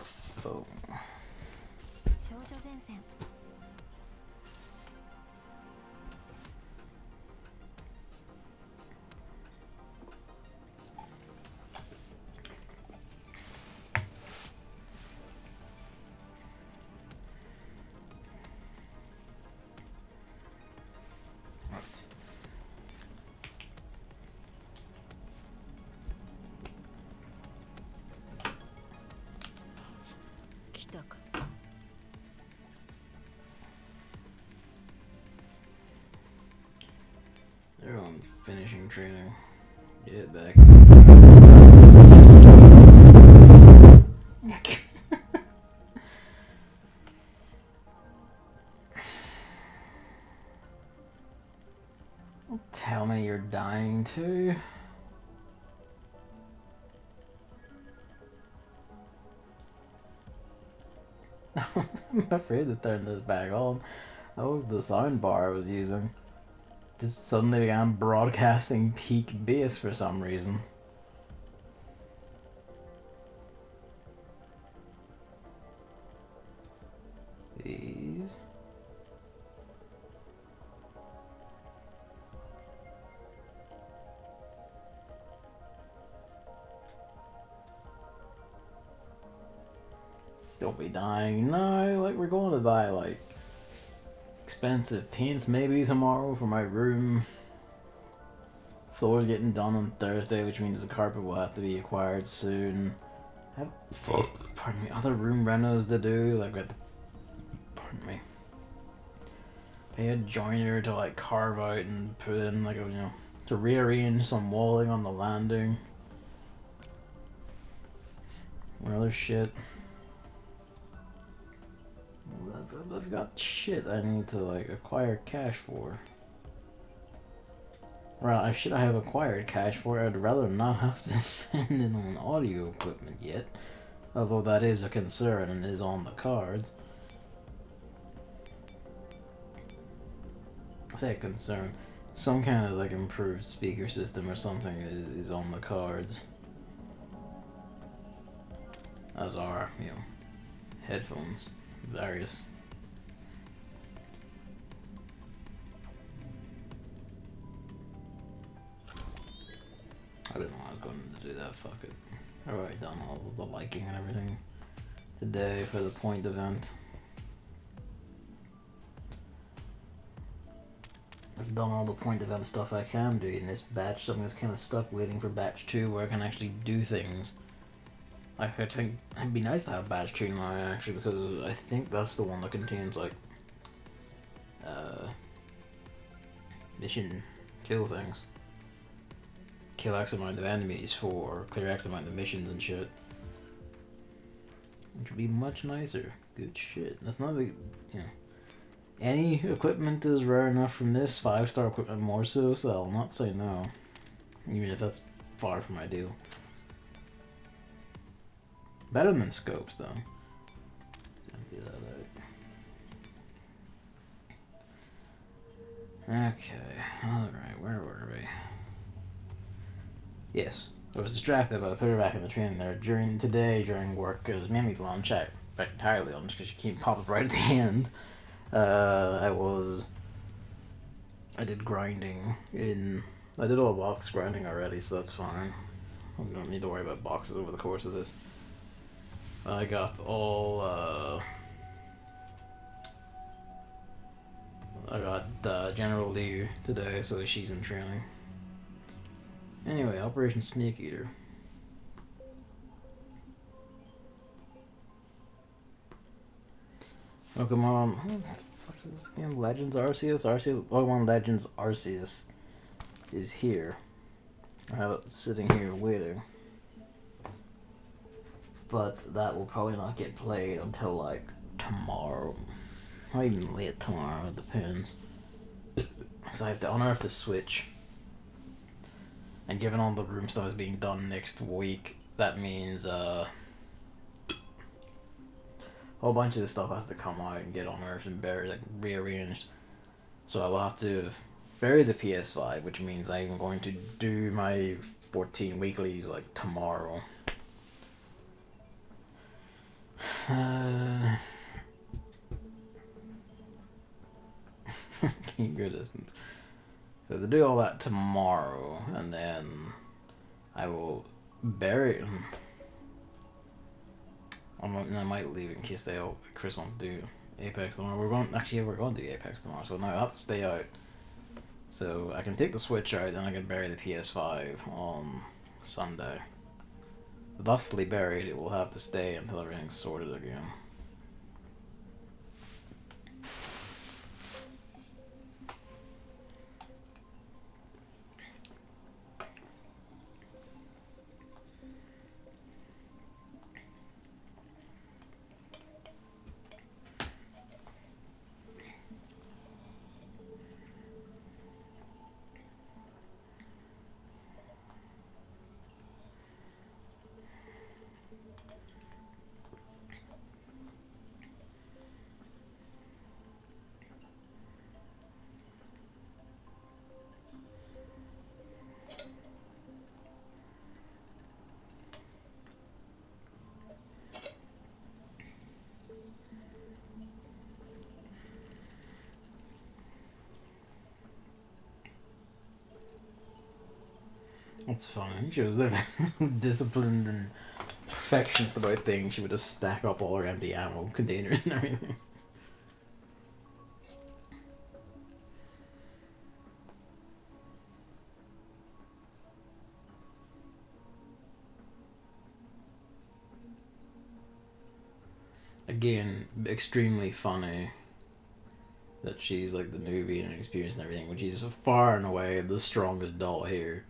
phone. They're on finishing training. Get back. Tell me you're dying too. I'm afraid to turn this back on. That was the sound bar I was using. Just suddenly began broadcasting peak bass for some reason. Please. Don't be dying. No, like we're going to buy like expensive paints maybe tomorrow for my room. Floor's getting done on Thursday, which means the carpet will have to be acquired soon. I have, pardon me, other room renos to do, like with, pardon me. Pay a joiner to like carve out and put in like a, you know, to rearrange some walling on the landing. Or other shit. I've got shit I need to like acquire cash for. Well, should I have acquired cash for it? I'd rather not have to spend it on audio equipment yet. Although that is a concern and is on the cards. I say a concern. Some kind of like improved speaker system or something is on the cards. As are, you know, headphones. Various. I didn't know I was going to do that, fuck it. I've already done all of the liking and everything today for the point event. I've done all the point event stuff I can do in this batch, so I'm just kind of stuck waiting for batch 2 where I can actually do things. I think it'd be nice to have batch 2 now actually, because I think that's the one that contains like mission kill things. Kill X amount of enemies for clear X amount of missions and shit. Which would be much nicer. Good shit. That's not the, you know, any equipment is rare enough from this, 5-star equipment more so, so I'll not say no. Even if that's far from ideal. Better than scopes though. Empty that out. Okay, alright, where were we? Yes, I was distracted by the put her back in the train there during work, because mainly lunch, in fact entirely lunch, because she keep popping right at the end. I did grinding I did all the box grinding already, so that's fine. We don't need to worry about boxes over the course of this. I got all, I got General Liu today, so she's in training. Anyway, Operation Snake Eater. Oh, come on. What is this again? Legends Arceus? Pokemon Legends Arceus is here. I have it sitting here waiting. But that will probably not get played until like tomorrow. Or even late tomorrow, it depends. Because I have to unearth the Switch. And given all the room stuff is being done next week, that means a whole bunch of this stuff has to come out and get unearthed and buried, like rearranged. So I will have to bury the PS5, which means I'm going to do my 14 weeklies like tomorrow. Keep your distance. So to do all that tomorrow, and then I will bury him. I might leave in case Chris wants to do Apex tomorrow. We're going to do Apex tomorrow, so now I have to stay out. So I can take the Switch out, then I can bury the PS5 on Sunday. Thusly buried, it will have to stay until everything's sorted again. That's fine. She was disciplined and perfectionist about things. She would just stack up all her empty ammo containers and everything. Again, extremely funny that she's like the newbie and inexperienced and everything, when she's far and away the strongest doll here.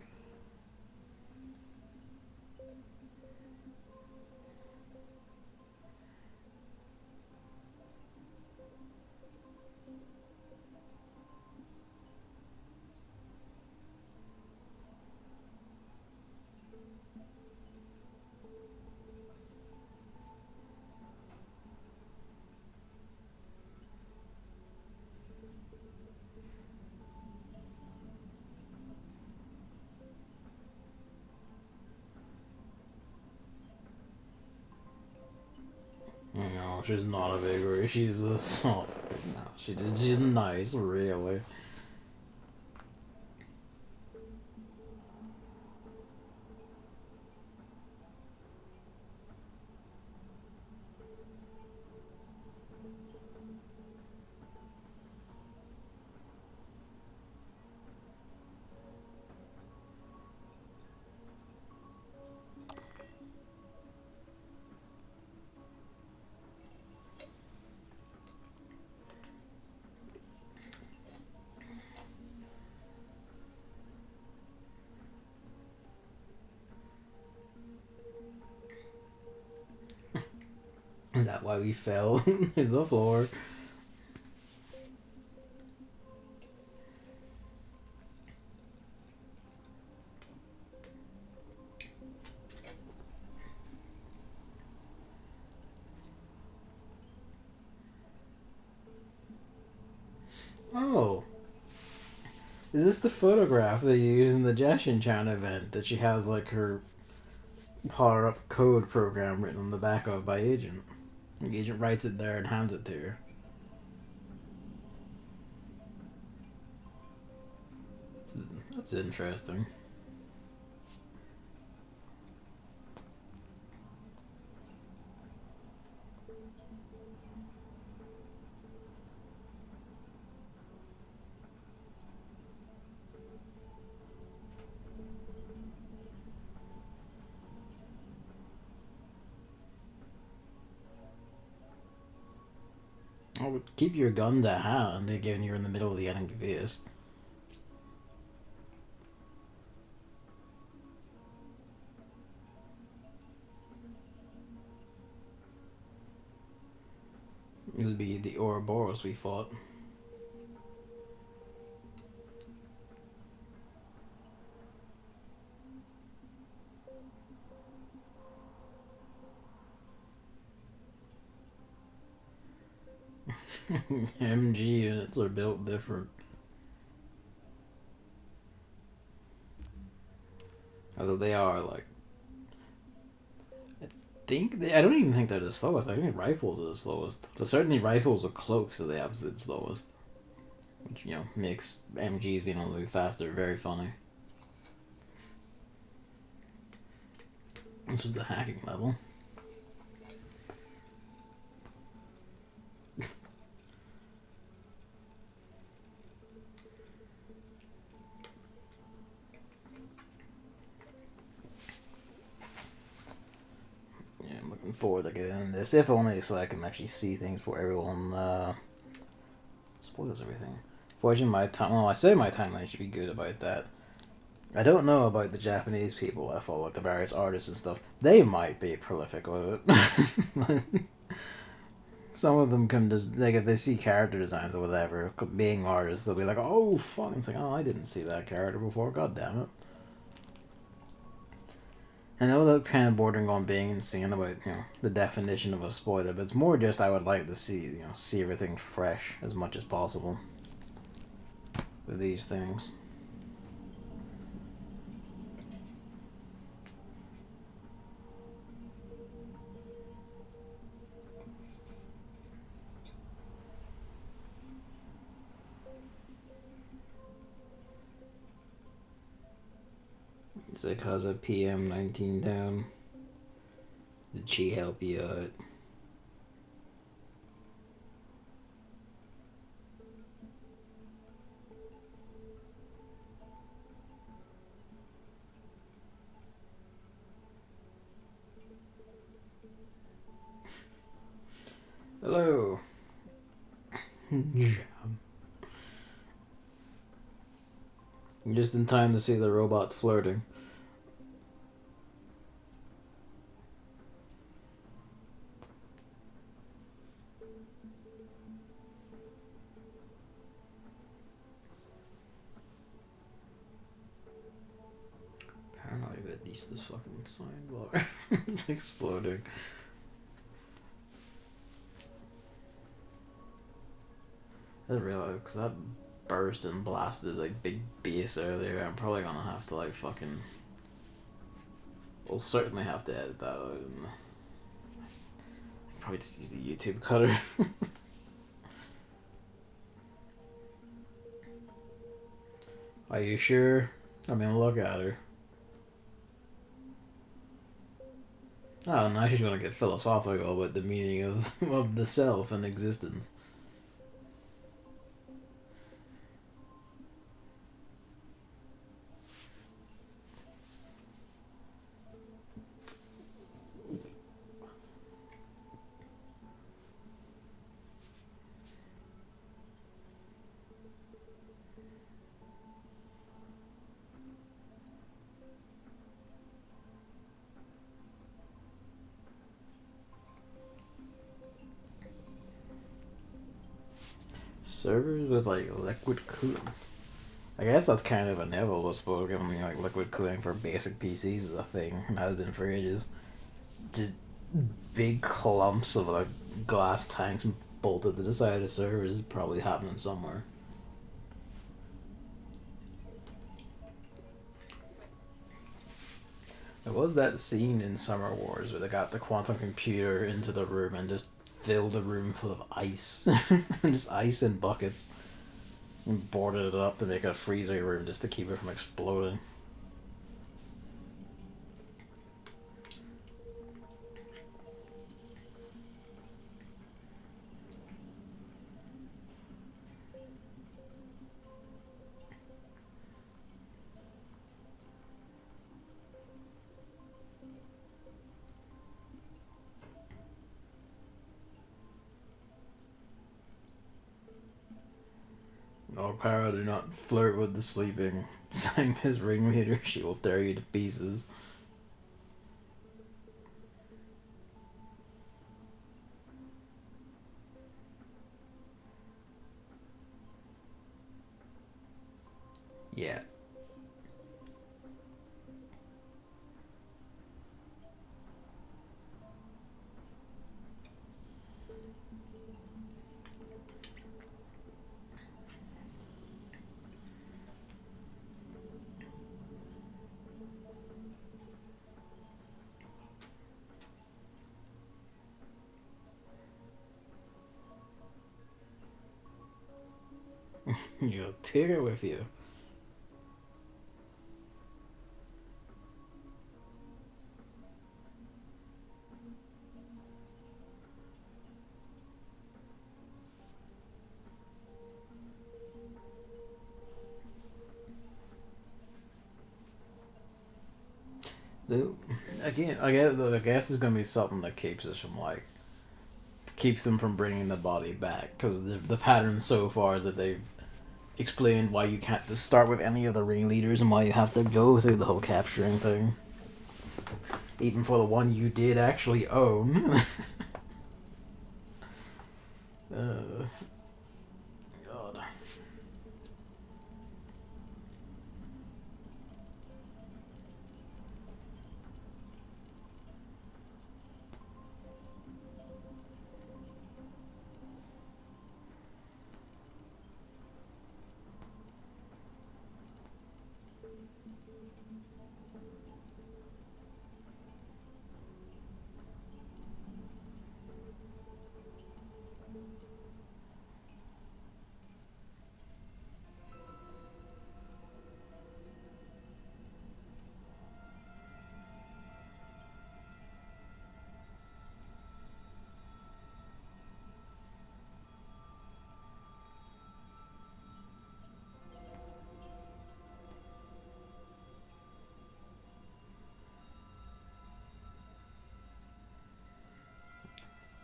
No, she's not a vigor. She's a soft. No, she's nice, really. Is that why we fell to the floor? Oh. Is this the photograph they use in the Jashin Chan event that she has like her power up code program written on the back of by Agent? The Agent writes it there and hands it to her. That's interesting. Oh, keep your gun to hand, again, you're in the middle of the enemy base. This would be the Ouroboros we fought. MG units are built different. Although they are like... I don't even think they're the slowest. I think rifles are the slowest. But certainly rifles or cloaks are the absolute slowest. Which, you know, makes MGs being able to move faster very funny. This is the hacking level. Yeah, I'm looking forward to getting in this, if only so I can actually see things before everyone spoils everything. Fortunately, I say my timeline should be good about that. I don't know about the Japanese people I follow, like the various artists and stuff. They might be prolific with it. Some of them can just, like, if they see character designs or whatever, being artists, they'll be like, oh, fuck. It's like, oh, I didn't see that character before, god damn it. I know that's kind of bordering on being insane about, you know, the definition of a spoiler, but it's more just I would like to see, you know, see everything fresh as much as possible with these things. It's because of PM19 down. Did she help you out? Hello. Just in time to see the robots flirting. Paranoid at least this fucking sign bar. It's exploding. I didn't realize because that burst and blasted like big bass earlier. I'm probably gonna have to like fucking. We'll certainly have to edit that out. And probably just use the YouTube cutter. Are you sure? I mean, look at her. Oh, now she's gonna get philosophical about the meaning of the self and existence. Servers with like liquid cooling. I guess that's kind of inevitable, I suppose, given like liquid cooling for basic PCs is a thing and has been for ages. Just big clumps of like glass tanks bolted to the side of servers is probably happening somewhere. There was that scene in Summer Wars where they got the quantum computer into the room and just filled the room full of ice. Just ice in buckets. And boarded it up to make a freezer room just to keep it from exploding. Oh, Para, do not flirt with the sleeping. Sang his ringleader, she will tear you to pieces. Yeah. You take it with you. Again, I guess it's gonna be something that keeps us from like keeps them from bringing the body back because the pattern so far is that they've explained why you can't just start with any of the ringleaders and why you have to go through the whole capturing thing, even for the one you did actually own. God.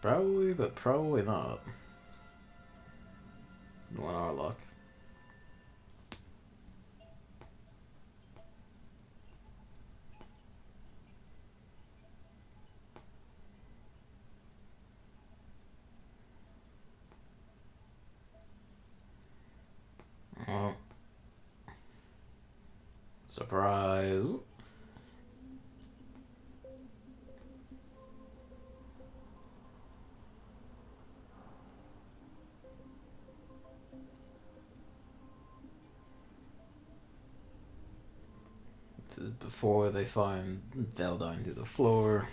Probably, but probably not. One our luck. Oh. Surprise. This is before they fell down to the floor.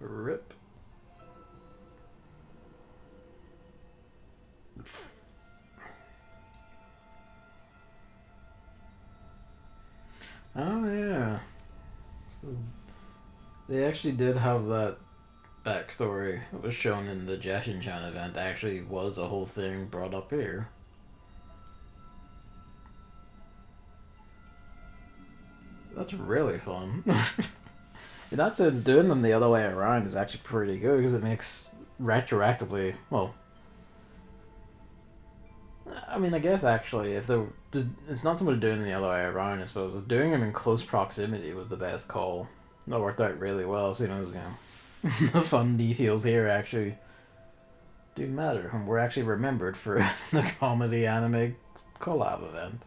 Rip. Oh yeah. So they actually did have that backstory that was shown in the Jashin-chan event. Actually was a whole thing brought up here. That's really fun. In that sense, doing them the other way around is actually pretty good because it makes retroactively, well, I mean, I guess actually, if there, it's not so much doing them the other way around. I suppose doing them in close proximity was the best call. That worked out really well. So the fun details here actually do matter, and we're actually remembered for the comedy anime collab event.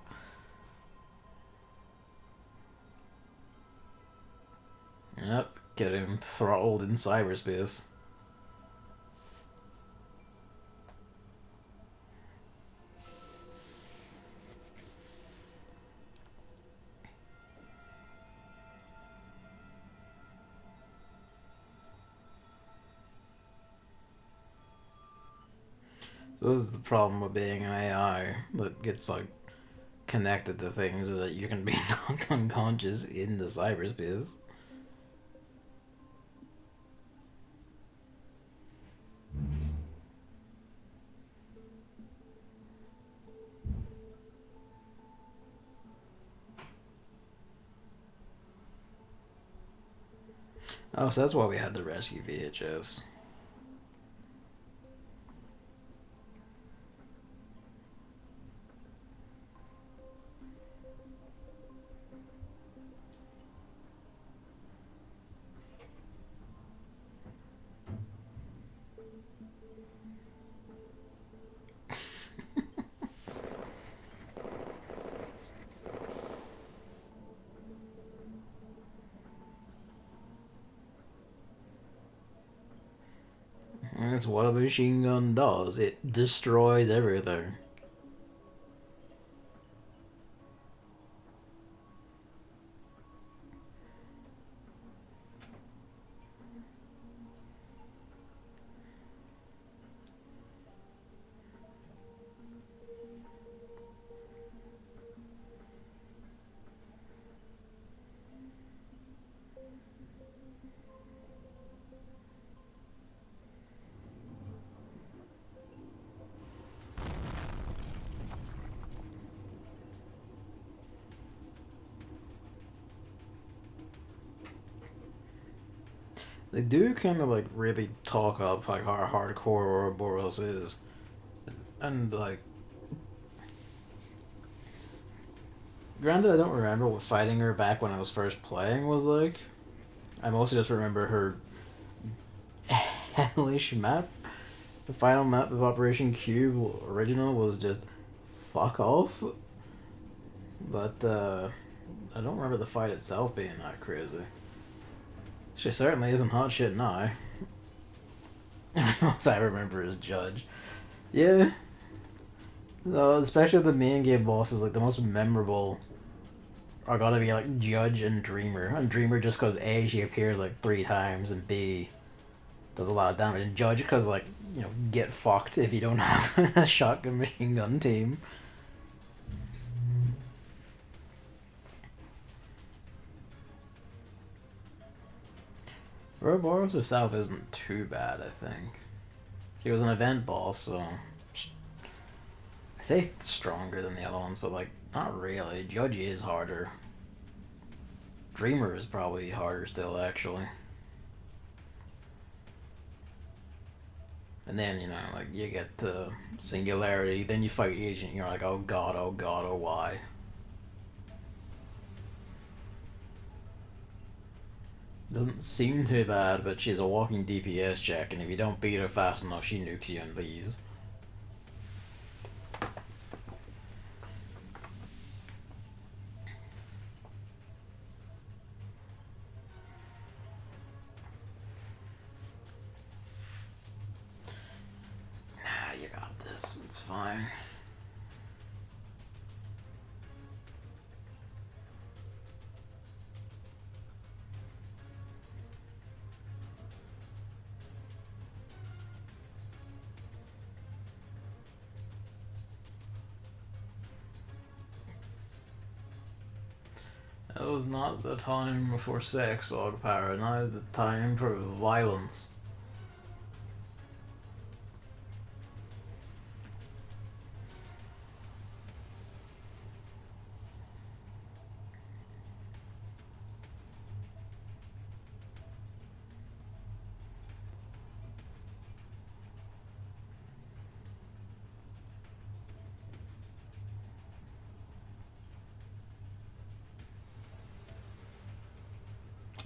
Yep, get him throttled in cyberspace. So this is the problem with being an AI that gets like connected to things, is that you can be knocked unconscious in the cyberspace. Oh, so that's why we had the rescue VHS. That's what a machine gun does. It destroys everything. They do kind of like really talk up like how hardcore Ouroboros is, and like, granted, I don't remember what fighting her back when I was first playing was like. I mostly just remember her hellish map. The final map of Operation Cube original was just fuck off. But I don't remember the fight itself being that crazy. She certainly isn't hot shit now. All I remember is Judge. Yeah. No, especially the main game bosses, like the most memorable are gotta be like Judge and Dreamer. And Dreamer just because A, she appears like 3 times, and B, does a lot of damage. And Judge because, like, you know, get fucked if you don't have a shotgun machine gun team. Ouroboros herself isn't too bad, I think. He was an event boss, so I say stronger than the other ones, but like not really. Judge is harder. Dreamer is probably harder still, actually. And then, you know, like you get to Singularity, then you fight Agent, and you're like, oh god, oh god, oh why. Doesn't seem too bad, but she's a walking DPS check, and if you don't beat her fast enough, she nukes you and leaves. Nah, you got this. It's fine. That was not the time for sex, Ogpara. Now is the time for violence.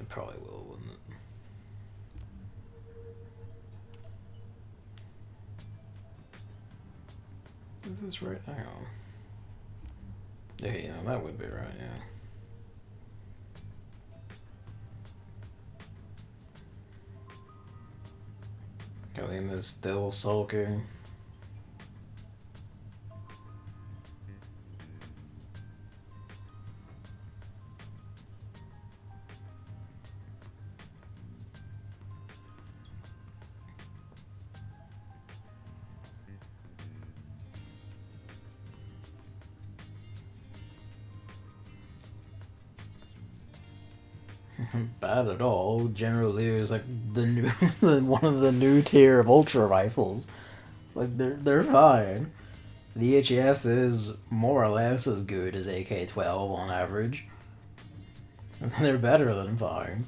It probably will, wouldn't it? Is this right? Hang on. Yeah, you know, that would be right, yeah. Colleen is still sulking. Bad at all. General Liu is like the new, one of the new tier of ultra rifles. Like they're fine. The EHS is more or less as good as AK-12 on average. And they're better than fine.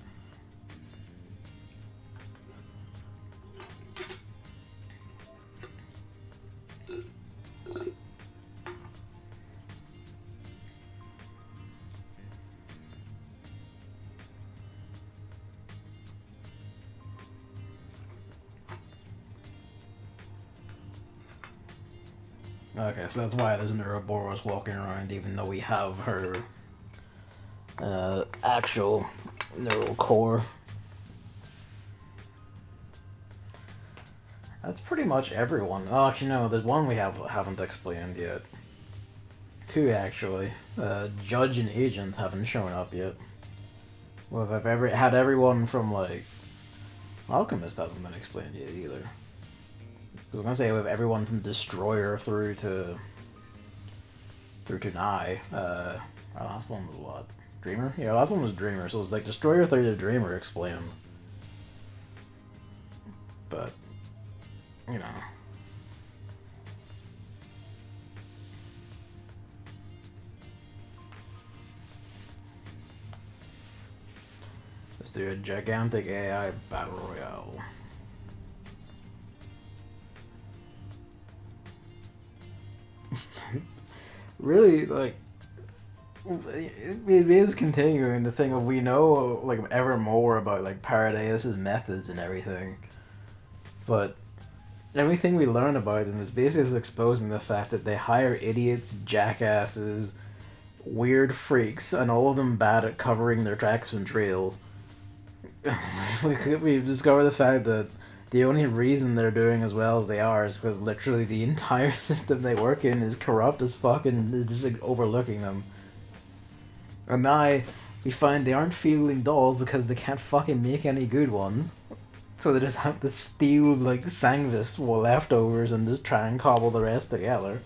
Okay, so that's why there's an Ouroboros walking around, even though we have her actual neural core. That's pretty much everyone. Oh, actually, no. There's one we haven't explained yet. Two actually. Judge and agent haven't shown up yet. Well, if I've ever had everyone from like Alchemist hasn't been explained yet either. I was gonna say we have everyone from Destroyer through to Nye. Our last one was what? Dreamer? Yeah, last one was Dreamer. So it was like Destroyer through to Dreamer explained. But you know. Let's do a gigantic AI battle royale. Really, like, it is continuing the thing of we know like ever more about like Paradeus' methods and everything, but everything we learn about them is basically exposing the fact that they hire idiots, jackasses, weird freaks, and all of them bad at covering their tracks and trails. We've discovered the fact that the only reason they're doing as well as they are is because literally the entire system they work in is corrupt as fuck and is just like, overlooking them. And now we find they aren't fielding dolls because they can't fucking make any good ones. So they just have to steal like Sangvis leftovers and just try and cobble the rest together.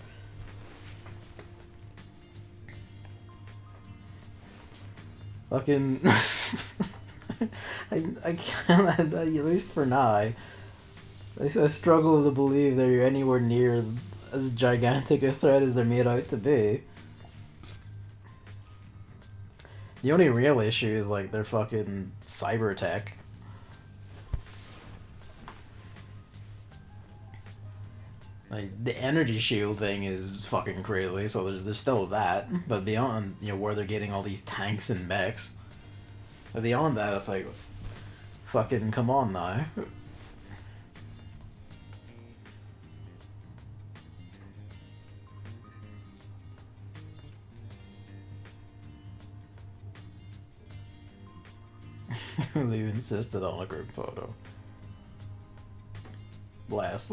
Fucking I can't, at least for now, I struggle to believe they're anywhere near as gigantic a threat as they're made out to be. The only real issue is like their fucking cyber tech. Like the energy shield thing is fucking crazy, so there's still that. But beyond, you know, where they're getting all these tanks and mechs, but beyond that, it's like, fucking come on now. You insisted on a group photo. Blast.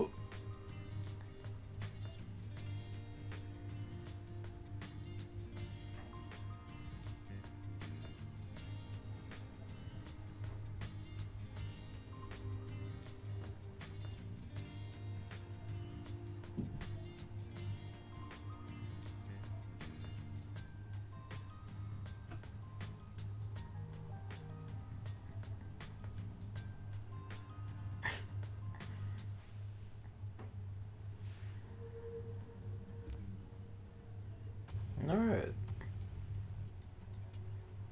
Alright.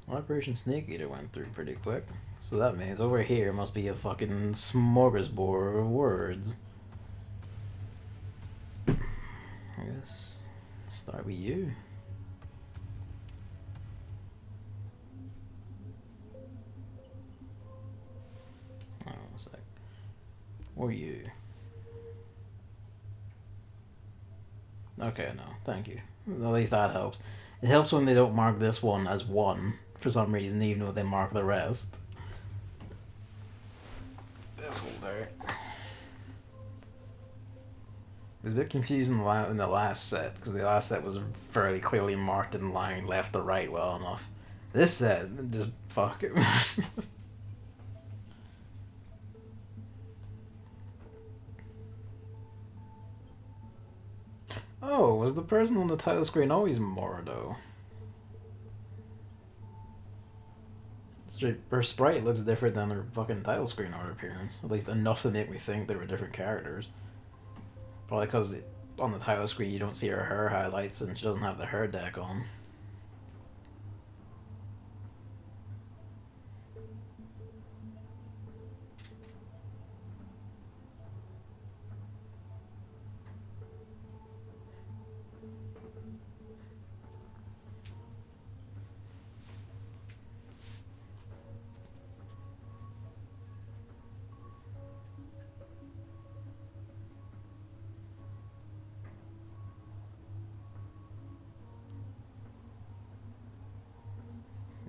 Operation Snake Eater went through pretty quick. So that means over here must be a fucking smorgasbord of words. I guess start with you. Hold on a sec. Or you. Okay, no, thank you. At least that helps. It helps when they don't mark this one as one for some reason, even though they mark the rest. This holder. It was a bit confusing in the last set, because the last set was fairly clearly marked in line left to right well enough. This set, just fuck it. Oh, was the person on the title screen always Mordo? Her sprite looks different than her fucking title screen art appearance. At least enough to make me think they were different characters. Probably because on the title screen you don't see her hair highlights and she doesn't have the hair deck on.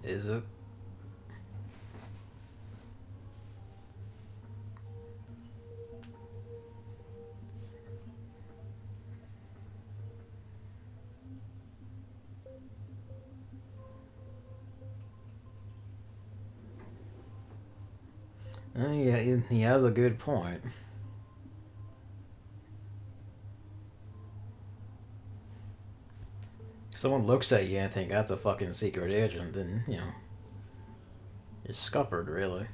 Is it? Yeah, he has a good point. If someone looks at you and think that's a fucking secret agent, then, you know, you're scuppered, really.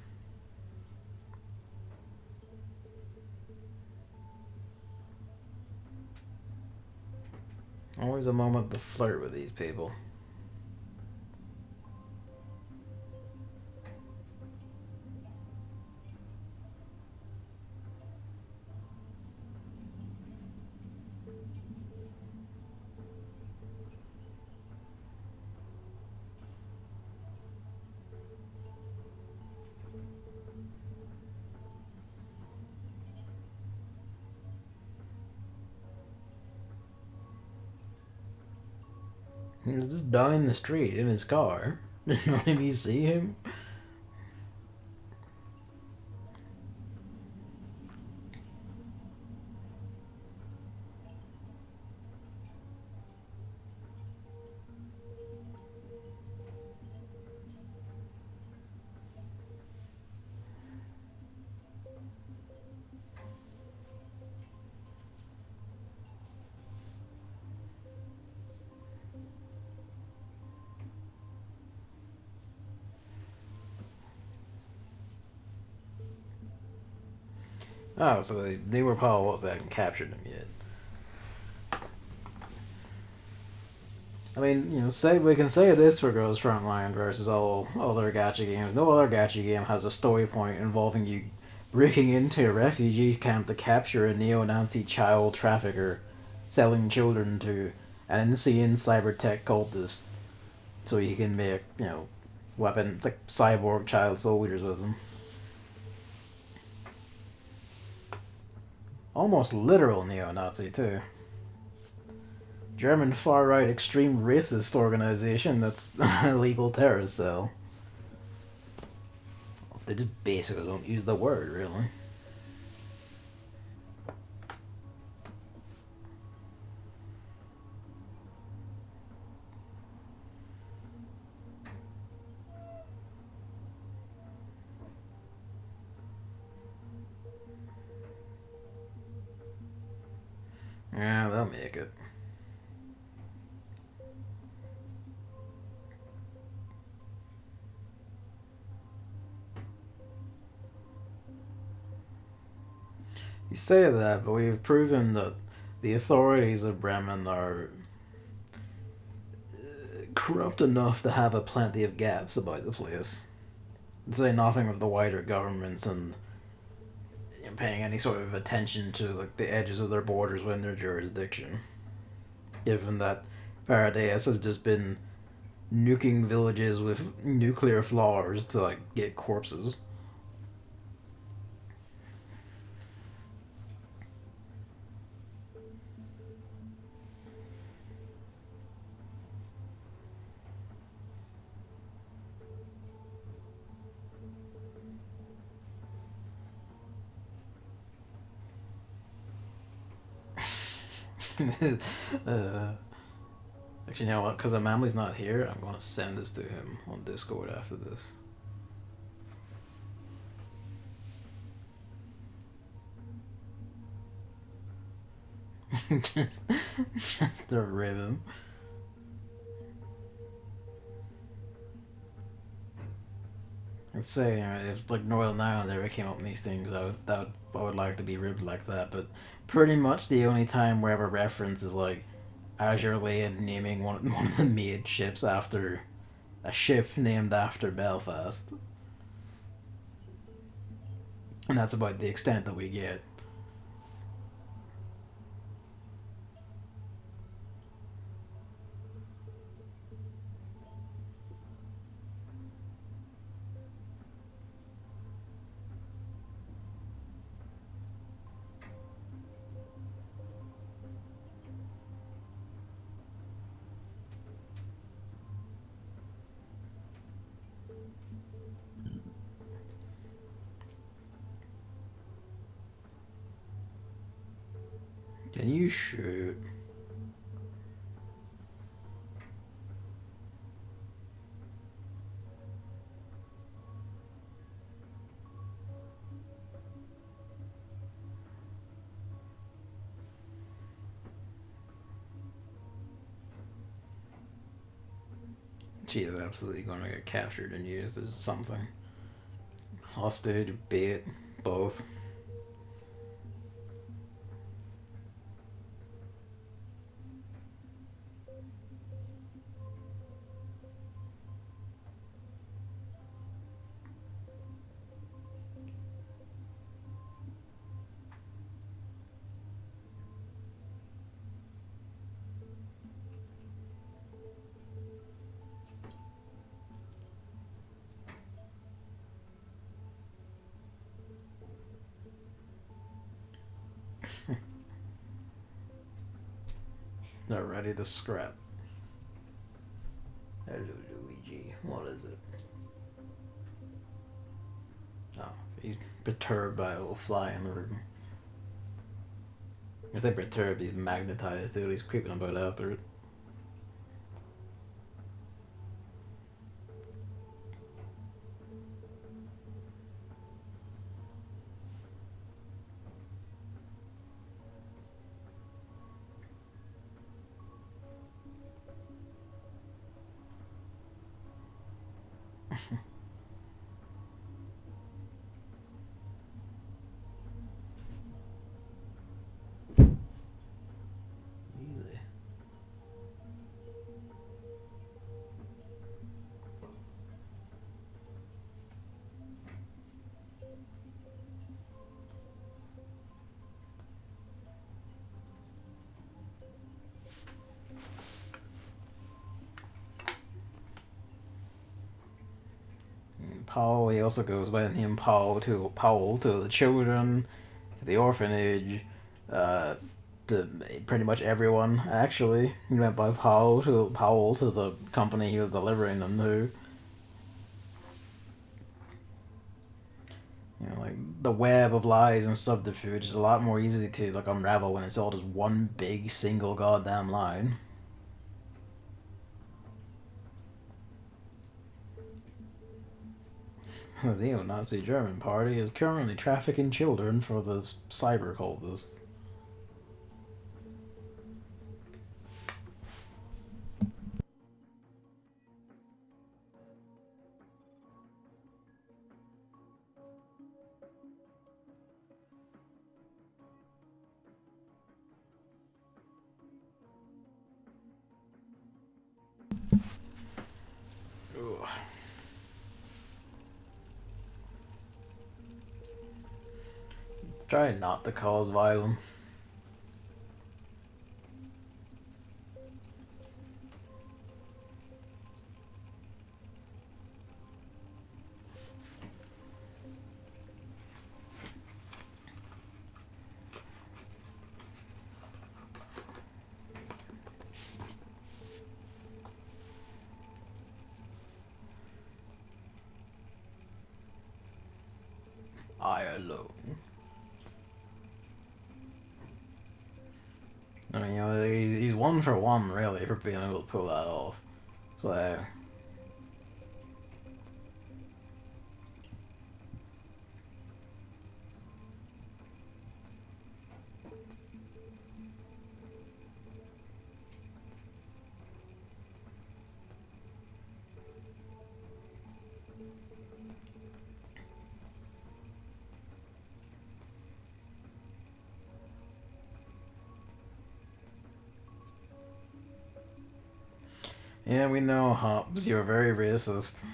Always a moment to flirt with these people. He's just down the street in his car. None of you see him? Oh, so they were probably what's that and captured him yet. I mean, you know, say we can say this for Girls Frontline versus all other gacha games. No other gacha game has a story point involving you breaking into a refugee camp to capture a neo-Nazi child trafficker, selling children to an insane cyber tech cultist, so you can make, you know, weapons like cyborg child soldiers with them. Almost literal neo-Nazi too. German far-right extreme racist organization that's a legal terrorist cell. They just basically don't use the word, really. Yeah, they'll make it. You say that, but we've proven that the authorities of Bremen are corrupt enough to have a plenty of gaps about the place. To say nothing of the wider governments and paying any sort of attention to like the edges of their borders within their jurisdiction. Given that Paradeus has just been nuking villages with nuclear flowers to like get corpses. uh, Actually, you know what? Because Amamli's not here, I'm going to send this to him on Discord after this. just, just to rib him. Let's say if like Northern Ireland ever came up with these things, I would like to be ribbed like that. But pretty much the only time we ever reference is like Azure Lane naming one of the made ships after a ship named after Belfast, and that's about the extent that we get. Can you shoot? She is absolutely going to get captured and used as something. Hostage, bait, both. They're ready to scrap. Hello, Luigi. What is it? Oh, he's perturbed by a little fly in the room. I say perturbed, he's magnetized, dude. He's creeping about after it. Easy. Paul, he also goes by the name Paul to the children, to the orphanage, to pretty much everyone. Actually, he went by Paul to the company he was delivering them to. You know, like the web of lies and subterfuge is a lot more easy to like unravel when it's all just one big single goddamn line. The neo-Nazi German party is currently trafficking children for the cyber cultists. Ugh. Try not to cause violence. I alone. I mean, you know, he's 1 for 1 really for being able to pull that off. So. Yeah, we know, Hobbs, you're very racist.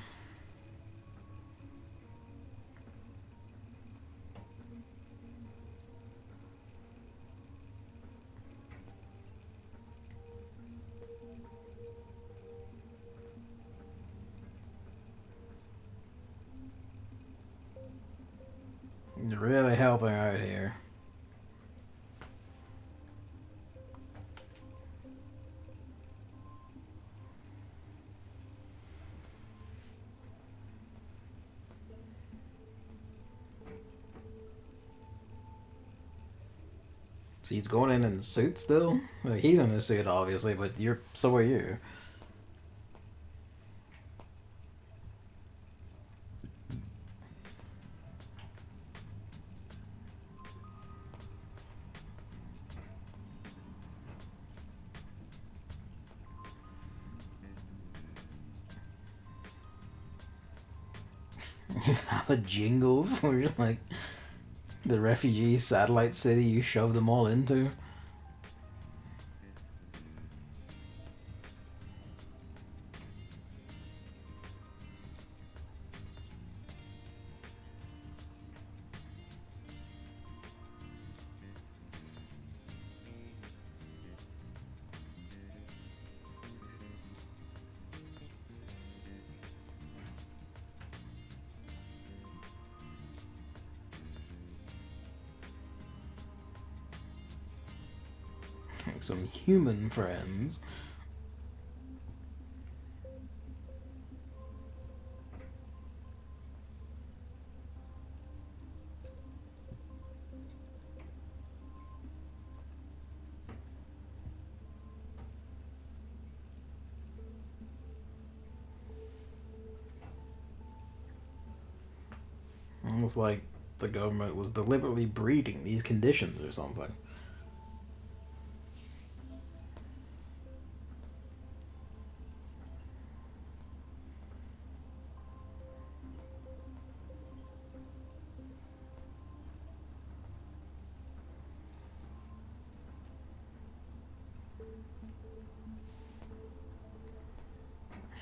You're really helping out here. So he's going in suit still? Like, he's in a suit, obviously, but so are you. You have a jingle for like the refugee satellite city you shove them all into. Like some human friends. Almost like the government was deliberately breeding these conditions or something.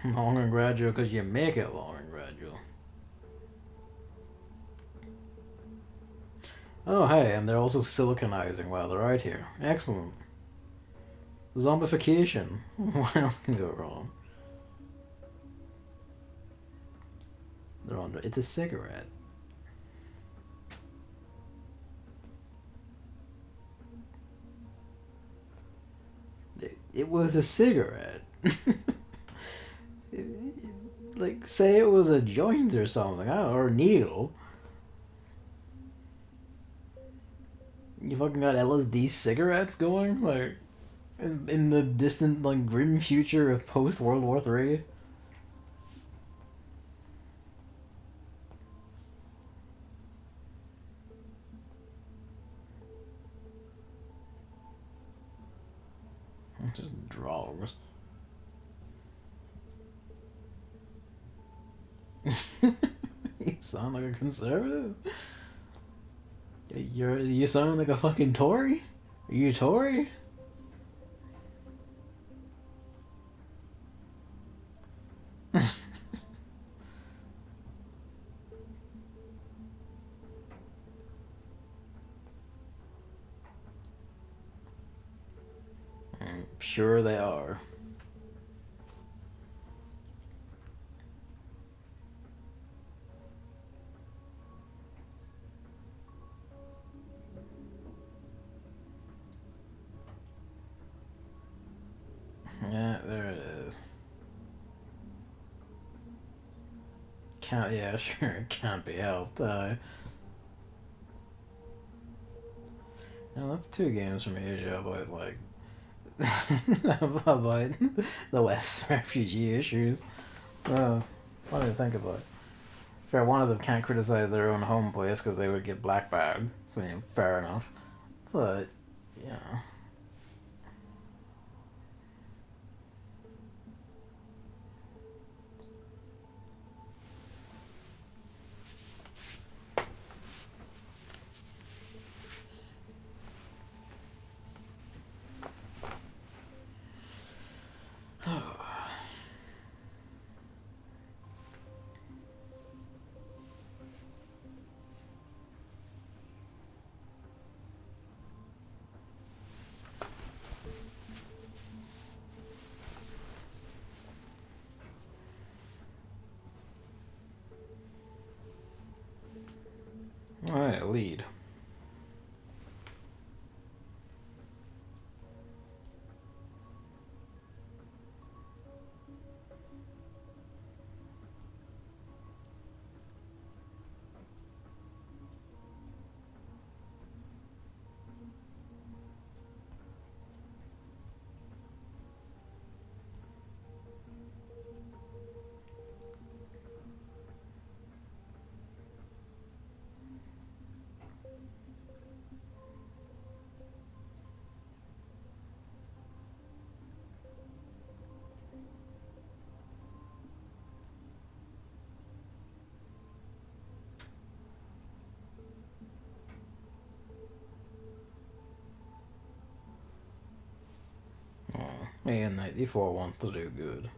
Long and gradual because you make it long and gradual. Oh, hey, and they're also siliconizing while they're out here. Excellent. Zombification. What else can go wrong? They're on. It's a cigarette. It was a cigarette. Like, say it was a joint or something, I don't know, or a needle. You fucking got LSD cigarettes going? Like, in the distant, like, grim future of post World War III? Just drugs. You sound like a conservative? You sound like a fucking Tory? Are you a Tory? Sure they are. Yeah, there it is. Can't, yeah, sure, it can't be helped. That's two games from Asia about, like, about the West's refugee issues. What do you think about it? Fair, one of them can't criticize their own home place because they would get blackbagged, so, fair enough. But, yeah. Alright, lead. And 94 wants to do good.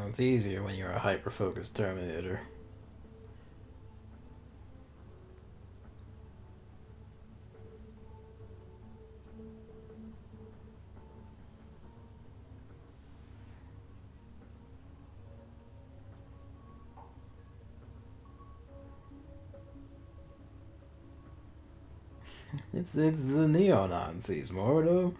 It's easier when you're a hyper-focused Terminator. It's the neo-Nazis, Mordo.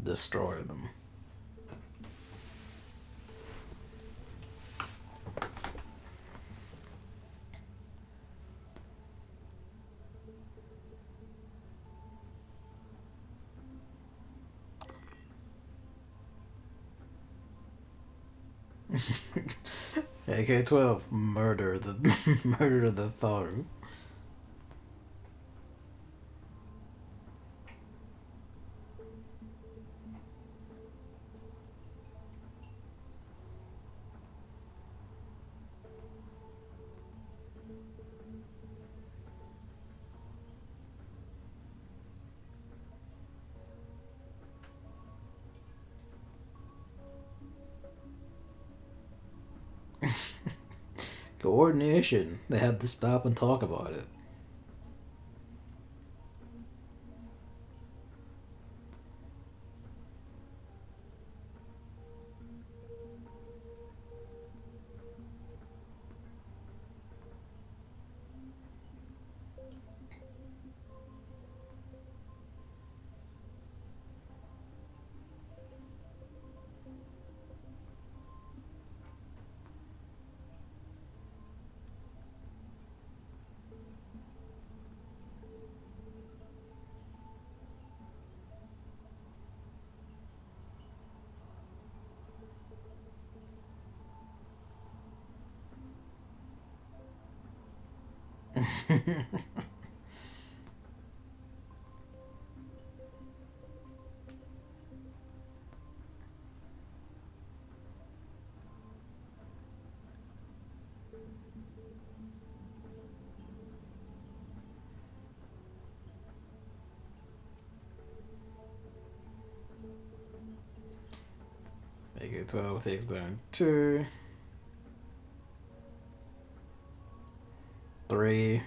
Destroy them. AK-12, murder the thugs. Coordination. They had to stop and talk about it. AK-12 takes down 2. 3.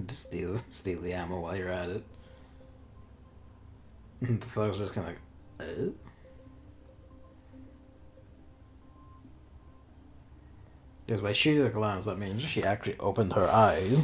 Just steal the ammo while you're at it. The thugs are just kind of like, Because by shooting the glance, that means she actually opened her eyes.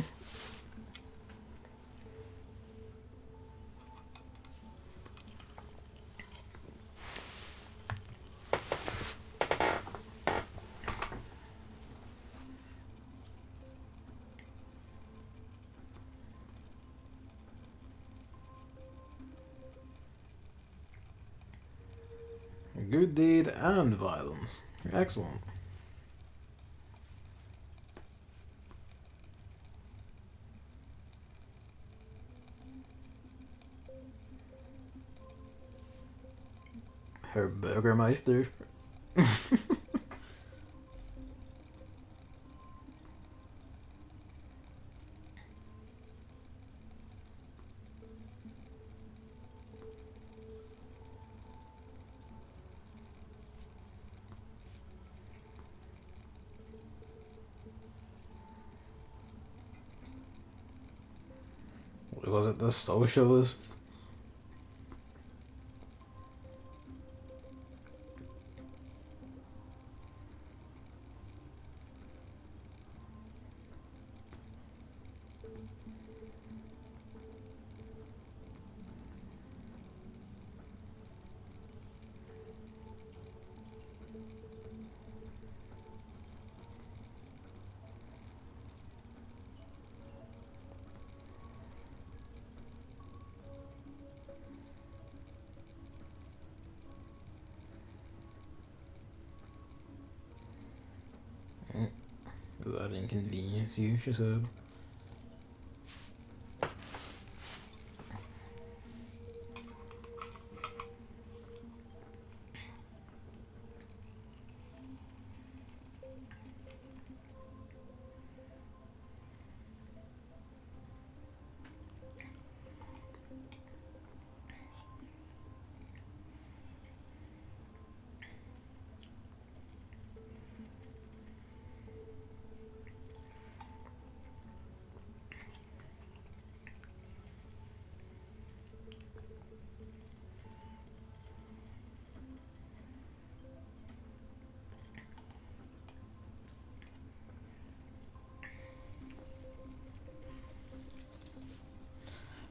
Good deed and violence. Excellent. Herr Bürgermeister. was it the socialists? Does that inconvenience you, she said.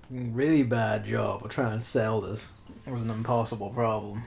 Really bad job of trying to sell this. It was an impossible problem.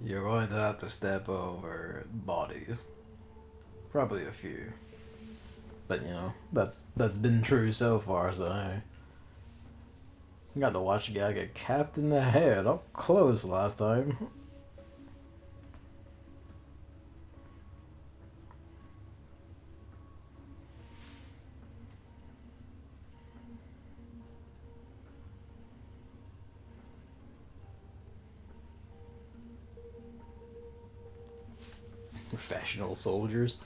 You're going to have to step over bodies. Probably a few. But you know, that's been true so far, so I got to watch a guy get capped in the head up close last time. Professional soldiers.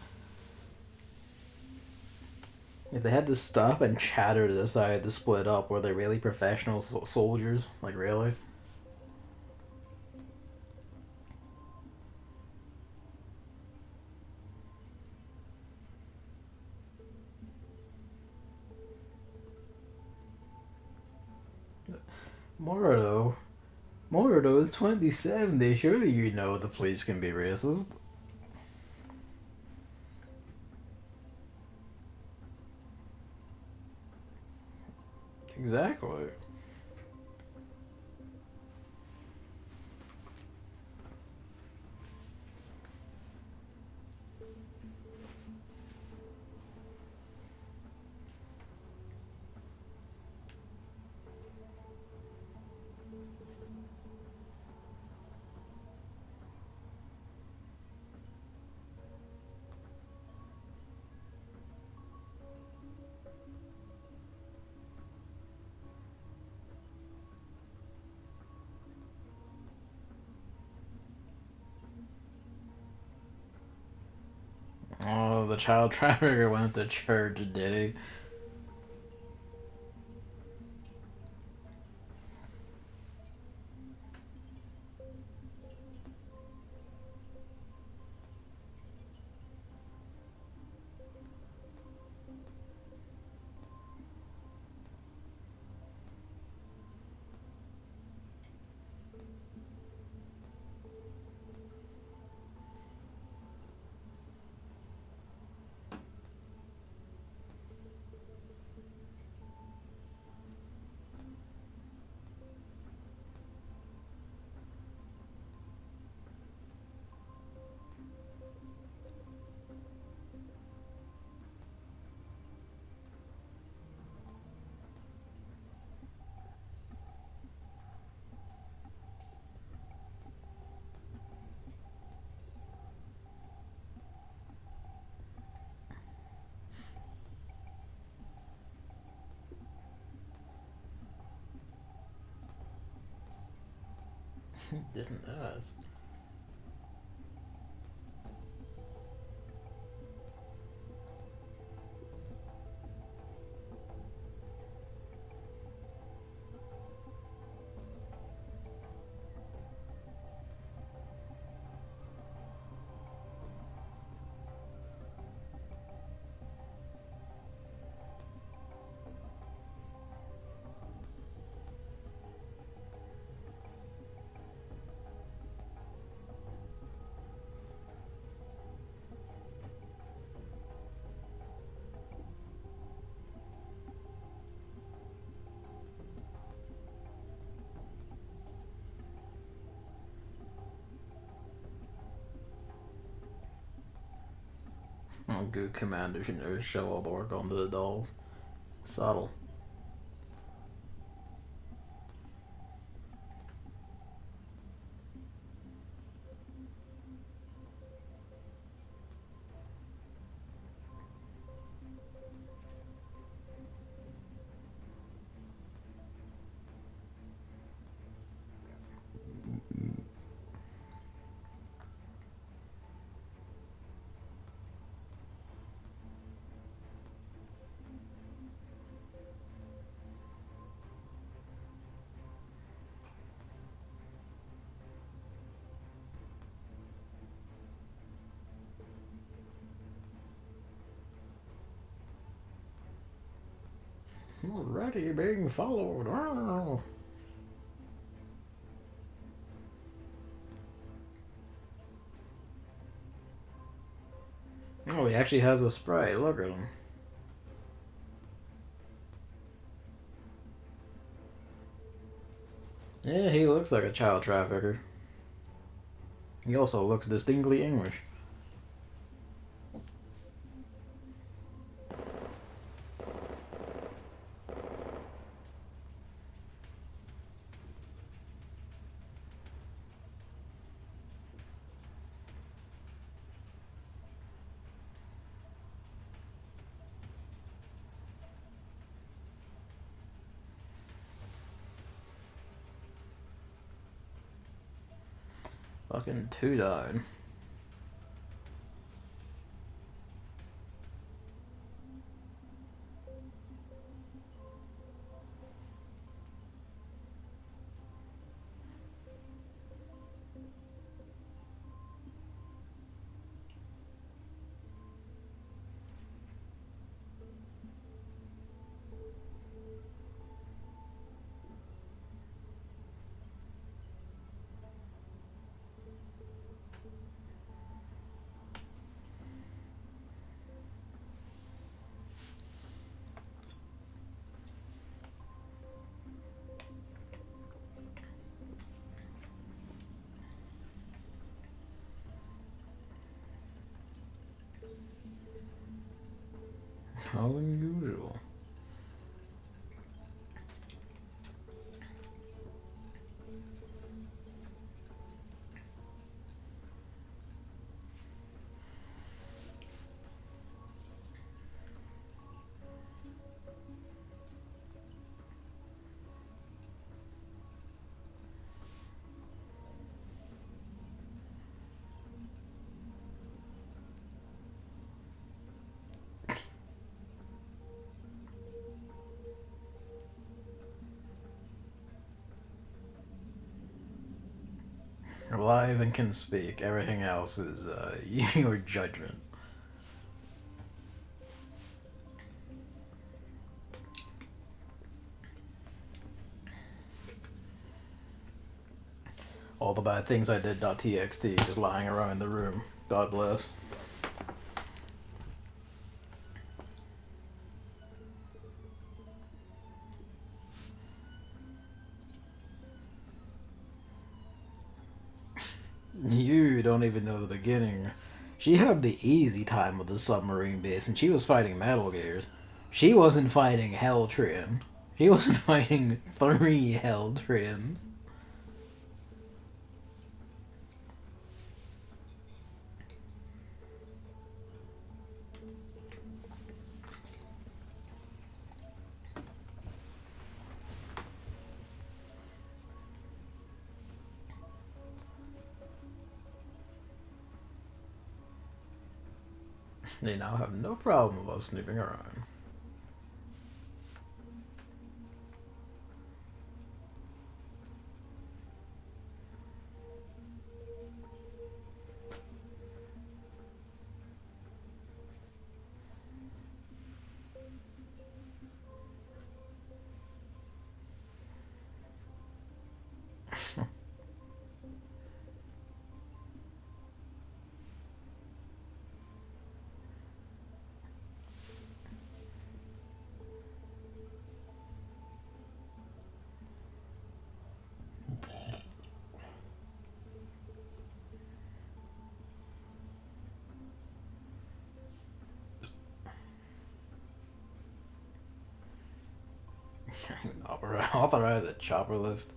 If they had to stop and chatter to decide to split up, were they really professional soldiers? Like, really? Mordo. Mordo is 2070. Surely you know the police can be racist. Exactly. Oh, the child trafficker went to church, did he? Didn't ask. Oh, good commander should never show all the work onto the dolls. Subtle. Already being followed. Oh, he actually has a spray. Look at him. Yeah, he looks like a child trafficker. He also looks distinctly English. Fucking 2 died. How unusual. Alive and can speak. Everything else is your judgment. All the bad things I did .txt just lying around in the room. God bless. You don't even know the beginning. She had the easy time with the submarine base, and she was fighting Metal Gears. She wasn't fighting Hell Train. She wasn't fighting 3 Hell Trains. They now have no problem with us snooping around. Authorize a chopper lift.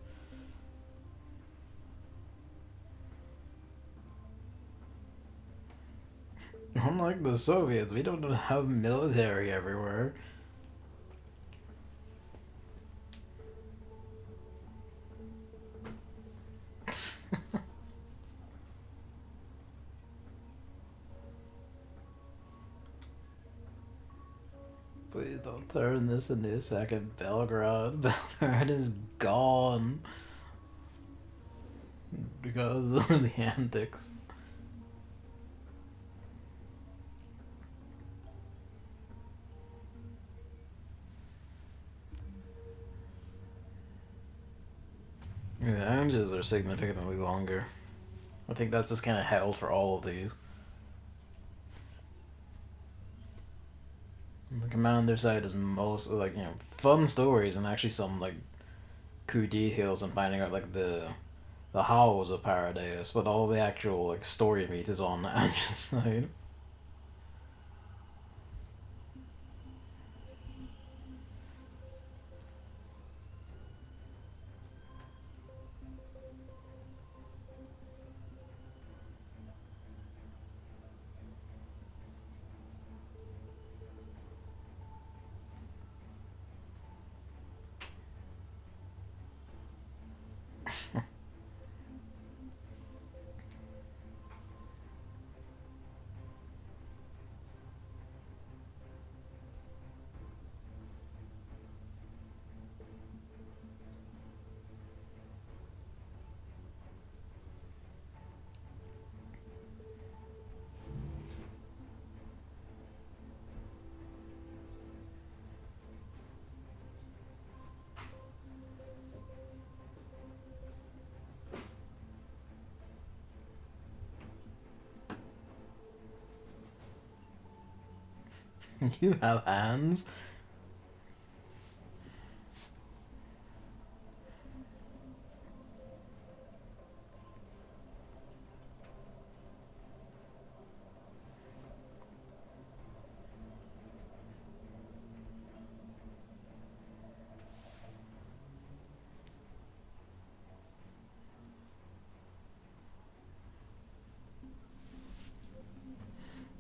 Unlike the Soviets, we don't have military everywhere. Please don't turn this into a second Belgrade. Belgrade is gone. Because of the antics. The ranges are significantly longer. I think that's just kind of held for all of these. The commander side is mostly like, you know, fun stories and actually some like cool details and finding out like the hows of Paradeus, but all the actual like story meat is on the engine side. You have hands?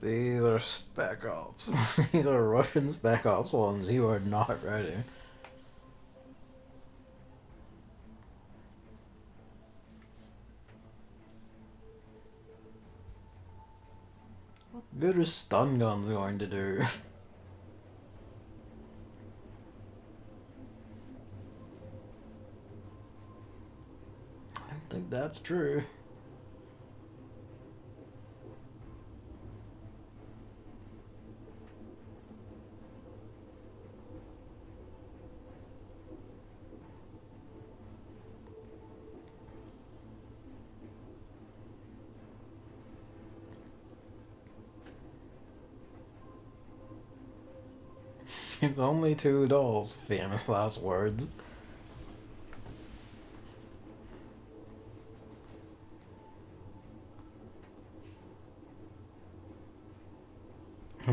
These are spec ops. These are Russian spec ops ones. You are not ready. What good are stun guns going to do? I don't think that's true. It's only two dolls. Famous last words.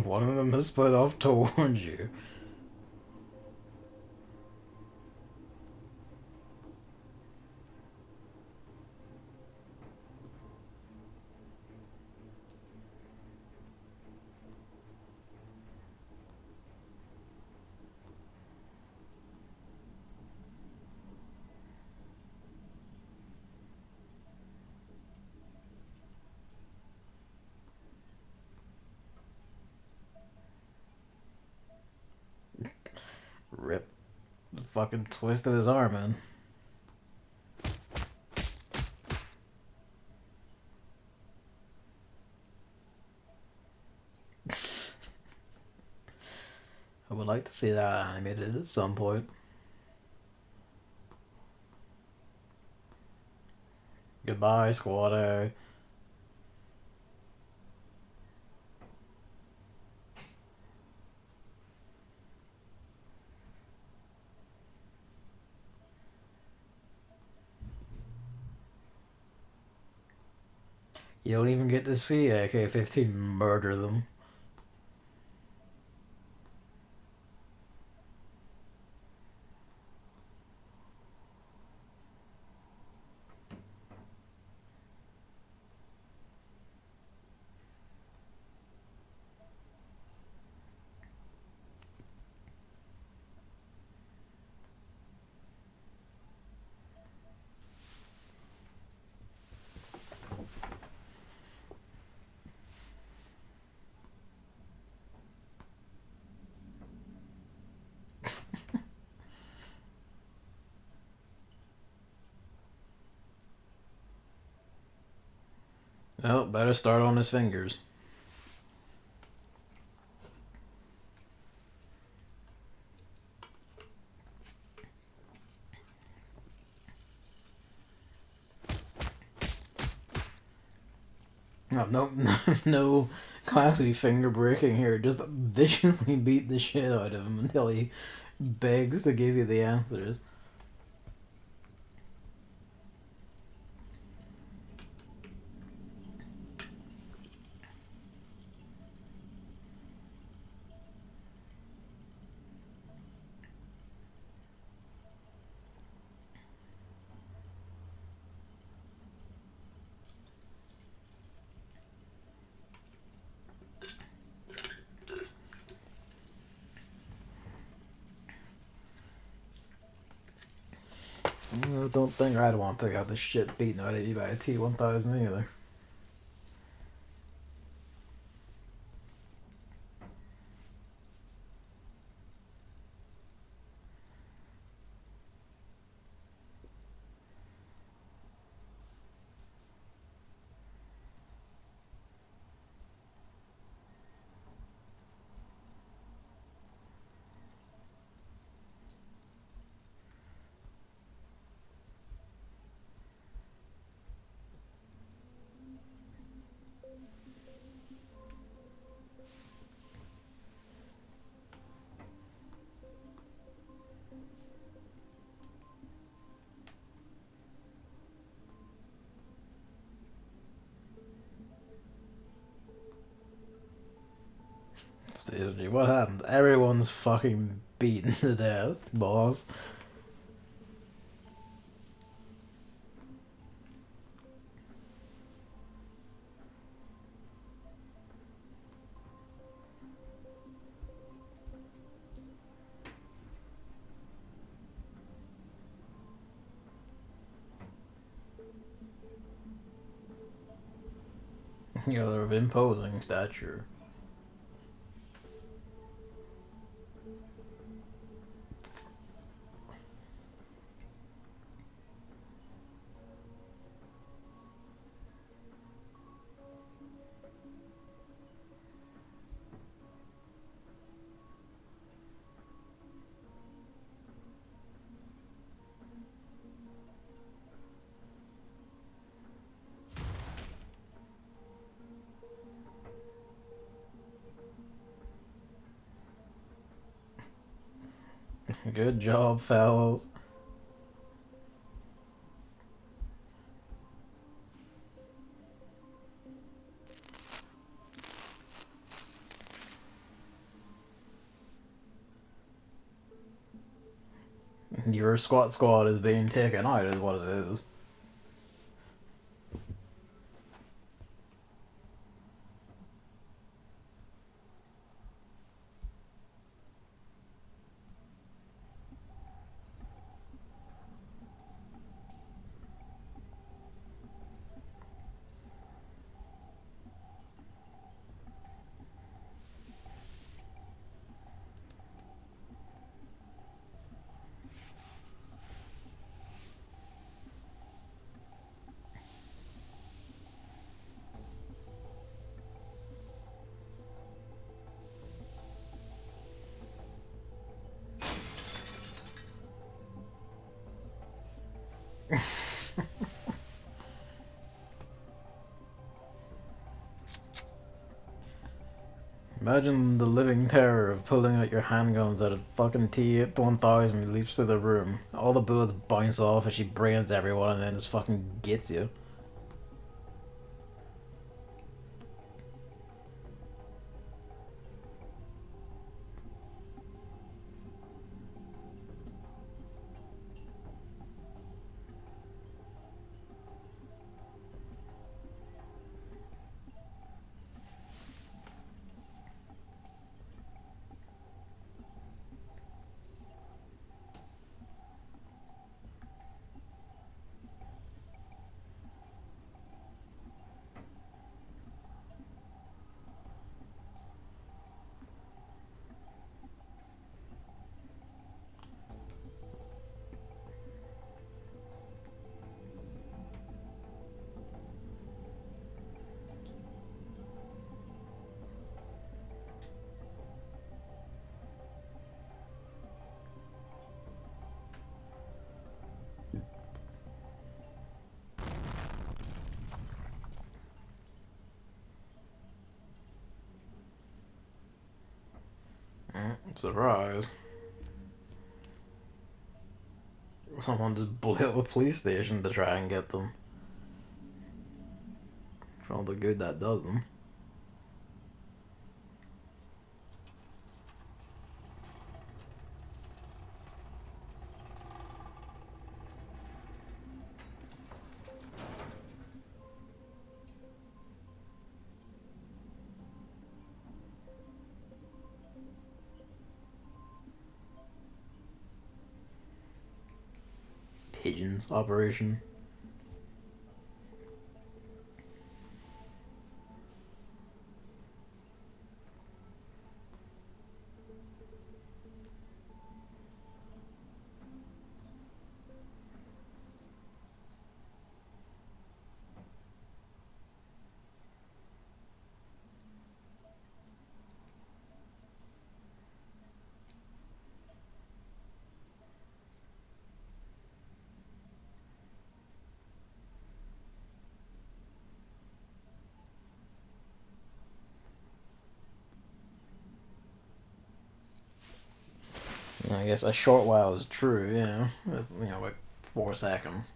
One of them is split off towards you. Rip. Fucking twisted his arm in. I would like to see that animated at some point. Goodbye, Squatter. You don't even get to see AK-15 murder them. Well, better start on his fingers. No classy finger breaking here. Just viciously beat the shit out of him until he begs to give you the answers. I don't think I'd want to have the shit beaten out of you by a T-1000 either. Seriously, what happened? Everyone's fucking beaten to death, boss. You're of imposing stature. Good job, fellas. Your squad is being taken out, is what it is. Imagine the living terror of pulling out your handguns at a fucking T-1000 leaps through the room. All the bullets bounce off as she brains everyone and then just fucking gets you. Surprise. Someone just blew up a police station to try and get them. For all the good that does them. Pigeons operation. I guess a short while is true, yeah. Like 4 seconds.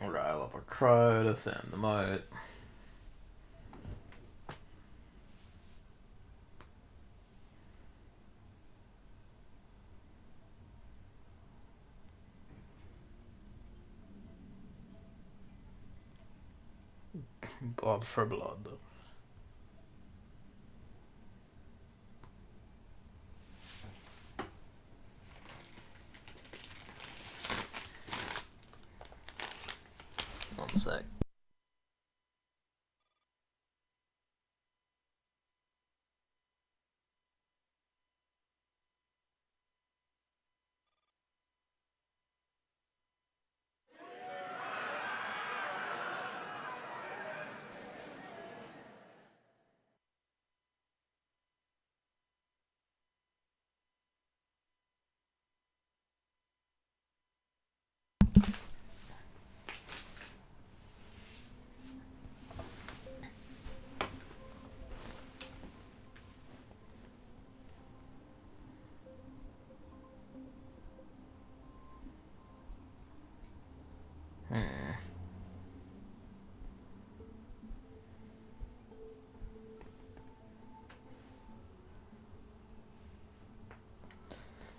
Rile up a crow to send them out. Blood for blood, though. One sec.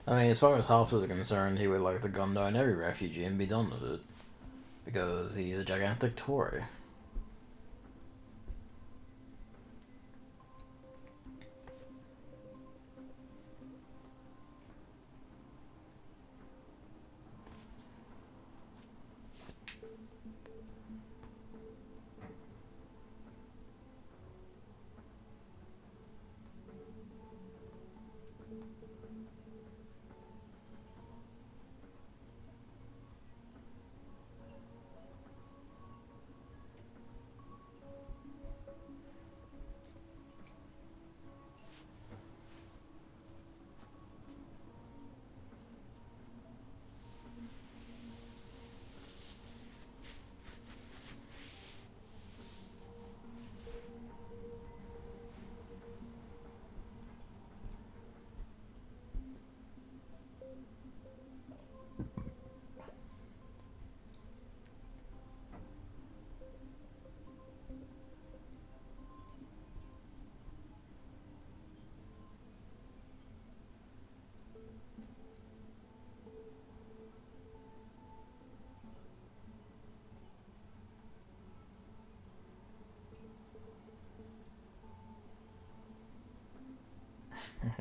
I mean, as far as Hobbs is concerned, he would like to gun down every refugee and be done with it. Because he's a gigantic Tory.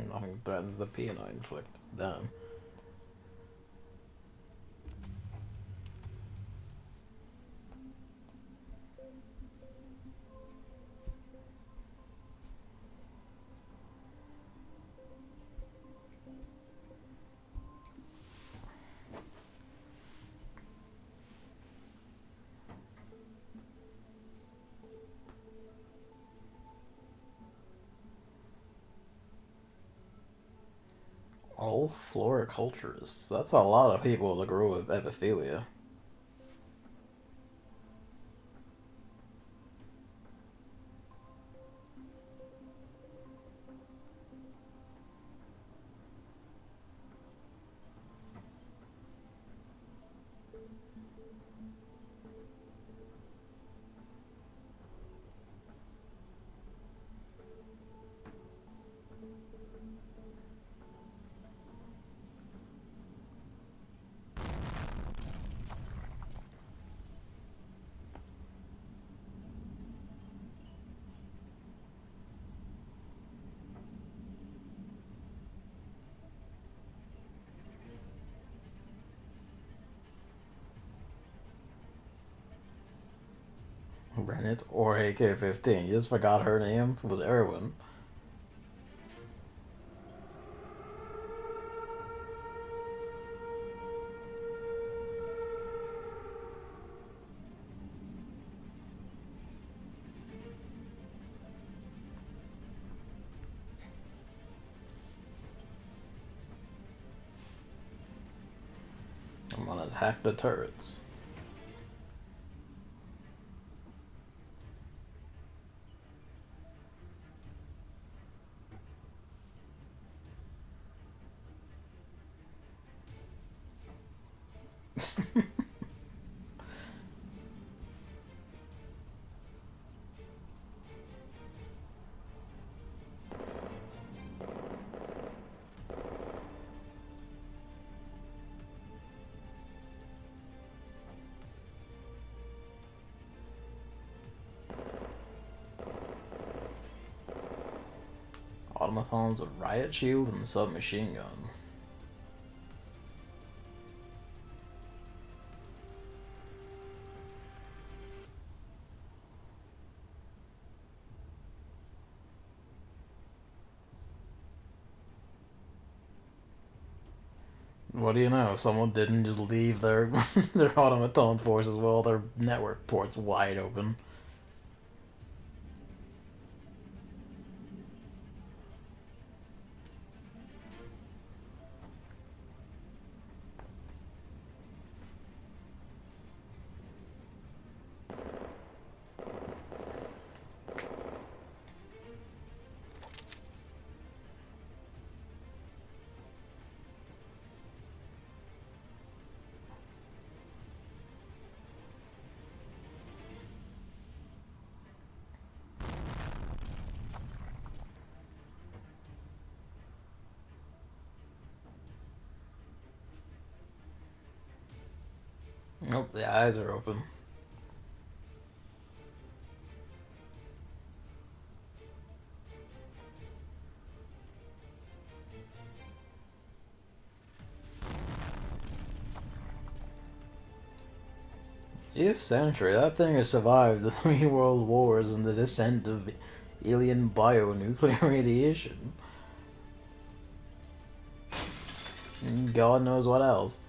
Nothing threatens the pain I inflict. Damn. All floriculturists. That's a lot of people to grow with epiphilia. Rennet or AK-15. You just forgot her name. It was Erwin. I'm gonna hack the turrets. Automatons with riot shields and submachine guns. What do you know? Someone didn't just leave their their automaton forces while their network port's wide open. Nope, the eyes are open. Yes, century. That thing has survived the 3 world wars and the descent of alien bionuclear radiation. And God knows what else.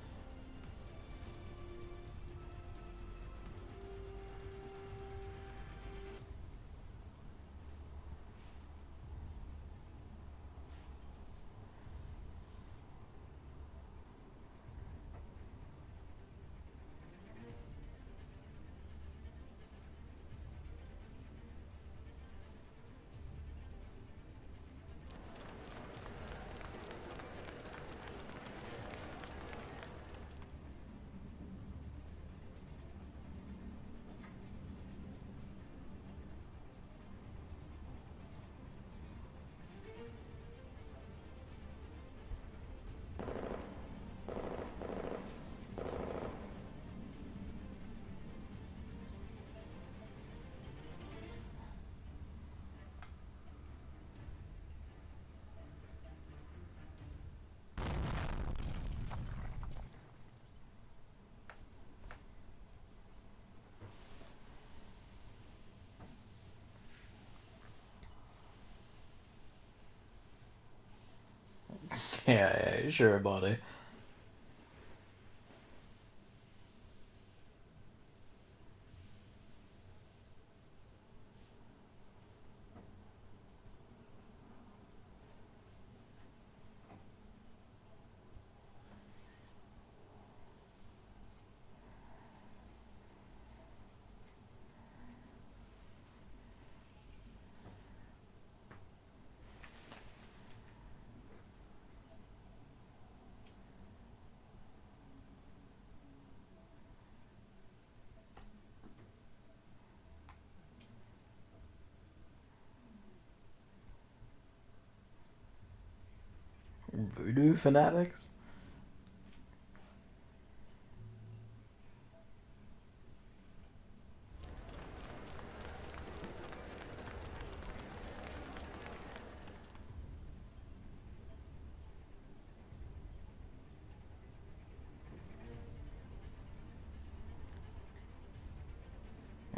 Yeah, sure, buddy. Voodoo fanatics?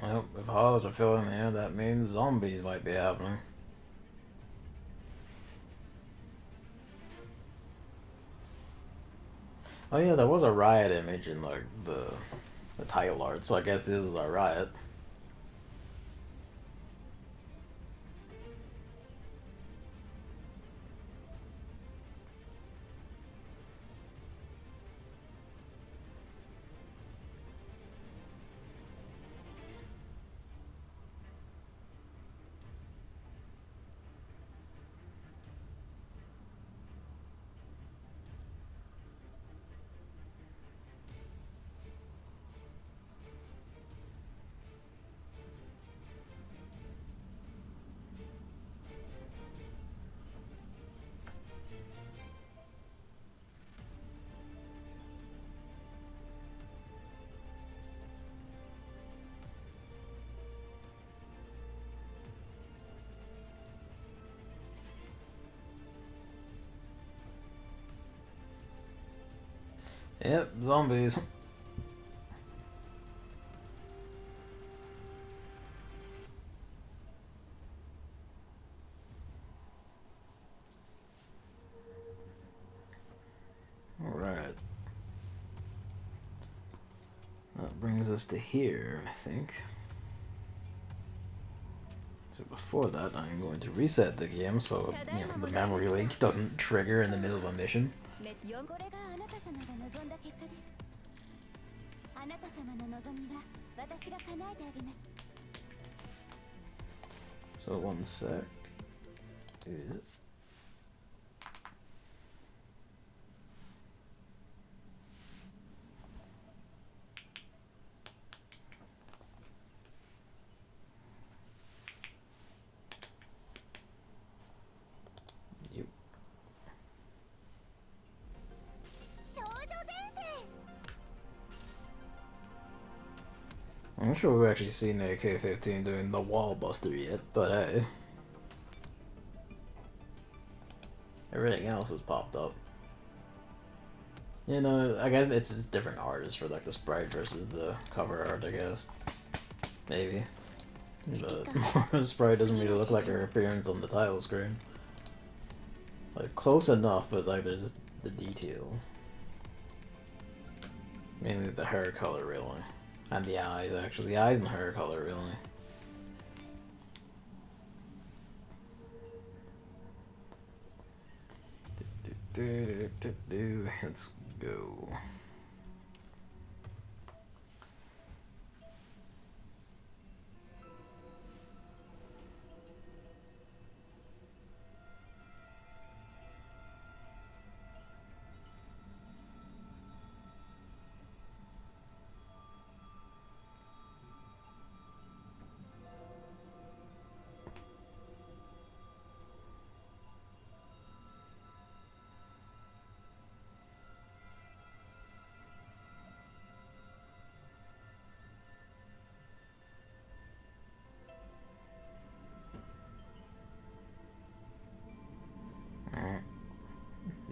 Well, if hogs are filling the air, that means zombies might be happening. Oh yeah, there was a riot image in like the title art, so I guess this is a riot. Yep, zombies. Alright. That brings us to here, I think. So before that, I'm going to reset the game so the memory leak doesn't trigger in the middle of a mission. So 1 sec. not sure we've actually seen AK-15 doing the wall buster yet, but hey. Everything else has popped up. You know, I guess it's different artists for like the sprite versus the cover art, I guess. Maybe. But Mora's sprite doesn't really look like her appearance on the title screen. Like, close enough, but like there's just the details. Mainly the hair color, really. And the eyes, actually. The eyes and the hair color, really. Let's go.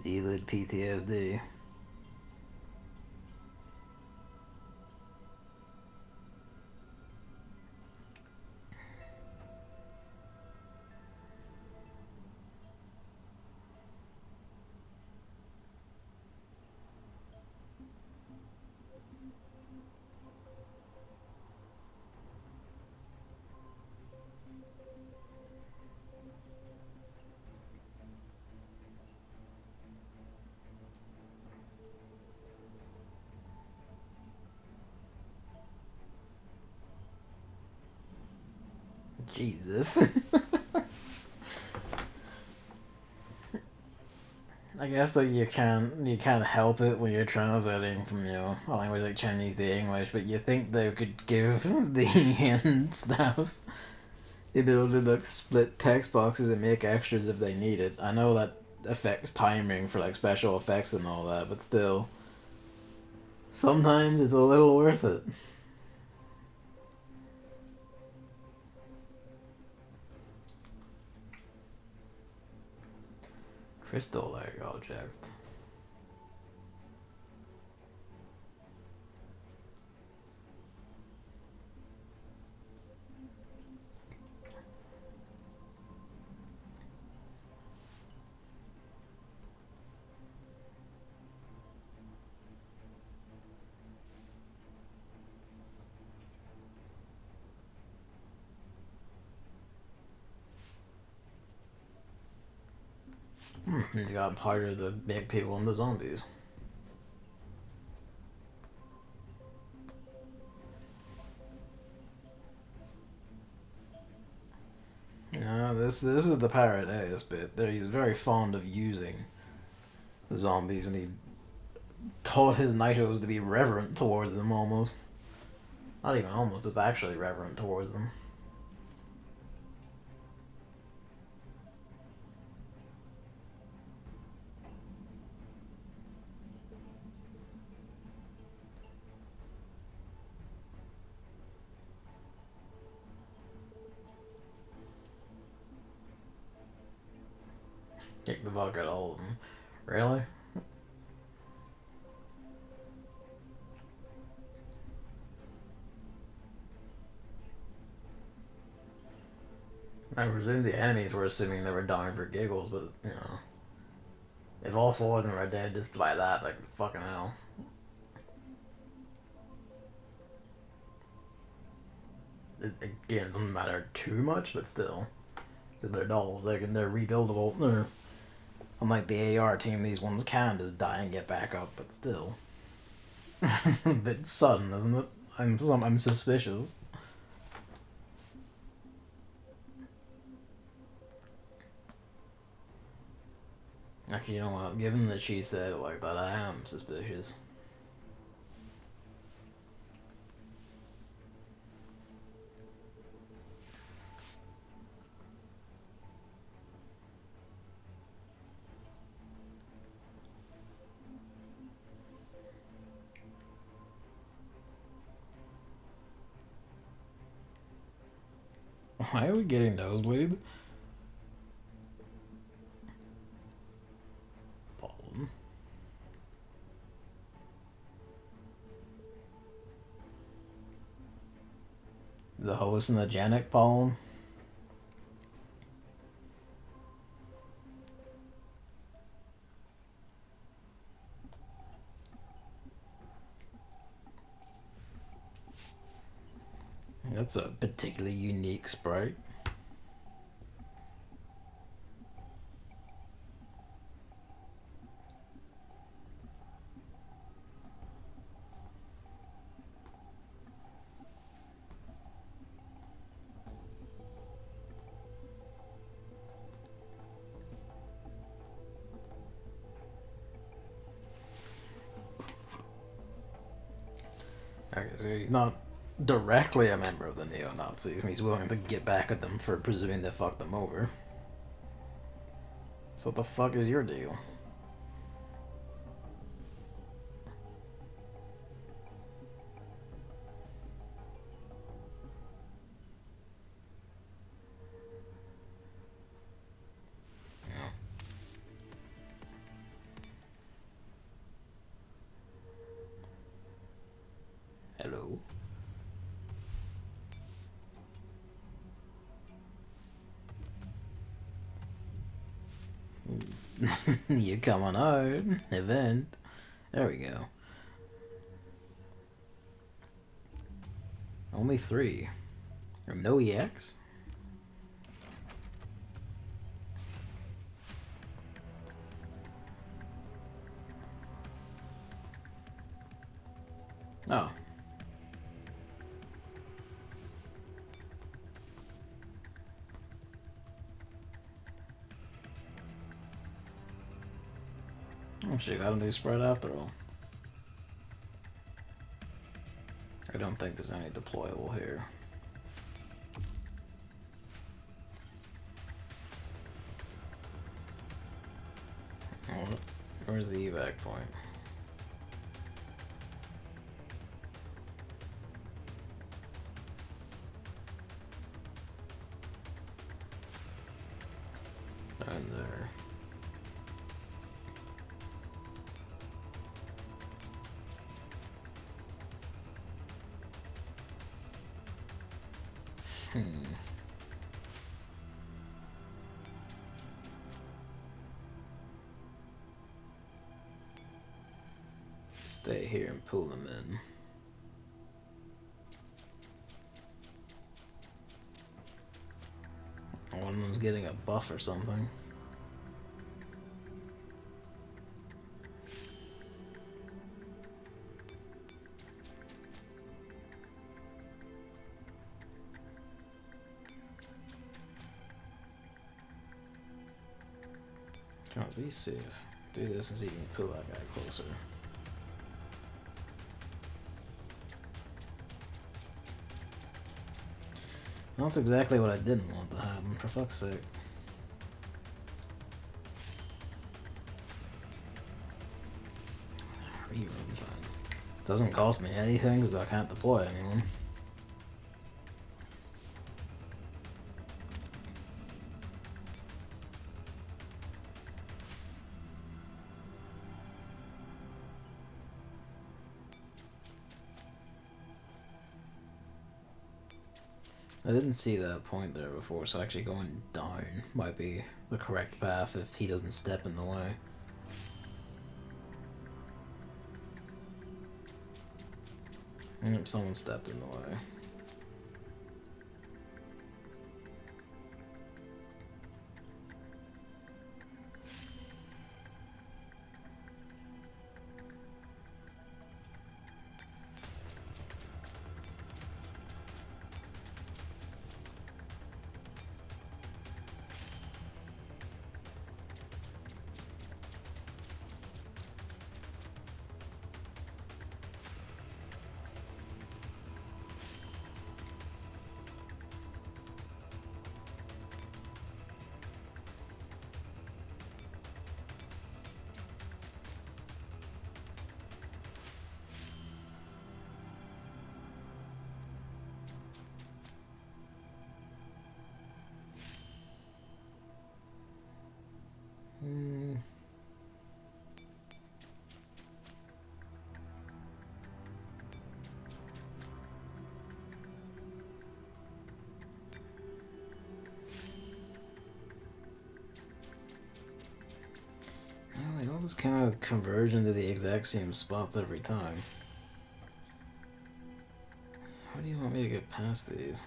Elude PTSD. Jesus. I guess like you can't help it when you're translating from, you know, a language like Chinese to English, but you think they could give the hand staff the ability to like split text boxes and make extras if they need it. I know that affects timing for like special effects and all that, but still, sometimes it's a little worth it. Crystal leg object. He's got part of the big people and the zombies. You know, this is the Paradeus bit. There, he's very fond of using the zombies, and he taught his Nitos to be reverent towards them almost. Not even almost, it's actually reverent towards them. Kick the fuck out of all of them. Really? I presume the enemies were assuming they were dying for giggles, but, you know. If all four of them are dead just by that, like, fucking hell. Again, it doesn't matter too much, but still. They're dolls, they're rebuildable. Unlike the AR team, these ones can just die and get back up, but still. A bit sudden, isn't it? I'm suspicious. Actually, you know what? Given that she said it like that, I am suspicious. Why are we getting nosebleeds? Pollen. The hallucinogenic pollen. That's a particularly unique sprite. Okay, so he's not directly a member of the neo-Nazis, and he's willing to get back at them for presuming they fucked them over. So what the fuck is your deal? Hello? You coming out. Event. There we go. Only 3. No EX? Oh. Oh, she got a new spread after all. I don't think there's any deployable here. Oh, where's the evac point? Down there. Stay here and pull them in. One of them's getting a buff or something. Come on, be safe. Do this and see if you can pull that guy closer. That's exactly what I didn't want to happen, for fuck's sake. Rerun fine. Doesn't cost me anything because I can't deploy anyone. I didn't see that point there before, so actually going down might be the correct path if he doesn't step in the way. Someone stepped in the way. Those kind of converge into the exact same spots every time. How do you want me to get past these?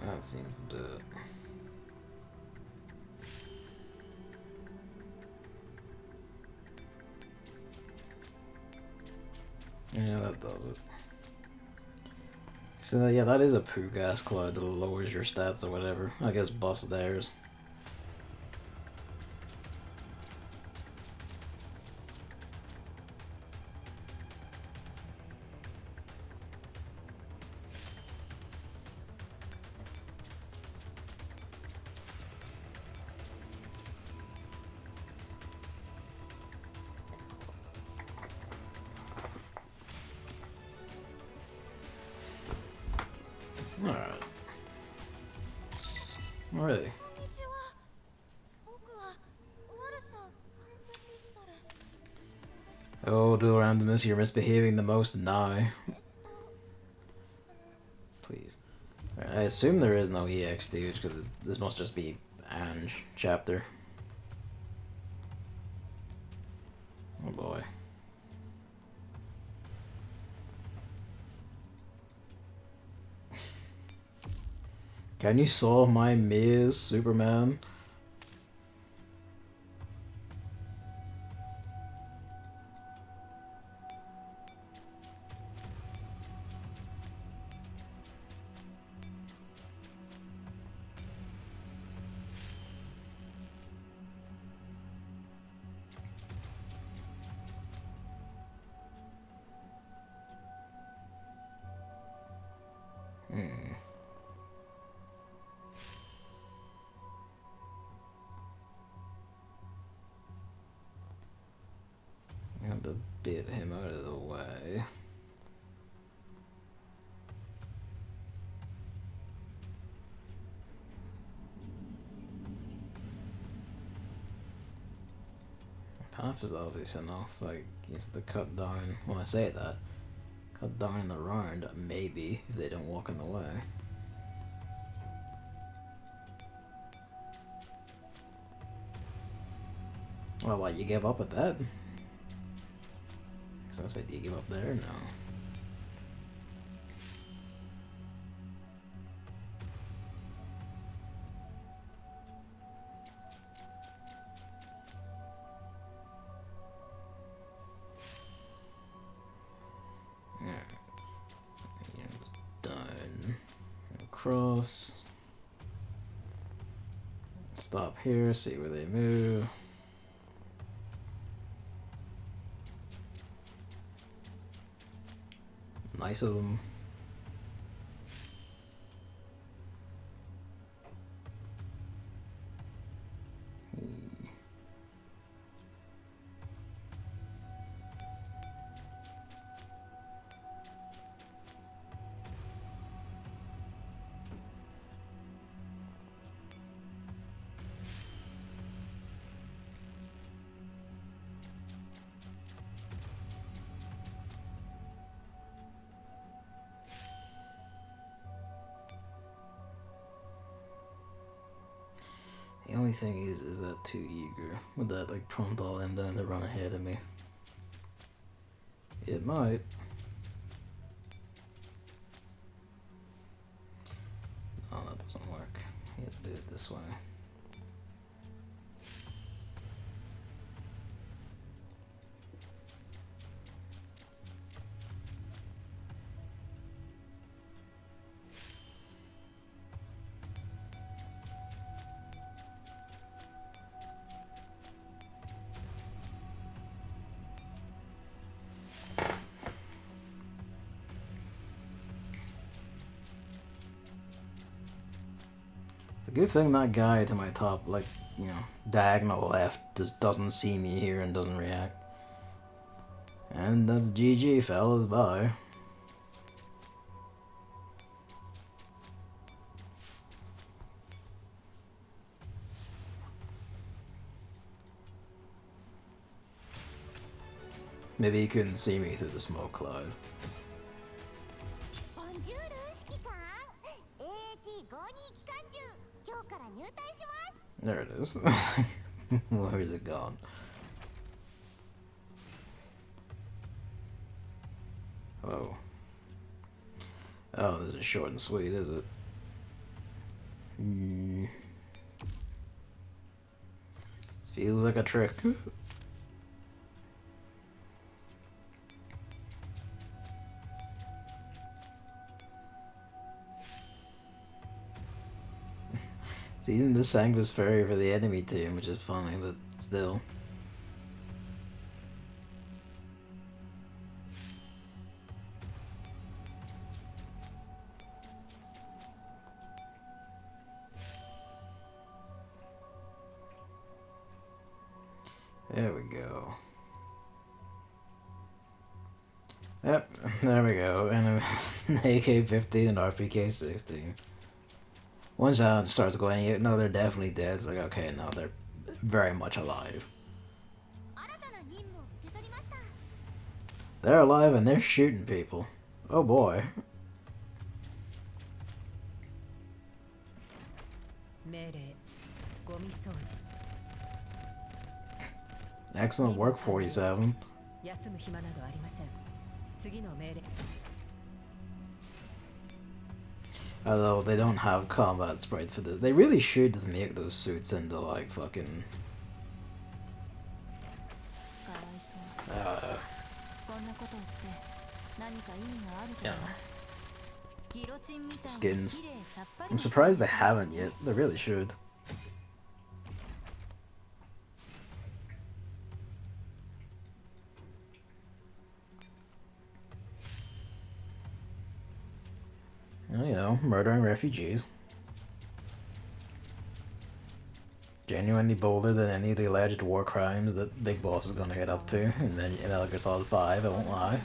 That seems to do it. Yeah, that does it. So yeah, that is a poo gas cloud that lowers your stats or whatever. I guess buffs theirs. Alright. Alrighty. Oh, do Randomness, you're misbehaving the most now. Please. Right, I assume there is no EX stage, because this must just be Ange chapter. Oh boy. Can you solve my maze, Superman? I have to bait him out of the way. Path is obvious enough, like, it's the cut down. When I say that, cut down in the round, maybe, if they don't walk in the way. Well, what, you give up at that? So I was like, do you give up there? No. Done. Across. Stop here, see where they move. Nice of them. The only thing is that too eager? Would that like prompt all them down to run ahead of me? It might. No, that doesn't work. You have to do it this way. a good thing that guy to my top, like, you know, diagonal left just doesn't see me here and doesn't react. And that's GG, fellas, bye. Maybe he couldn't see me through the smoke cloud. There it is. Where is it gone? Oh. Oh, this is short and sweet, is it? Feels like a trick. See, even this Sanguis Fairy for the enemy team, which is funny, but still. There we go. Yep, there we go. And an AK-15 and RPK-16. Once that starts going, no, they're definitely dead. It's like, okay, no, they're very much alive. They're alive and they're shooting people. Oh boy. Excellent work, 47. Although they don't have combat sprites for this. They really should just make those suits into like fucking... yeah. Skins. I'm surprised they haven't yet. They really should. Well, you know, murdering refugees. Genuinely bolder than any of the alleged war crimes that Big Boss is gonna get up to in Metal Gear Solid 5, I won't lie.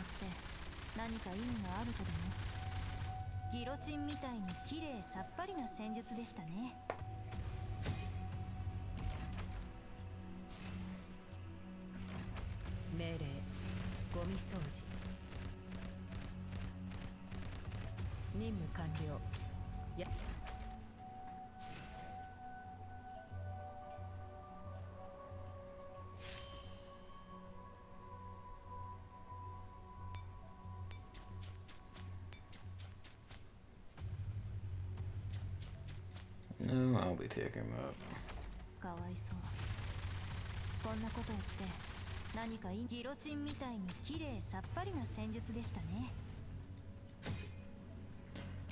No, I'll be taking him out.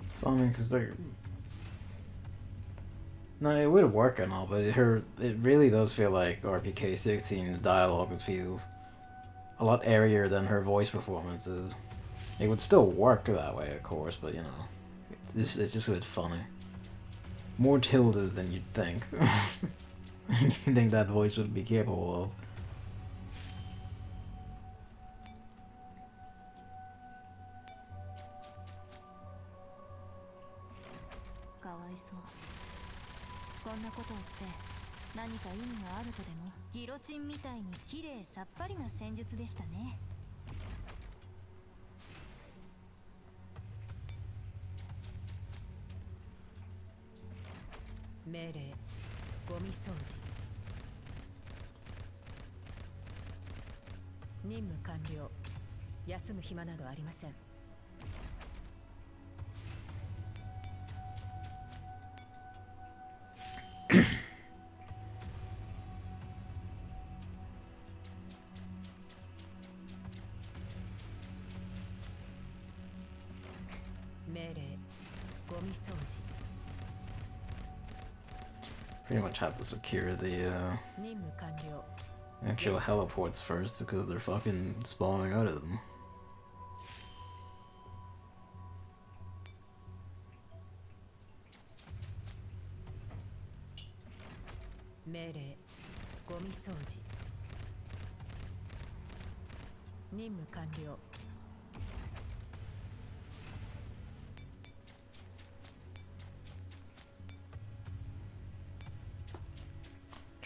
It's funny because they're... No, it would work and all, but it really does feel like RPK-16's dialogue feels a lot airier than her voice performances. It would still work that way, of course, but you know, it's just a bit funny. More tildes than you'd think. You think that voice would be capable of. Pretty much have to secure the actual heliports first because they're fucking spawning out of them.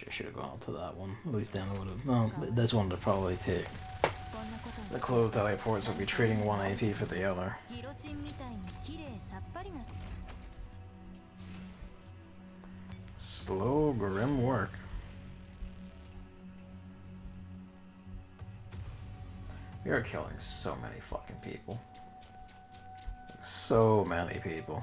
I should have gone to that one. At least then I would have. No, this one to probably take. The closed teleports will be trading 1 AP for the other. Slow, grim work. We are killing so many fucking people. So many people.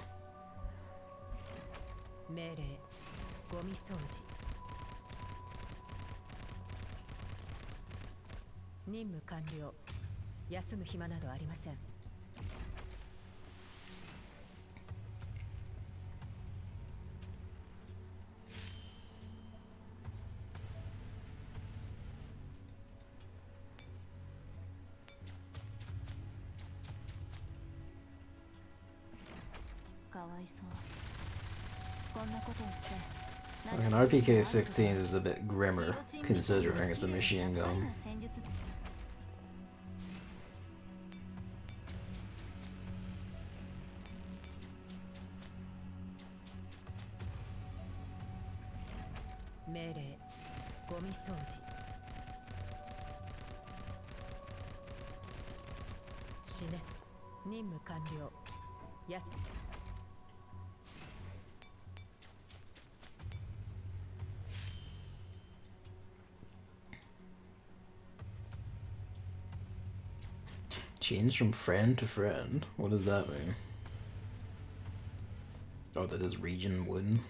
Like an RPK-16 is a bit grimmer, considering it's a machine gun. Change from friend to friend? What does that mean? Oh, that is region wins.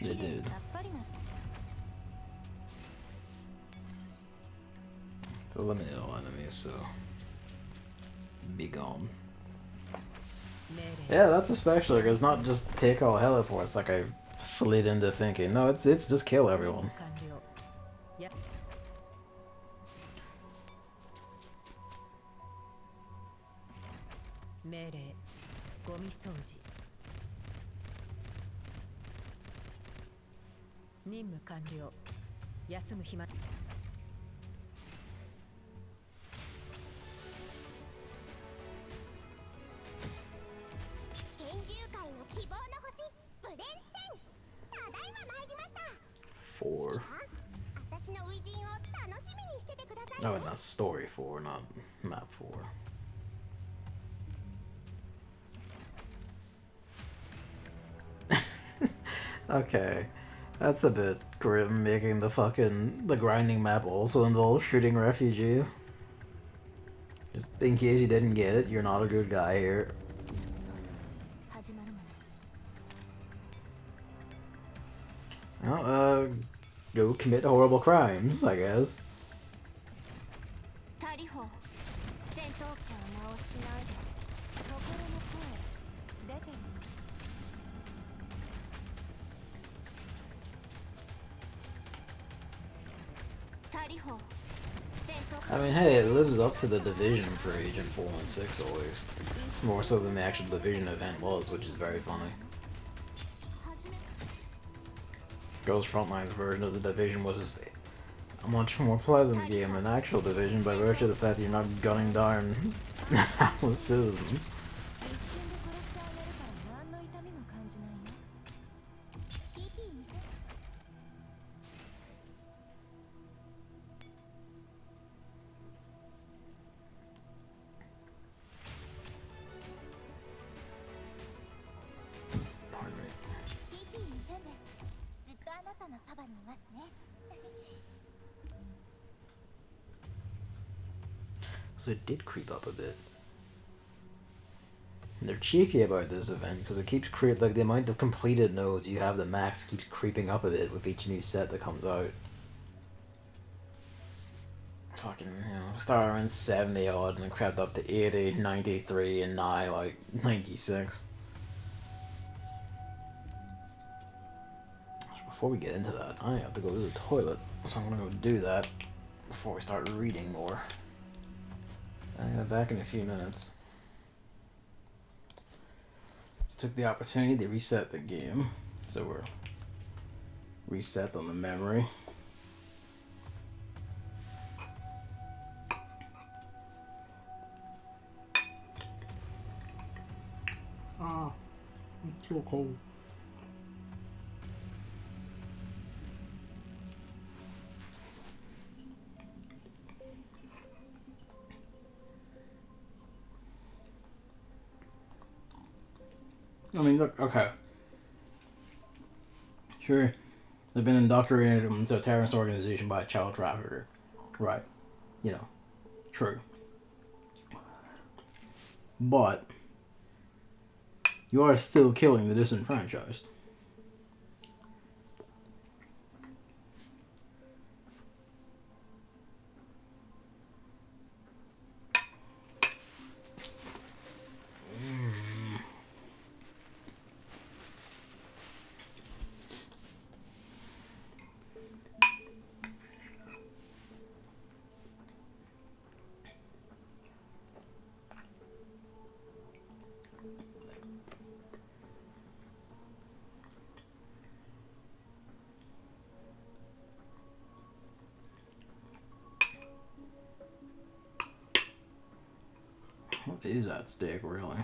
It did. It's eliminate all enemies, so be gone. Yeah, that's especially like, it's not just take all heliports like I slid into thinking. No, it's just kill everyone. Four. Oh, and that's story 4, not map 4. Okay, that's a bit grim, making the grinding map also involves shooting refugees. Just in case you didn't get it, you're not a good guy here. Well, go commit horrible crimes, I guess. I mean, hey, it lives up to the division for Agent 4 and 6 at least. More so than the actual division event was, which is very funny. Ghost Frontline's version of the division was just a much more pleasant game than actual division by virtue of the fact that you're not gunning down hapless citizens. So it did creep up a bit. And they're cheeky about this event because it keeps like the amount of completed nodes you have, the max keeps creeping up a bit with each new set that comes out. Fucking, you know, started around 70 odd and crept up to 80, 93, and now like 96. Before we get into that, I have to go to the toilet, so I'm gonna go do that before we start reading more. Back in a few minutes. Just took the opportunity to reset the game. So we're reset on the memory. Ah, it's so cold. I mean, look, okay. Sure, they've been indoctrinated into a terrorist organization by a child trafficker. Right. You know, true. But you are still killing the disenfranchised. What is at stake, really?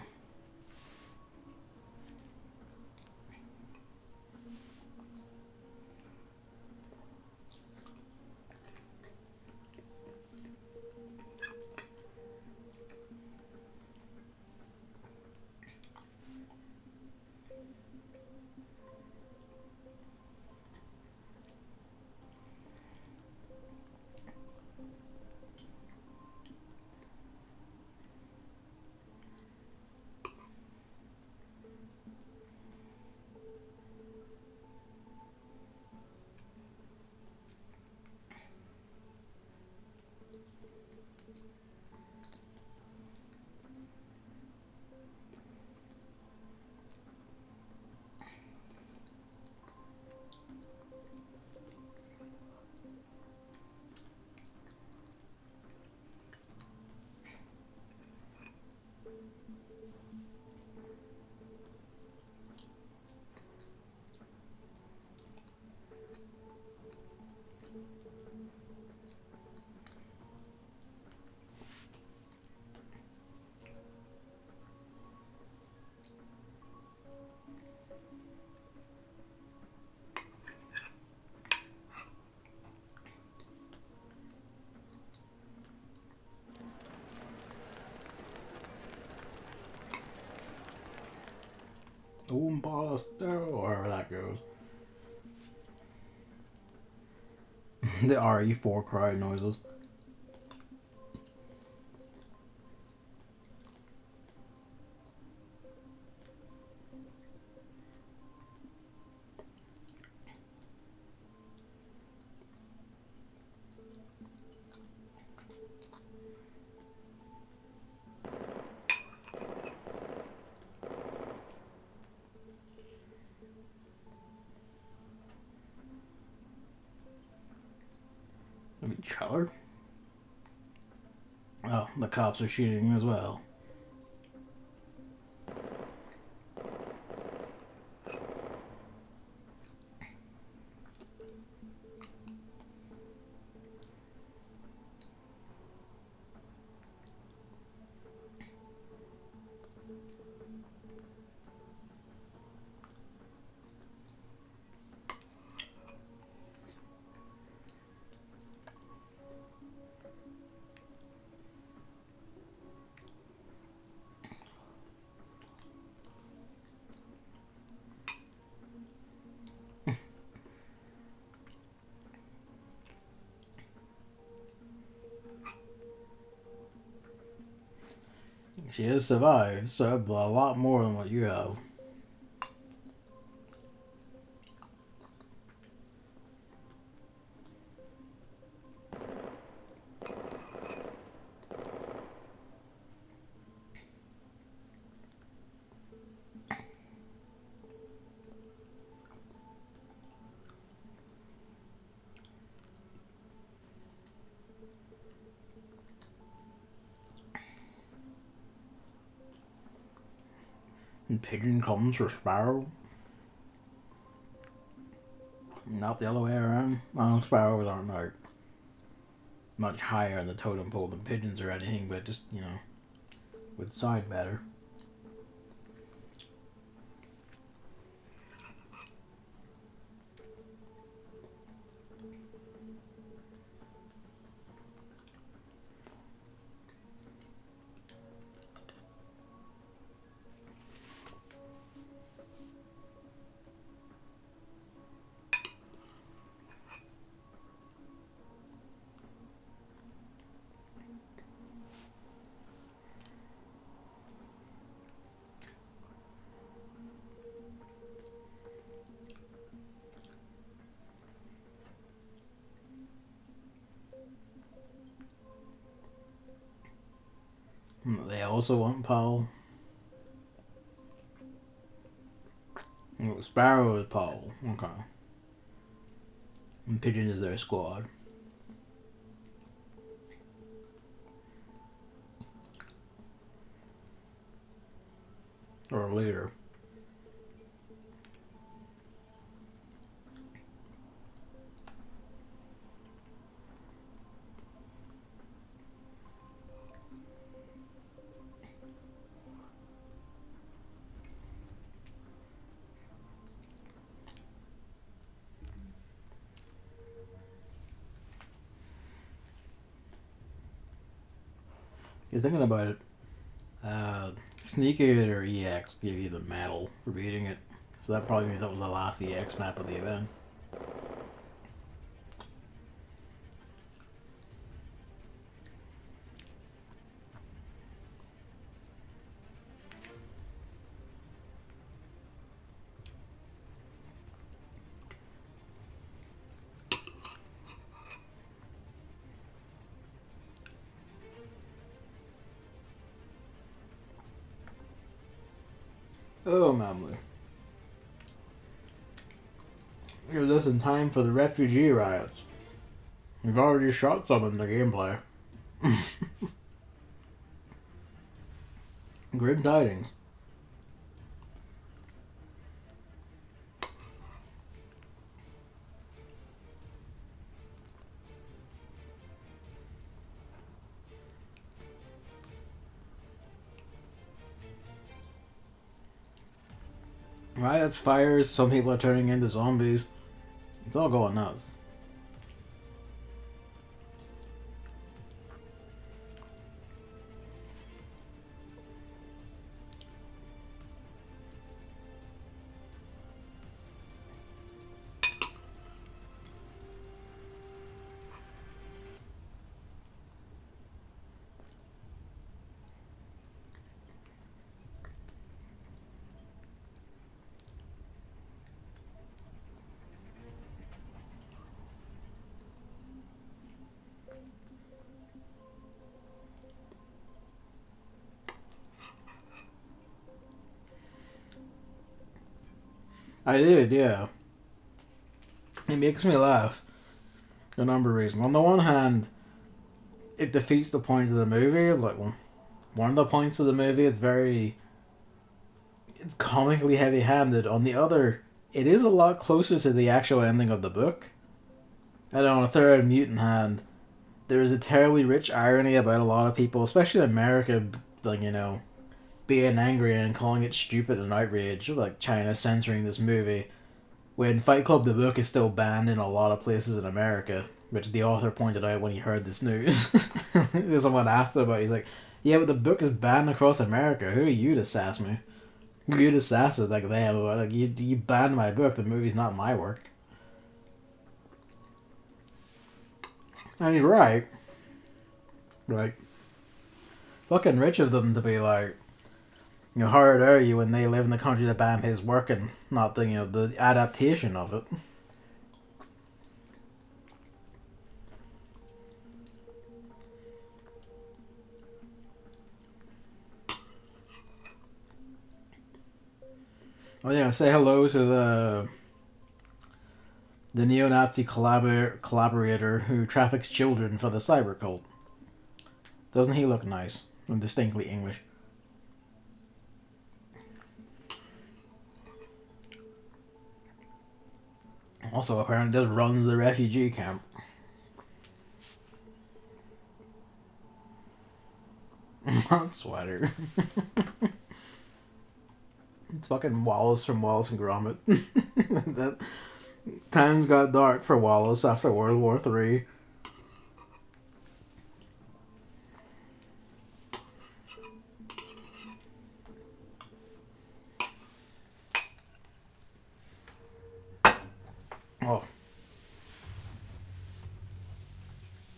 Or wherever that goes. The RE4 cry noises. Maybe Cheller? Oh, the cops are shooting as well. She has survived, so a lot more than what you have. And pigeon comes for sparrow. Not the other way around. Well, sparrows aren't like much higher in the totem pole than pigeons or anything, but just, you know, would sound better. They also want Paul. Sparrow is Paul. Okay. And Pigeon is their squad. Or leader. You're thinking about it. Sneak Eater EX gave you the medal for beating it. So that probably means that was the last EX map of the event. Oh, mammy. You're just in time for the refugee riots. You've already shot some in the gameplay. Grim tidings. Riots, fires, some people are turning into zombies. It's all going nuts. I did, yeah. It makes me laugh. For a number of reasons. On the one hand, it defeats the point of the movie. Like, one of the points of the movie, it's comically heavy-handed. On the other, it is a lot closer to the actual ending of the book. And on a third mutant hand, there is a terribly rich irony about a lot of people, especially in America, like, you know, being angry and calling it stupid and outrage, like China censoring this movie, when Fight Club the book is still banned in a lot of places in America, which the author pointed out when he heard this news. Someone asked him about it, he's like, yeah, but the book is banned across America. Who are you to sass me? Who are you to sass it like them? Like, you banned my book, the movie's not my work. And he's right. Like, fucking rich of them to be like, you know, how dare you when they live in the country that banned his work and not the, you know, the adaptation of it. Oh yeah, say hello to the neo-Nazi collaborator who traffics children for the cyber cult. Doesn't he look nice and distinctly English? Also, apparently just runs the refugee camp. Not sweater. It's fucking Wallace from Wallace and Gromit. That times got dark for Wallace after World War III. Oh.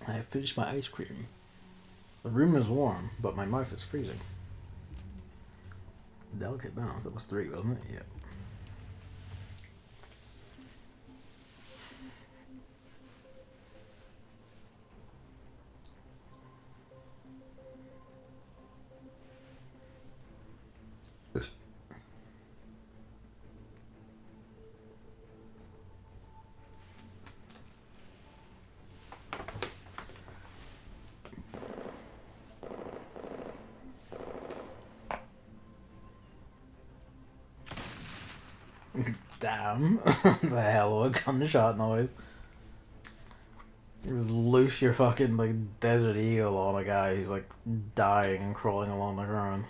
I have finished my ice cream. The room is warm, but my mouth is freezing. Delicate balance. That was 3, wasn't it? Yeah. Damn. That's a hell of a gunshot noise. Just loose your fucking like desert eagle on a guy who's like dying and crawling along the ground.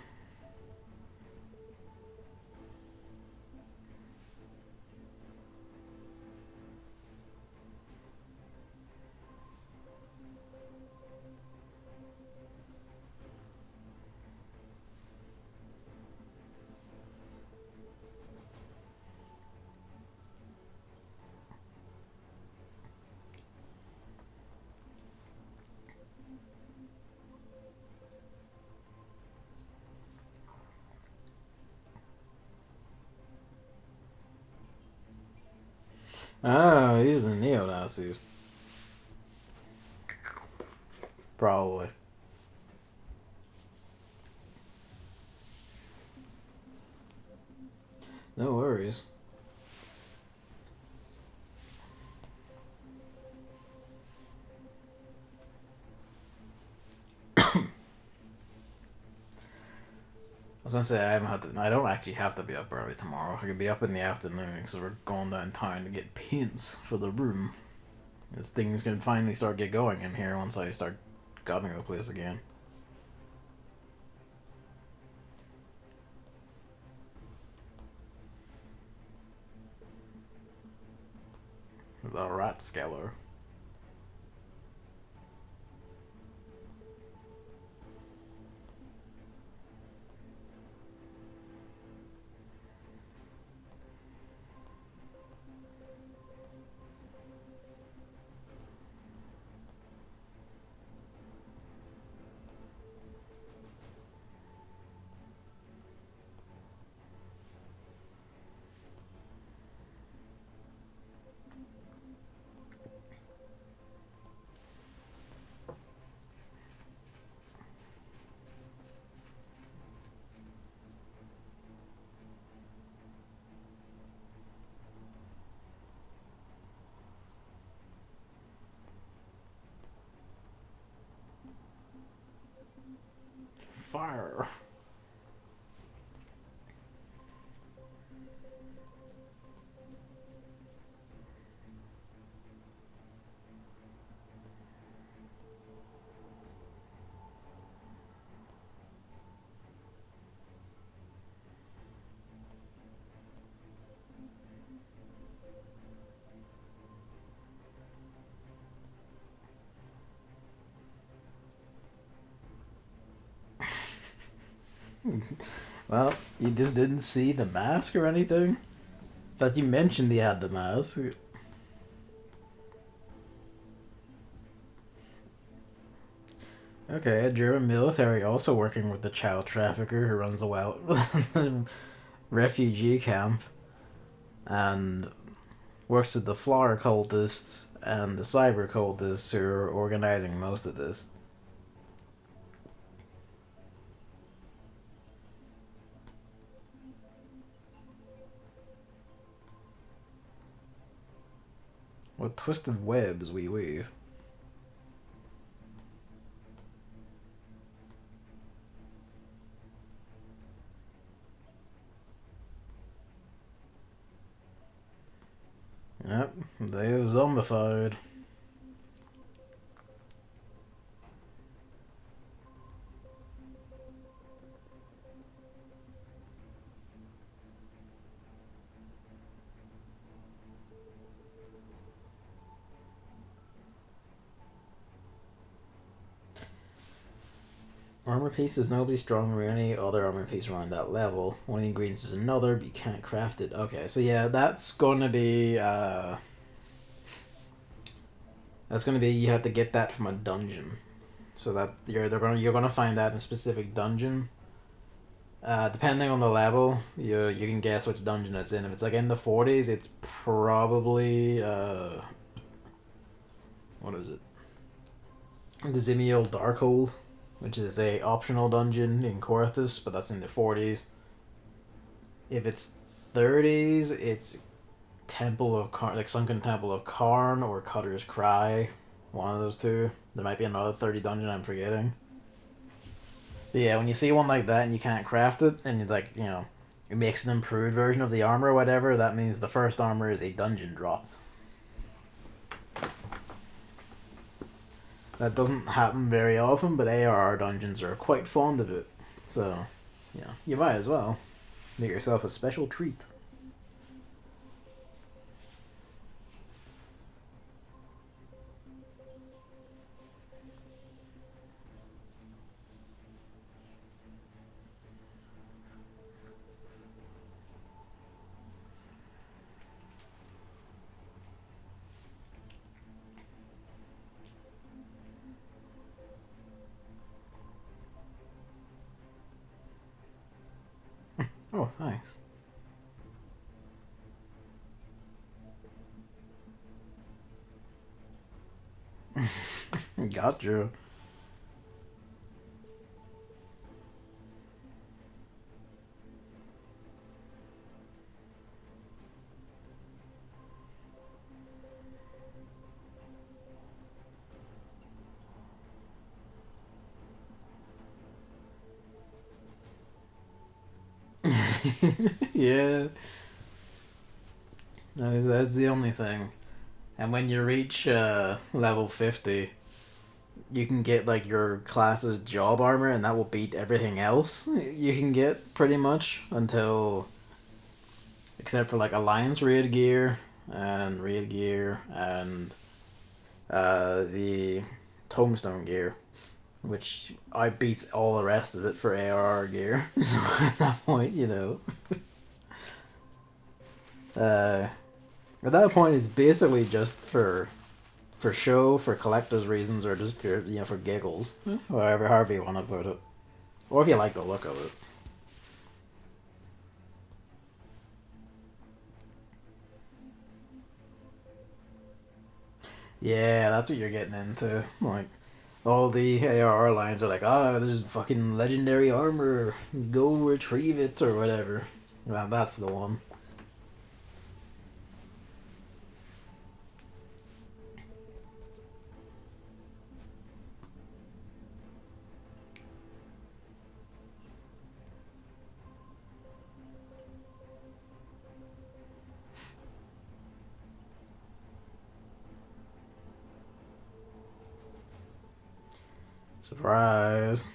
Oh, these are the neo-Nazis. Probably. No worries. I was gonna say I don't actually have to be up early tomorrow. I can be up in the afternoon because we're going downtown to get paints for the room. As things can finally start get going in here once I start gutting the place again. The rat scaler. Fire. Well, you just didn't see the mask or anything? But you mentioned he had the mask. Okay, a German military also working with the child trafficker who runs a wild refugee camp and works with the flower cultists and the cyber cultists who are organizing most of this. What twisted webs we weave. Yep, zombified. Armor piece is nobly stronger than any other armor piece around that level. One of the ingredients is another, but you can't craft it. Okay, so yeah, that's gonna be you have to get that from a dungeon. So that you're gonna find that in a specific dungeon. Depending on the level, you can guess which dungeon it's in. If it's like in the 40s, it's probably what is it? The Zimiel Darkhold, which is a optional dungeon in Korthus, but that's in the 40s. If it's 30s, it's Temple of like Sunken Temple of Karn or Cutter's Cry, one of those two. There might be another 30 dungeon I'm forgetting. But yeah, when you see one like that and you can't craft it, and it's like, you know, it makes an improved version of the armor or whatever, that means the first armor is a dungeon drop. That doesn't happen very often, but ARR dungeons are quite fond of it. So, yeah, you might as well make yourself a special treat. Oh, thanks. Gotcha. Yeah. That's the only thing. And when you reach level 50, you can get like your class's job armor, and that will beat everything else you can get pretty much until, except for like Alliance raid gear and the Tombstone gear, which I beats all the rest of it for ARR gear. So at that point, you know, at that point it's basically just for show, for collector's reasons, or just for, you know, for giggles, however you want to put it, or if you like the look of it. Yeah, that's what you're getting into. Like, all the ARR lines are like, there's fucking legendary armor, go retrieve it, or whatever. Well, that's the one. Surprise.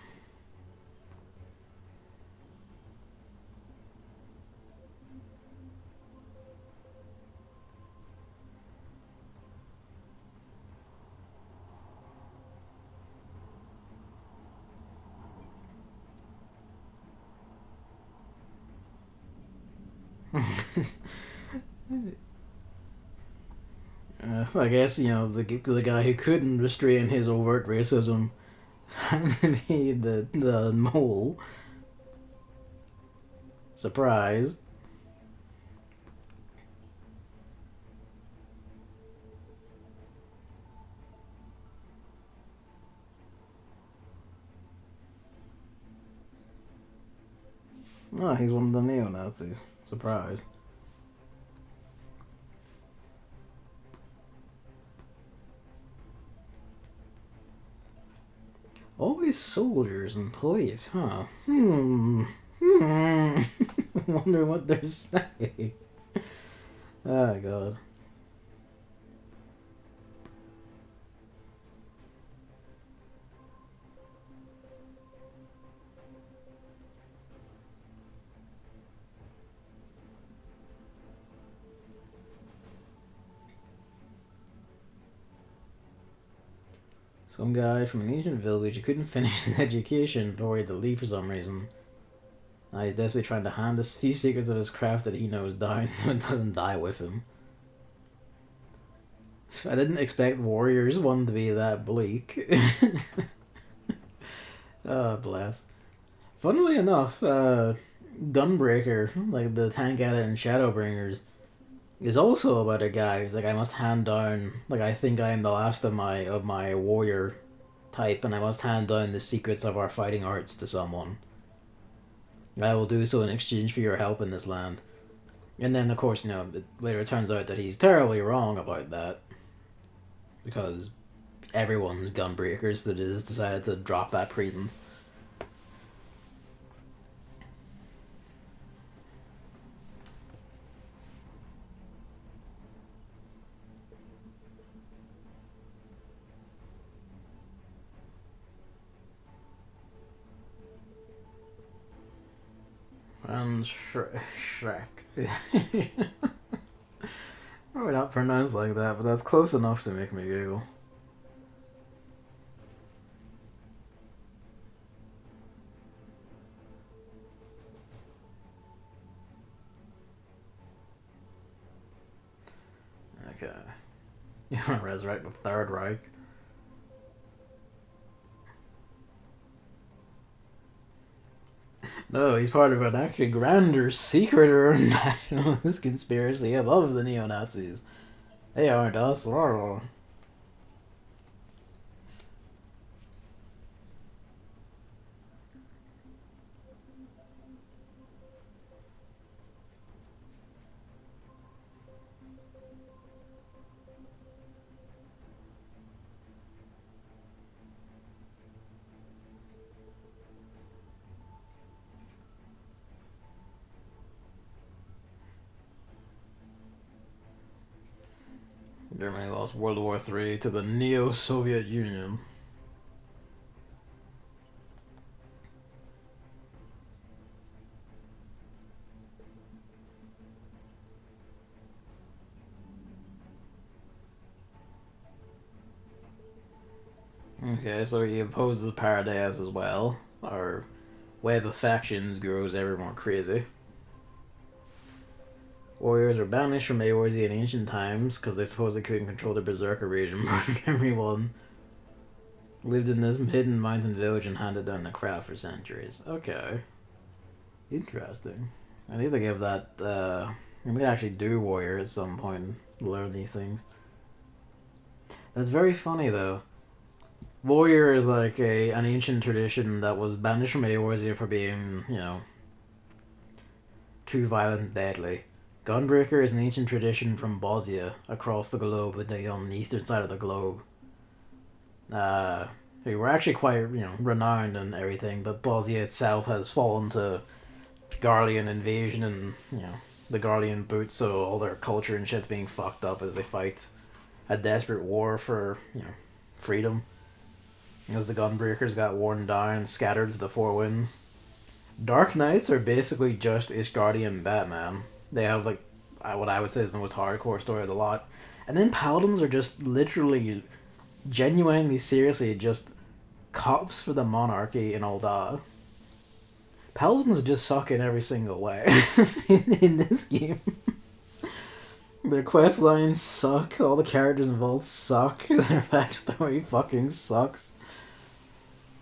I guess, you know, the guy who couldn't restrain his overt racism made the mole. Surprise. Oh, he's one of the neo-Nazis. Surprise. Always soldiers and police, huh? Wonder what they're saying. Oh, God. Some guy from an ancient village who couldn't finish his education before he had to leave for some reason. Now he's desperately trying to hand us few secrets of his craft that he knows down so it doesn't die with him. I didn't expect Warriors 1 to be that bleak. Oh, bless. Funnily enough, Gunbreaker, like the tank edit in Shadowbringers, is also about a guy who's like, I must hand down, like, I think I am the last of my warrior type, and I must hand down the secrets of our fighting arts to someone. I will do so in exchange for your help in this land. And then, of course, it later turns out that he's terribly wrong about that. Because everyone's gunbreakers that has decided to drop that credence. And Shrek. Probably not pronounced like that, but that's close enough to make me giggle. Okay. You want to resurrect the Third Reich? No, he's part of an actually grander, secreter nationalist conspiracy above the neo-Nazis. They aren't us. Germany lost World War III to the Neo-Soviet Union. Okay, so he opposes Paradeus as well. Our web of factions grows ever more crazy. Warriors were banished from Eorzea in ancient times because they supposedly couldn't control the Berserker region, murdered everyone. Lived in this hidden mountain village and handed down the craft for centuries. Okay. Interesting. I need to give that, we might actually do Warrior at some point and learn these things. That's very funny though. Warrior is like an ancient tradition that was banished from Eorzea for being, too violent and deadly. Gunbreaker is an ancient tradition from Bosnia across the globe, on the eastern side of the globe. They were actually quite, renowned and everything, but Bosnia itself has fallen to Garlean invasion and, the Garlean boots, so all their culture and shit's being fucked up as they fight a desperate war for, freedom. As the Gunbreakers got worn down and scattered to the four winds. Dark Knights are basically just Ishgardian and Batman. They have, what I would say is the most hardcore story of the lot. And then Paladins are just literally, genuinely, seriously, just cops for the monarchy in Ul'dah. Paladins just suck in every single way in this game. Their quest lines suck, all the characters involved suck, their backstory fucking sucks.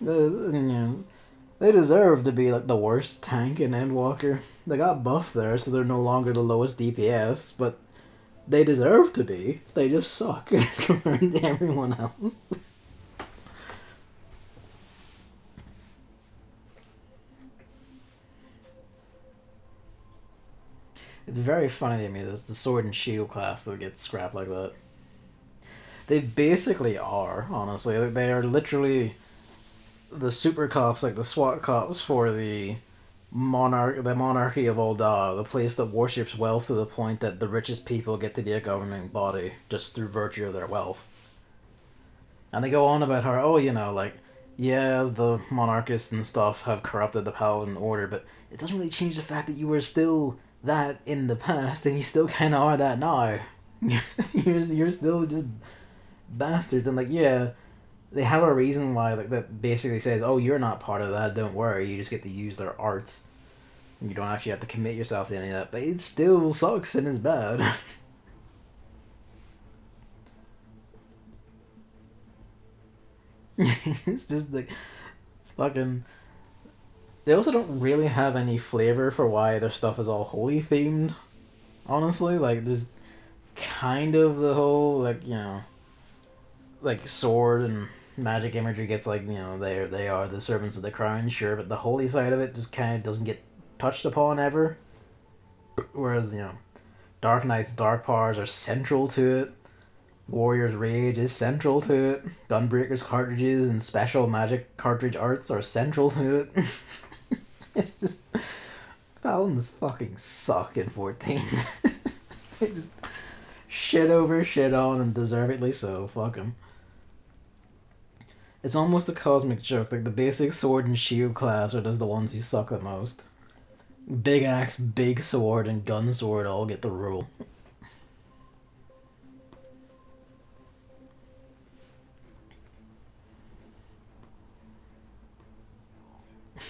They deserve to be the worst tank in Endwalker. They got buffed there, so they're no longer the lowest DPS, but they deserve to be. They just suck compared to everyone else. It's very funny to me that the sword and shield class that gets scrapped like that. They basically are, honestly. They are literally the super cops, the SWAT cops for the monarchy of Ul'dah, the place that worships wealth to the point that the richest people get to be a governing body just through virtue of their wealth. And they go on about how, the monarchists and stuff have corrupted the Paladin order, but it doesn't really change the fact that you were still that in the past, and you still kind of are that now. you're still just bastards, and they have a reason why, like, that basically says, oh, you're not part of that, don't worry, you just get to use their arts. You don't actually have to commit yourself to any of that, but it still sucks and is bad. It's just like fucking. They also don't really have any flavor for why their stuff is all holy themed. Honestly, like there's kind of the whole like sword and magic imagery gets like they are the servants of the crown, sure, but the holy side of it just kind of doesn't get touched upon ever. Whereas Dark Knight's dark powers are central to it. Warrior's Rage is central to it. Gunbreaker's cartridges and special magic cartridge arts are central to it. It's just Paladins fucking suck in 14. They just shit over, shit on, and deservedly so. Fuck them. It's almost a cosmic joke. Like the basic sword and shield class are just the ones who suck the most. Big axe, big sword, and gun sword all get the rule.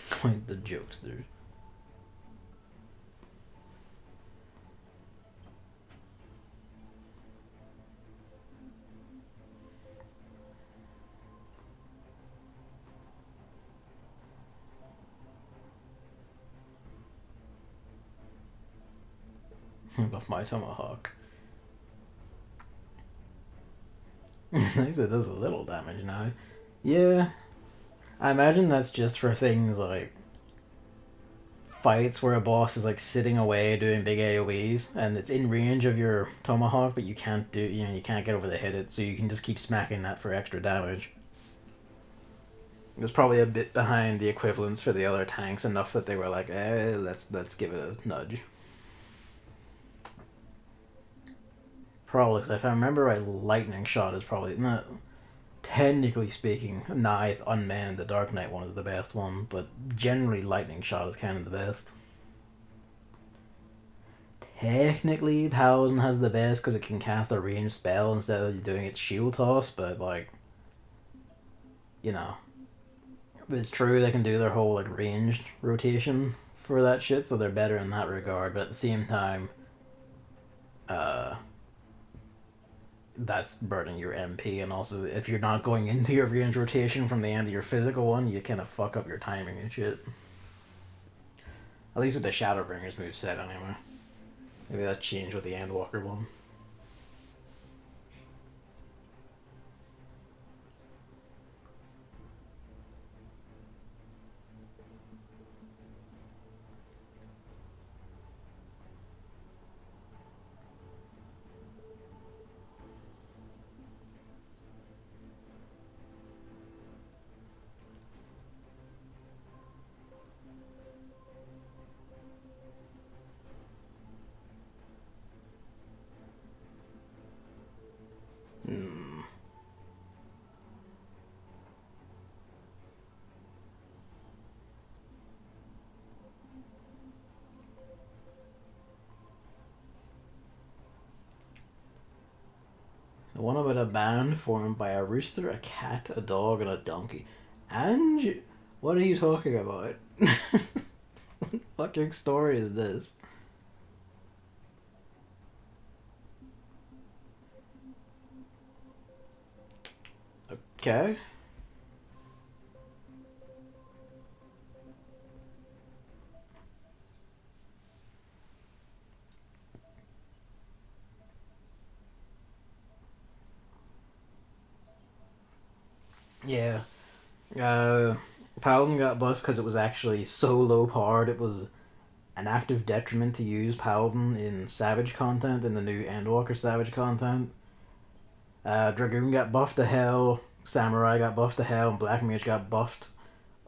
Quite the jokes, dude. Off my tomahawk. At least it does a little damage now. Yeah, I imagine that's just for things like fights where a boss is like sitting away doing big AoEs and it's in range of your tomahawk, but you can't you can't get over the hit it, so you can just keep smacking that for extra damage. It's probably a bit behind the equivalents for the other tanks, enough that they were like, let's give it a nudge. Probably, because if I remember right, lightning shot is probably not. Technically speaking, it's unmanned. The Dark Knight one is the best one, but generally lightning shot is kind of the best. Technically, Paladin has the best because it can cast a ranged spell instead of doing its shield toss, but like, it's true they can do their whole like ranged rotation for that shit, so they're better in that regard. But at the same time, that's burning your MP, and also if you're not going into your range rotation from the end of your physical one, you kind of fuck up your timing and shit. At least with the Shadowbringers moveset, anyway. Maybe that changed with the Endwalker one. Hmm. The one about a band formed by a rooster, a cat, a dog, and a donkey. And what are you talking about? What fucking story is this? Okay. Yeah. Paladin got buffed because it was actually so low powered it was an active detriment to use Paladin in Savage content, in the new Endwalker Savage content. Dragoon got buffed to hell, Samurai got buffed to hell, and Black Mage got buffed,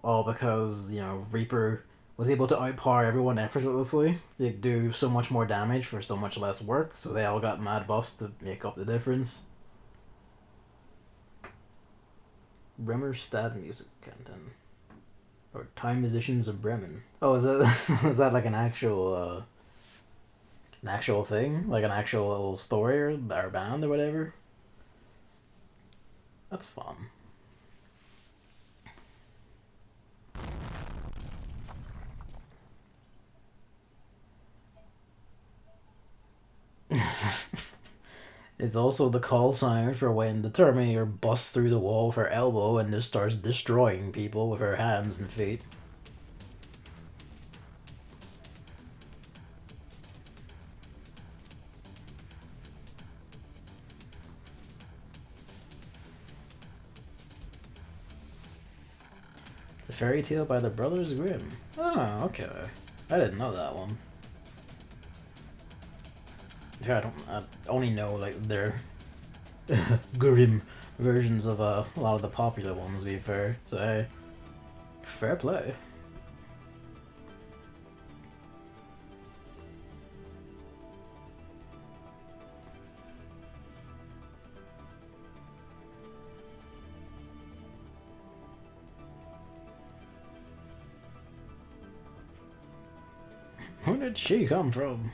all because, Reaper was able to outpower everyone effortlessly. They do so much more damage for so much less work, so they all got mad buffs to make up the difference. Bremer's stat music content. Or Time Musicians of Bremen. Oh, is that is that like an actual thing? Like an actual story or band or whatever? That's fun. It's also the call sign for when the Terminator busts through the wall with her elbow and just starts destroying people with her hands and feet. The Fairy Tale by the Brothers Grimm. Oh, okay. I didn't know that one. I only know like their grim versions of a lot of the popular ones, to be fair. So hey, fair play. Where did she come from?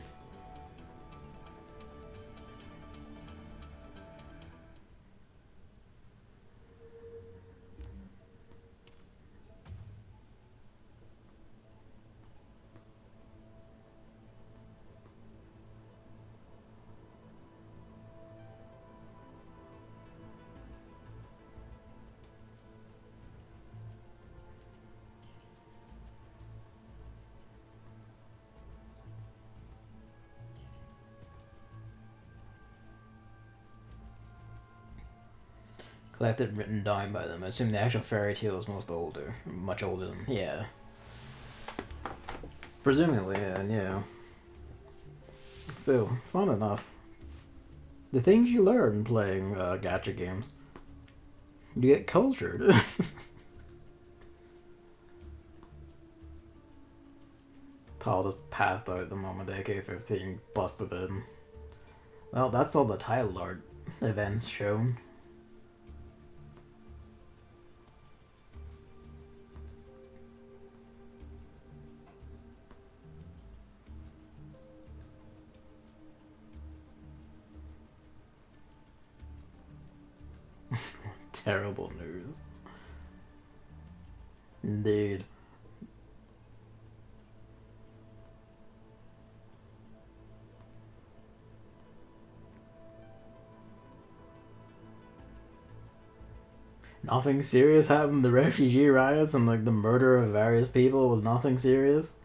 Collected, written down by them. I assume the actual fairy tale is much older than, yeah. Presumably, yeah. Still, fun enough. The things you learn playing gacha games. You get cultured. Paul just passed out the moment AK-15 busted in. Well, that's all the title art events shown. Terrible news. Indeed. Nothing serious happened. The refugee riots and like the murder of various people was nothing serious.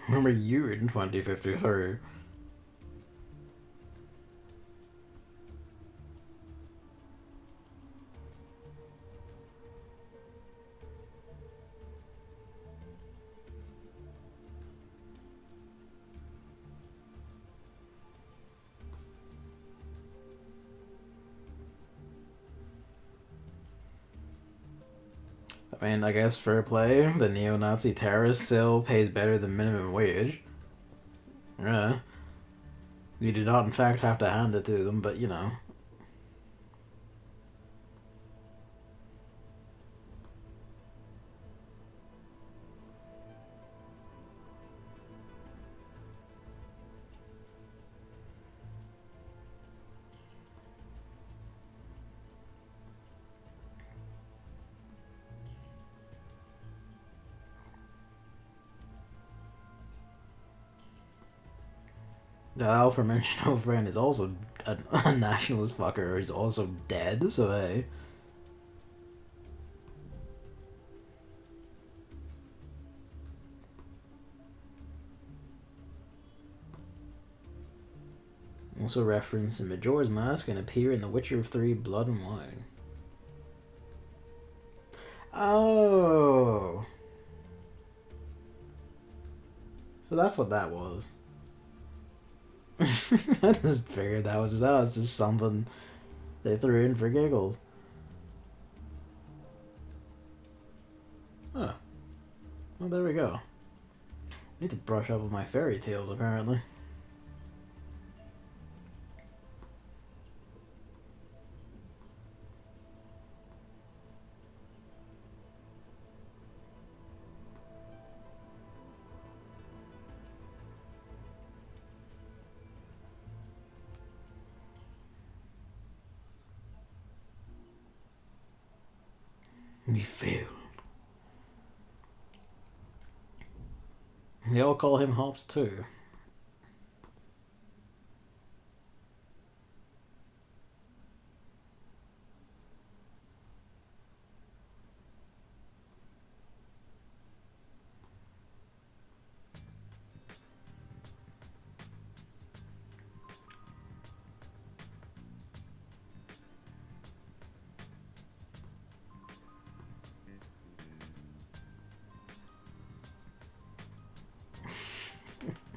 Remember you in 2053. I mean, I guess fair play. The neo-Nazi terrorist still pays better than minimum wage. Yeah. You do not, in fact, have to hand it to them, but you know. The aforementioned friend is also a nationalist fucker. He's also dead, so hey. Also referenced in Majora's Mask and appear in The Witcher 3 Blood and Wine. Oh. So that's what that was. I just figured that was just something they threw in for giggles. Huh. Well, there we go. I need to brush up on my fairy tales, apparently. We failed. They all call him Hops too.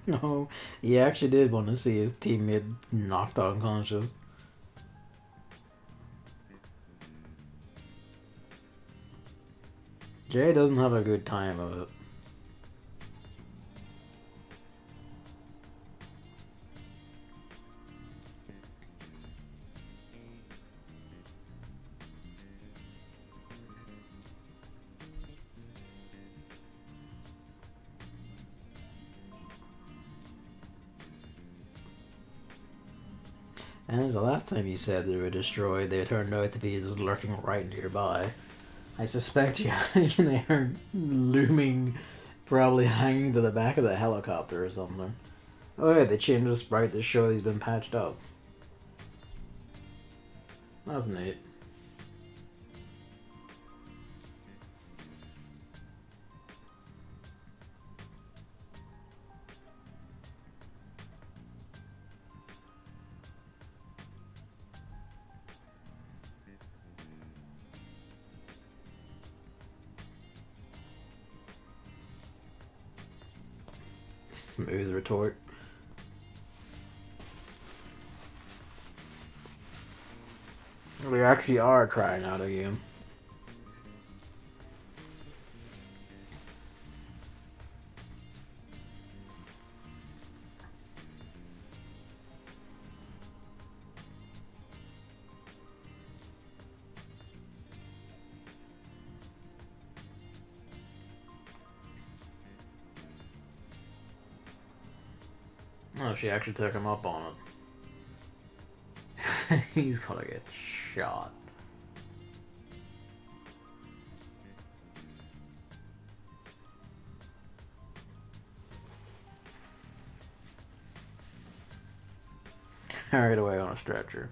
No, he actually did want to see his teammate knocked unconscious. Jay doesn't have a good time of it. And the last time you said they were destroyed, they turned out to be just lurking right nearby. I suspect they are looming, probably hanging to the back of the helicopter or something. Oh yeah, they changed the sprite to show he's been patched up. That's neat. Smooth retort. We actually are trying out a game. Oh, she actually took him up on it. He's gonna get shot. Carried away on a stretcher.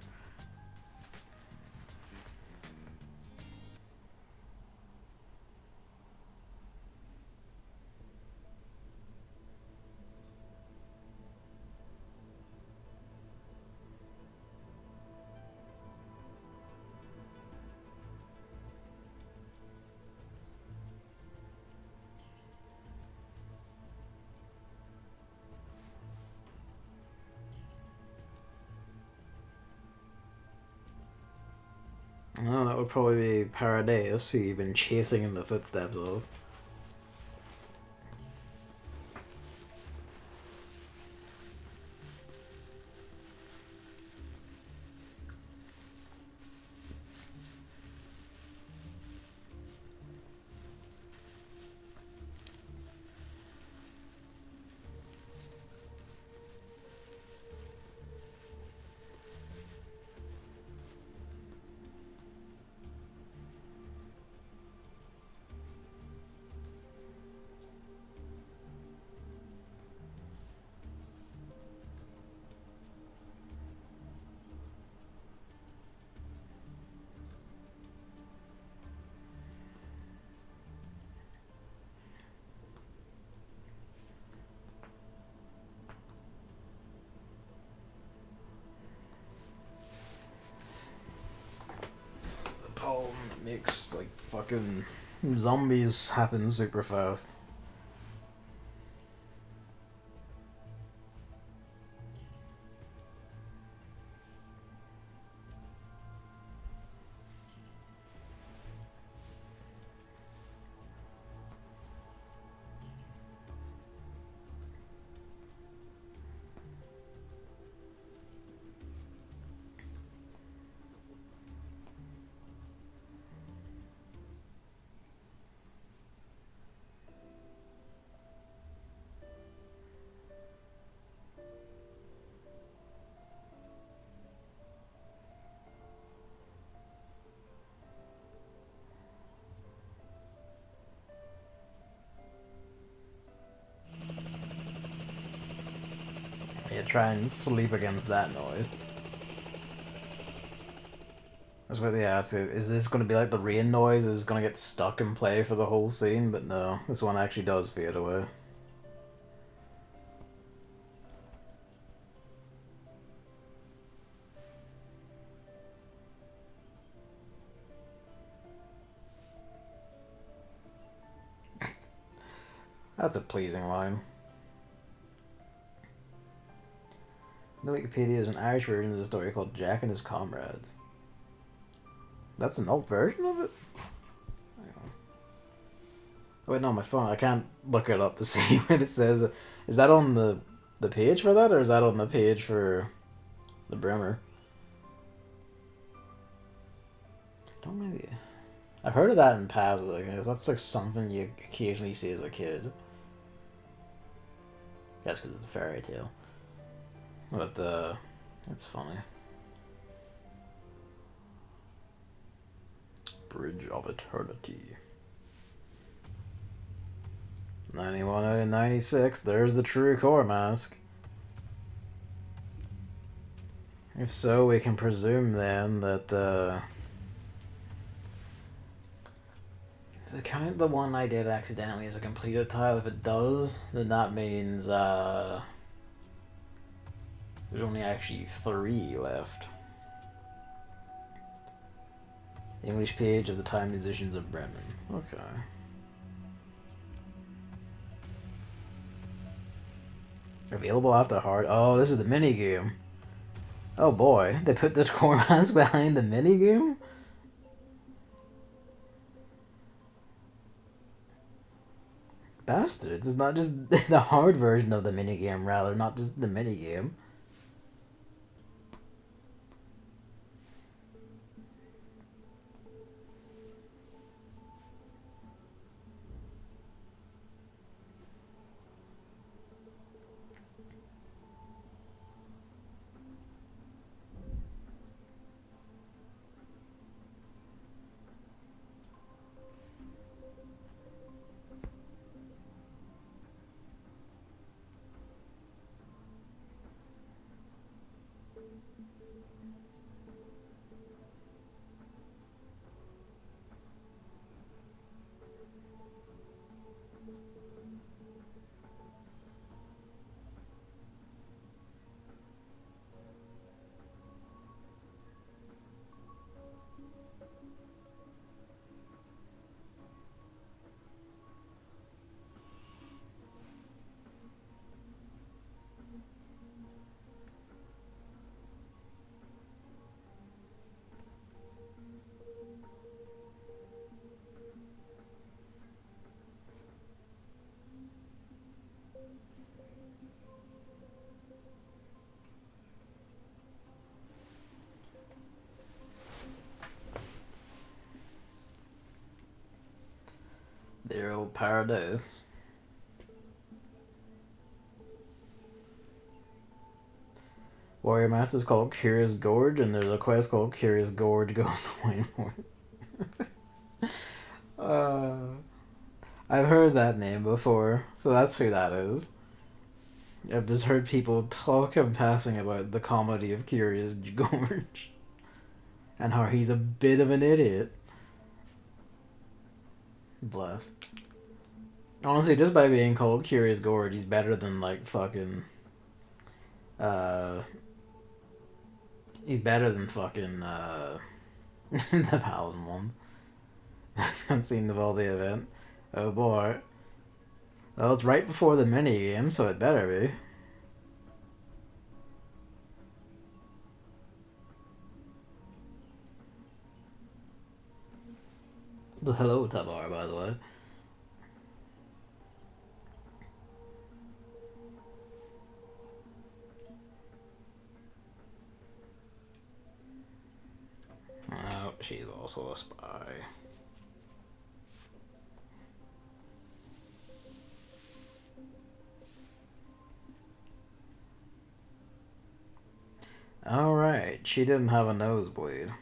Oh, that would probably be Paradeus, who you've been chasing in the footsteps of. Poem makes like fucking zombies happen super fast. try and sleep against that noise. That's what they ask. Is this going to be like the rain noise? Is it going to get stuck in play for the whole scene? But no, this one actually does fade away. That's a pleasing line. The Wikipedia is an Irish version of the story called Jack and His Comrades. That's an old version of it? Oh, wait, no, my phone. I can't look it up to see what it says. Is that on the page for that, or is that on the page for the Bremer? Don't really... I've heard of that in past, I guess. That's like something you occasionally see as a kid. That's because it's a fairy tale. But, that's funny. Bridge of Eternity. 91 out of 96. There's the true core mask. If so, we can presume then that, does it count the one I did accidentally as a completed tile? If it does, then that means, there's only actually 3 left. English page of the Time Musicians of Bremen. Okay. Available after hard. Oh, this is the minigame. Oh boy, they put the core mask behind the minigame? Bastards. It's not just the hard version of the minigame, rather, not just the minigame. Dear old Paradeus. Warrior Master's called Curious Gorge, and there's a quest called Curious Gorge Goes to Wainwright. I've heard that name before, so that's who that is. I've just heard people talk in passing about the comedy of Curious Gorge. And how he's a bit of an idiot. Bless. Honestly, just by being called Curious Gorge, he's better than, like, fucking... he's better than fucking, the Paladin one. Cutscene of all the event. Oh boy. Well, it's right before the minigame, so it better be. Hello, Tabar, by the way. Oh, she's also a spy. Alright, she didn't have a nosebleed.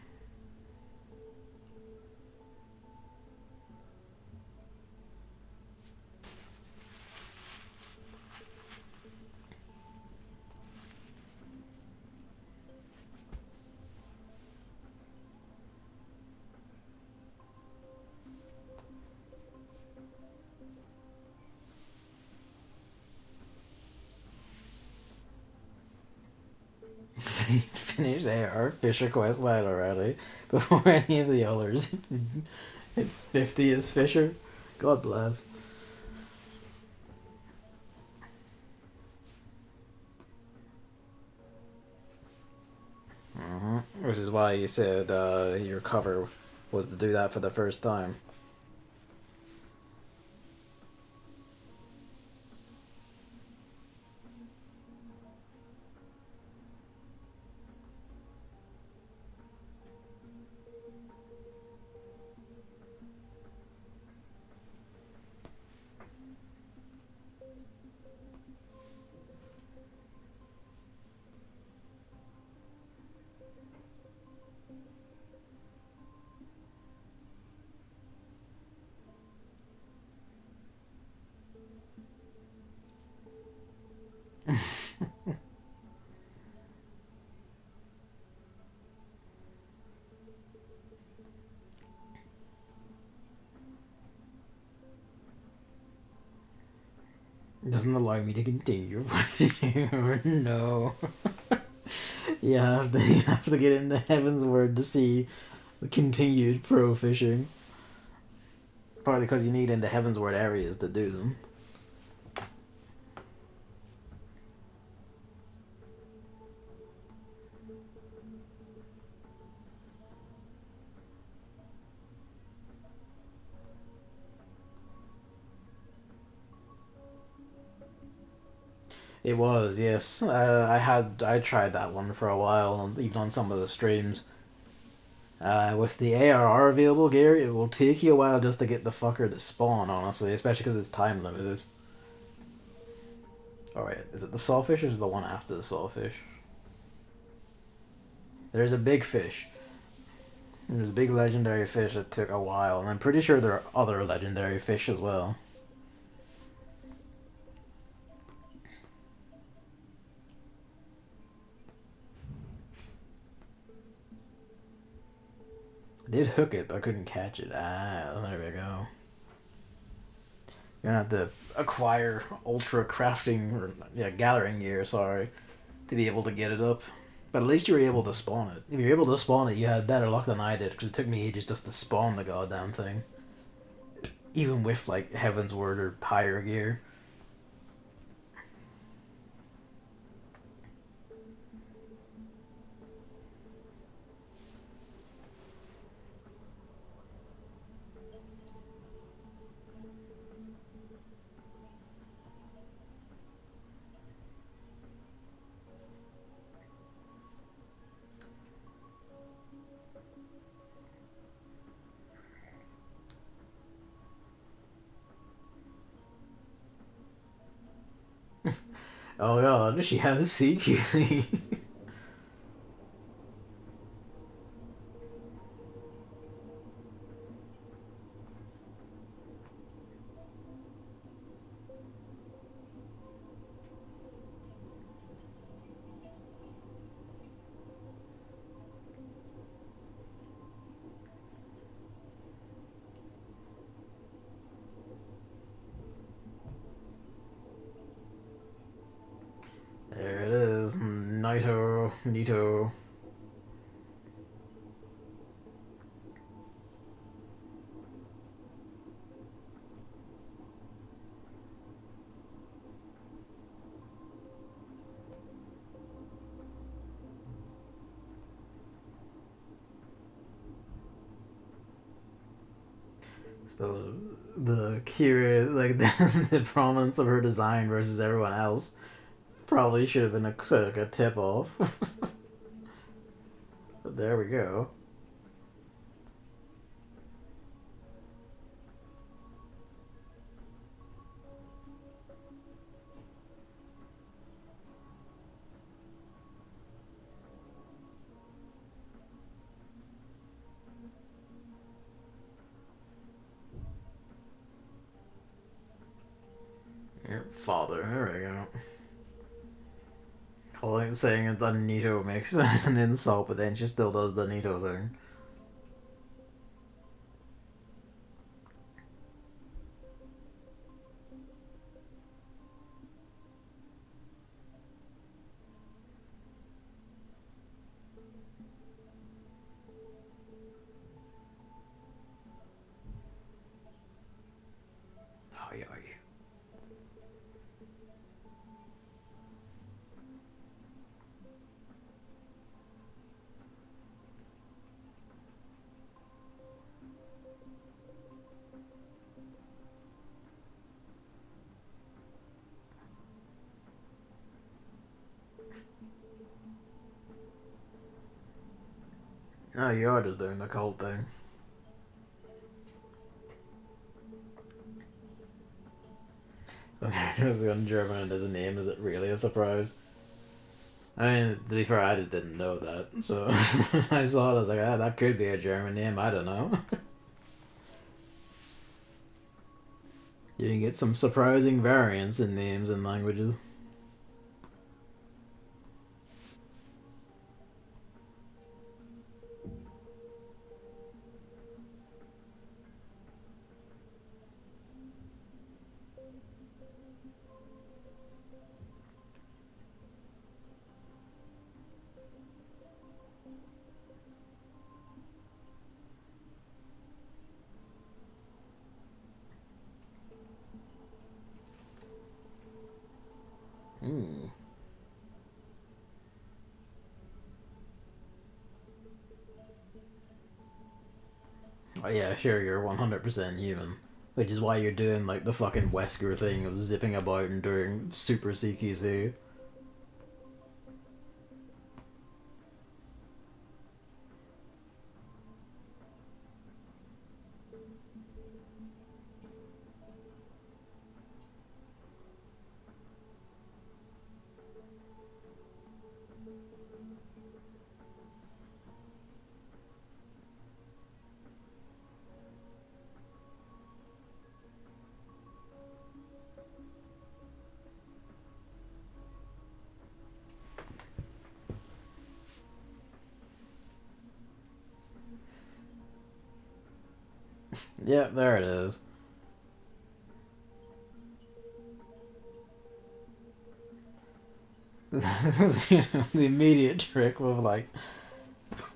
actually finished AR Fisher quest line already before any of the others hit 50 as Fisher. God bless. Which is why you said your cover was to do that for the first time. Doesn't allow me to continue. No. You have to get into Heaven's Word to see the continued pro fishing. Partly because you need into Heaven's Word areas to do them. It was, yes. I tried that one for a while, even on some of the streams. With the ARR available gear, it will take you a while just to get the fucker to spawn, honestly, especially because it's time limited. Alright, is it the sawfish or is it the one after the sawfish? There's a big fish. There's a big legendary fish that took a while, and I'm pretty sure there are other legendary fish as well. I did hook it, but I couldn't catch it. Ah, there we go. You're gonna have to acquire ultra crafting, or gathering gear, sorry, to be able to get it up. But at least you were able to spawn it. If you're able to spawn it, you had better luck than I did, because it took me ages just to spawn the goddamn thing. Even with, like, Heaven's Word or higher gear. Oh god, she has a CQC. There it is. Nito. So the curious, like the prominence of her design versus everyone else, probably should have been a tip off. But there we go. Your father, there we go. All I'm saying is the Nito mix is an insult, but then she still does the Nito thing. Oh, you are just doing the cold thing. Just on German and as a name, is it really a surprise? I mean, to be fair, I just didn't know that, so I saw it, I was like, ah, that could be a German name, I don't know. You can get some surprising variants in names and languages. Hmm. Oh yeah, sure, you're 100% human. Which is why you're doing, like, the fucking Wesker thing of zipping about and doing super CQC. Yep, there it is. The immediate trick of, like,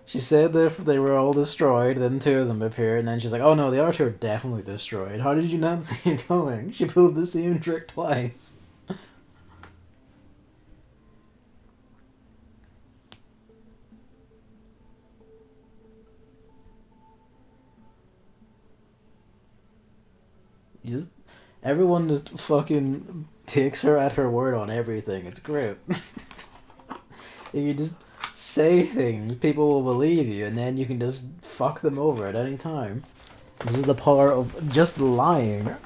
she said that they were all destroyed, then two of them appeared, and then she's like, oh no, the other two are definitely destroyed. How did you not see it coming? She pulled the same trick twice. You just, everyone just fucking takes her at her word on everything. It's great. If you just say things, people will believe you, and then you can just fuck them over at any time. This is the power of just lying.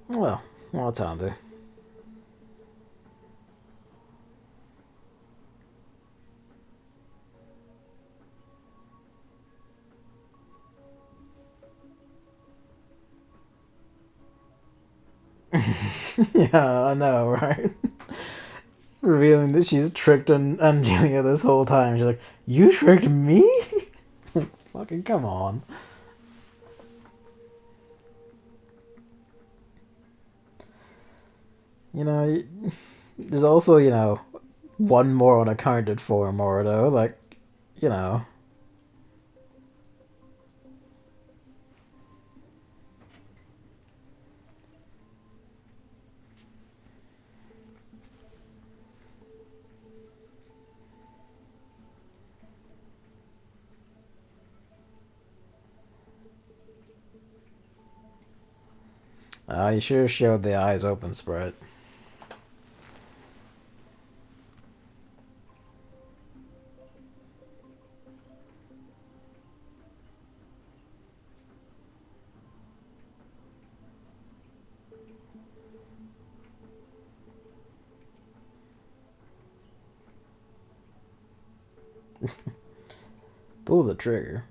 Well, that's handy. Yeah, I know, right? Revealing that she's tricked Angelia this whole time. She's like, you tricked me? Fucking come on. You know, there's also, one more unaccounted for more, though. Like, you know. You sure showed the eyes open spread. Pull the trigger.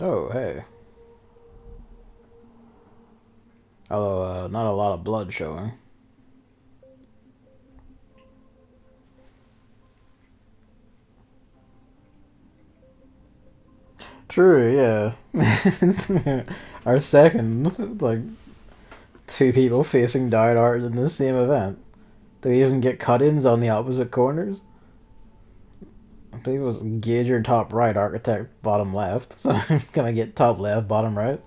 Oh, hey. Although, not a lot of blood showing. True, yeah. Our second, like, two people facing died art in the same event. Do we even get cut-ins on the opposite corners? I believe it was Gauger top right, Architect bottom left. So I'm gonna get top left, bottom right.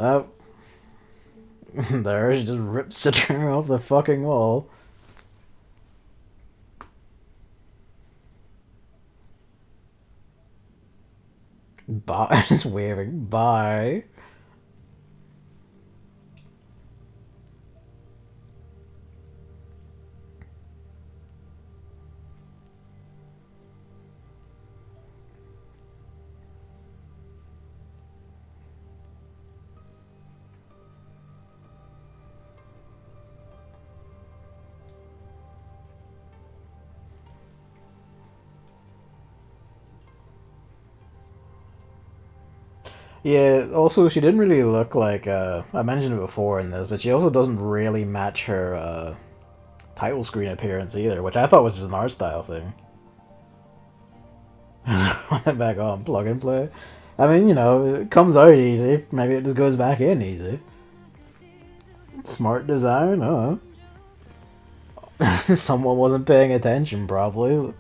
Oh, there, she just rips the trim off the fucking wall. Bye. Just waving. Bye. Yeah, also, she didn't really look like, I mentioned it before in this, but she also doesn't really match her, title screen appearance either, which I thought was just an art style thing. Back on, plug and play. I mean, you know, it comes out easy. Maybe it just goes back in easy. Smart design, someone wasn't paying attention, probably.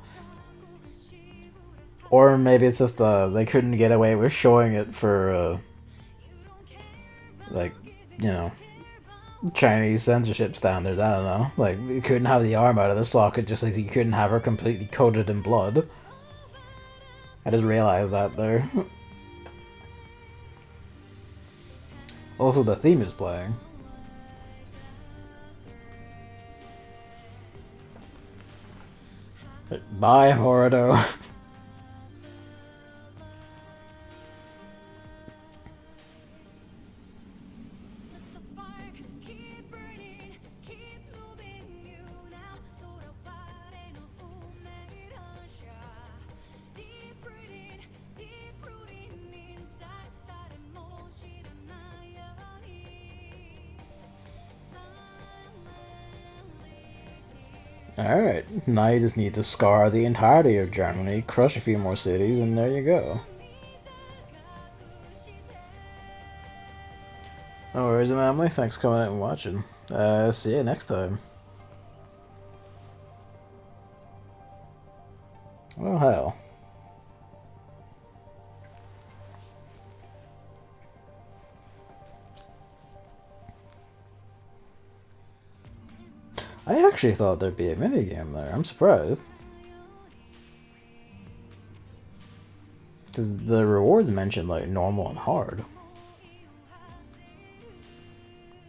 Or maybe it's just, they couldn't get away with showing it for, like, you know, Chinese censorship standards. I don't know. Like, you couldn't have the arm out of the socket, just like you couldn't have her completely coated in blood. I just realized that there. Also, the theme is playing. Bye, Horido. Alright, now you just need to scar the entirety of Germany, crush a few more cities, and there you go. No worries, family. Thanks for coming out and watching. See you next time. Well, hell. I actually thought there'd be a minigame there. I'm surprised. Because the rewards mentioned, like, normal and hard.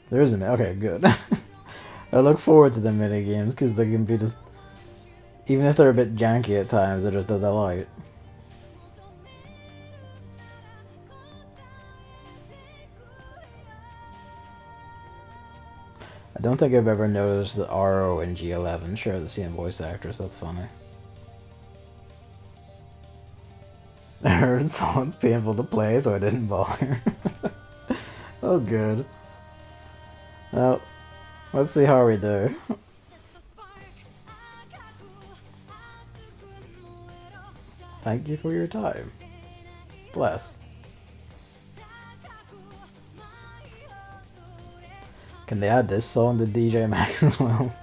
There isn't. Okay, good. I look forward to the minigames, because they can be just... Even if they're a bit janky at times, they're just a delight. I don't think I've ever noticed that RO and G11 share the same voice actress. That's funny. I heard songs painful to play, so I didn't bother. Oh, good. Well, let's see how we do. Thank you for your time. Bless. Can they add this song to DJ Max as well?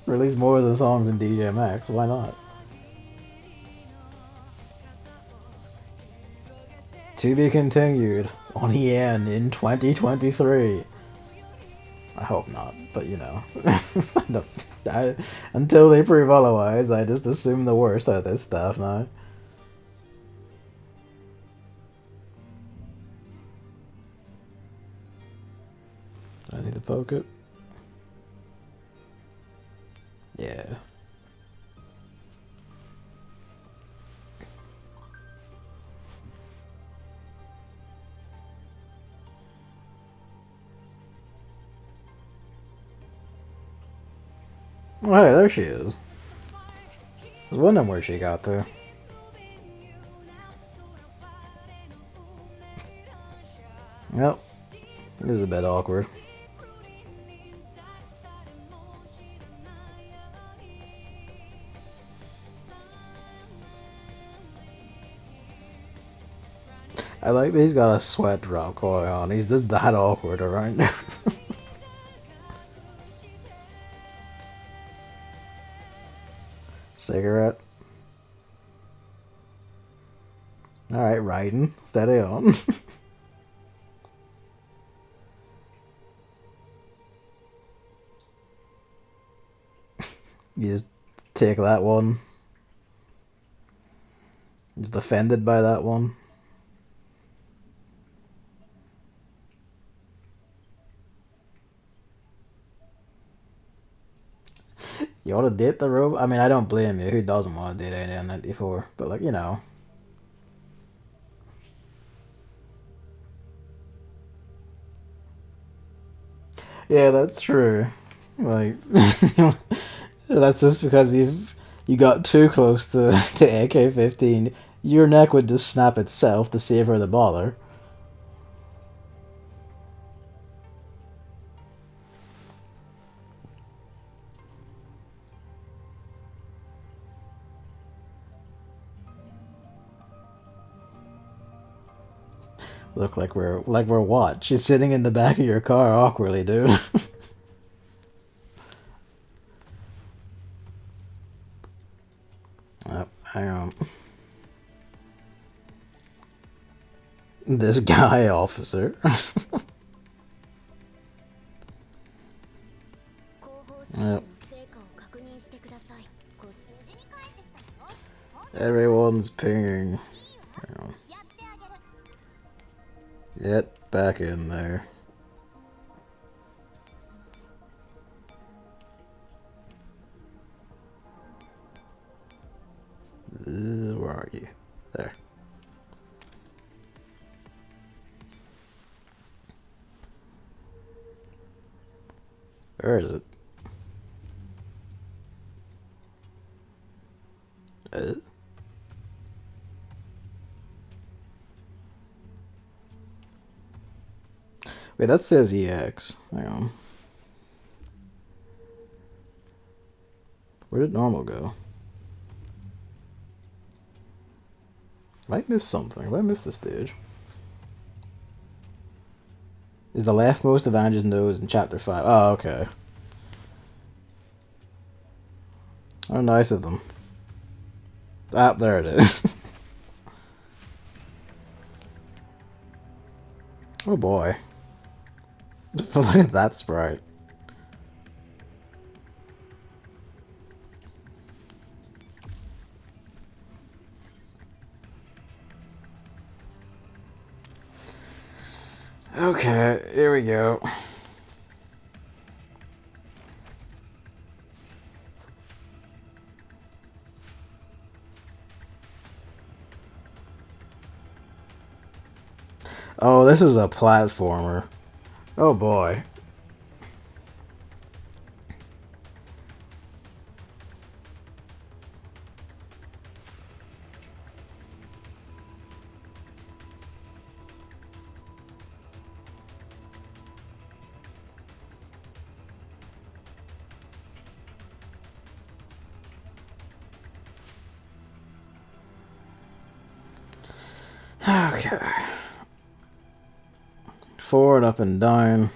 Release more of the songs in DJ Max, why not? To be continued on EN in 2023. I hope not, but you know. Until they prove otherwise, I just assume the worst out of this stuff now. I need to poke it. Yeah. Oh, hey, there she is. I was wondering where she got to. Well, this is a bit awkward. I like that he's got a sweat drop going on. He's just that awkward around there. Cigarette. Alright, riding. Steady on. You just take that one. Just offended by that one. You want to date the robot? I mean, I don't blame you. Who doesn't want to date Alien 94? But, like, you know. Yeah, that's true. Like, that's just because you got too close to AK-15. Your neck would just snap itself to save her the bother. Look like we're what? She's sitting in the back of your car awkwardly, dude. Oh, hang on. This guy, officer. Yep. Everyone's pinging. Get back in there. Where are you? There. Where is it? Wait, that says EX. Hang on. Where did normal go? Have I missed something? Have I missed the stage? Is the leftmost of Ange's nose in chapter 5? Oh, okay. How nice of them. Ah, there it is. Oh boy. Look at that sprite. Okay, here we go. Oh, this is a platformer. Oh boy. Okay. Forward, up, and down.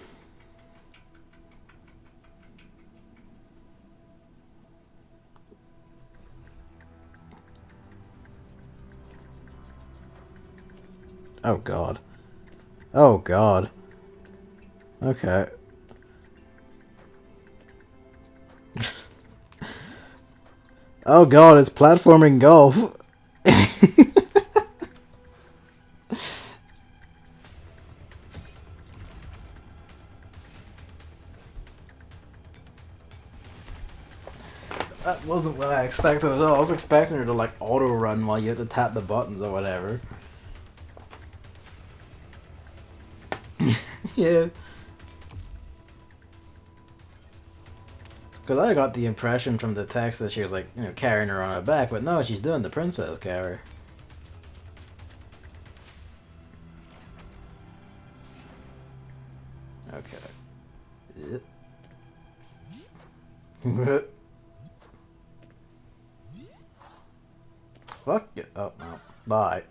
Oh god. Oh god. Okay. Oh god, it's platforming golf. That wasn't what I expected at all. I was expecting her to like auto run while you have to tap the buttons or whatever. Yeah. Because I got the impression from the text that she was like, you know, carrying her on her back, but no, she's doing the princess carry. Okay. Fuck it. Oh, no. Bye.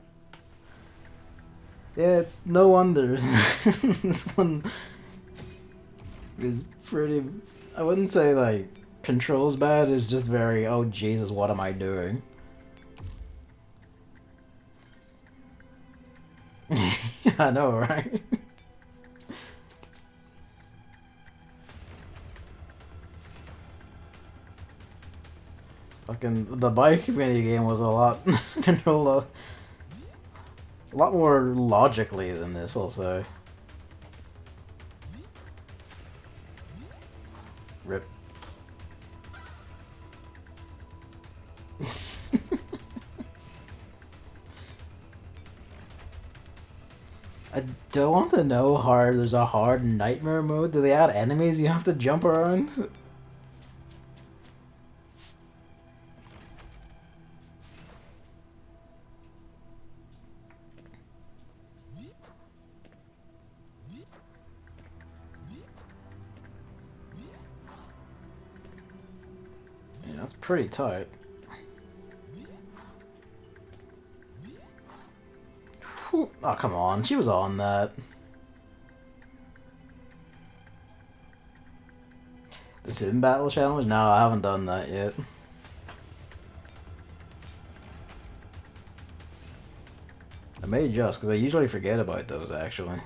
Yeah, it's no wonder. This one is pretty... I wouldn't say, like, controls bad. It's just very, oh, Jesus, what am I doing? I know, right? Fucking the bike minigame was a lot a lot more logically than this, I'll say. Rip. I don't want to know hard. There's a hard nightmare mode. Do they add enemies you have to jump around? Yeah, that's pretty tight. Whew. Oh, come on. She was on that. The Sim Battle Challenge? No, I haven't done that yet. I may just, because I usually forget about those, actually.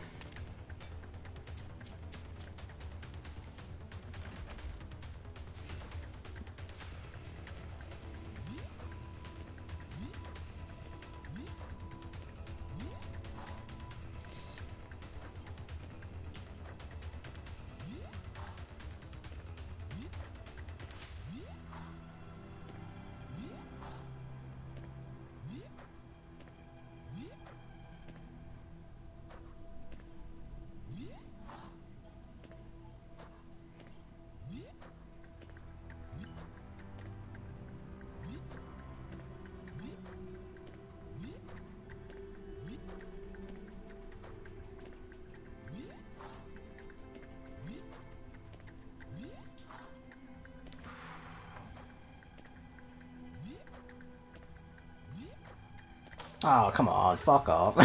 Oh, come on. Fuck off.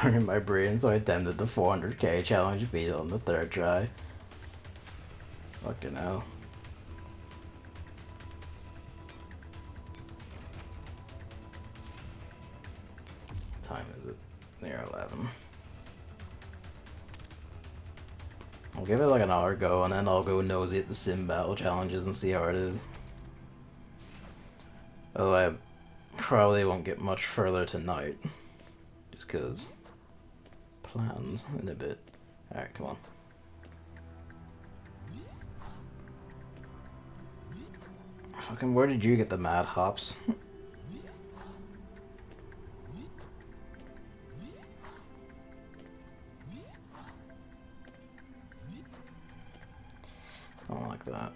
In my brain, so I attempted the 400k challenge, beat it on the third try. Fucking hell. What time is it? Near 11. I'll give it like an hour go, and then I'll go nosy at the sim battle challenges and see how it is. Although I probably won't get much further tonight. Just cause plans in a bit. Alright, come on. Fucking where did you get the mad hops? I don't like that.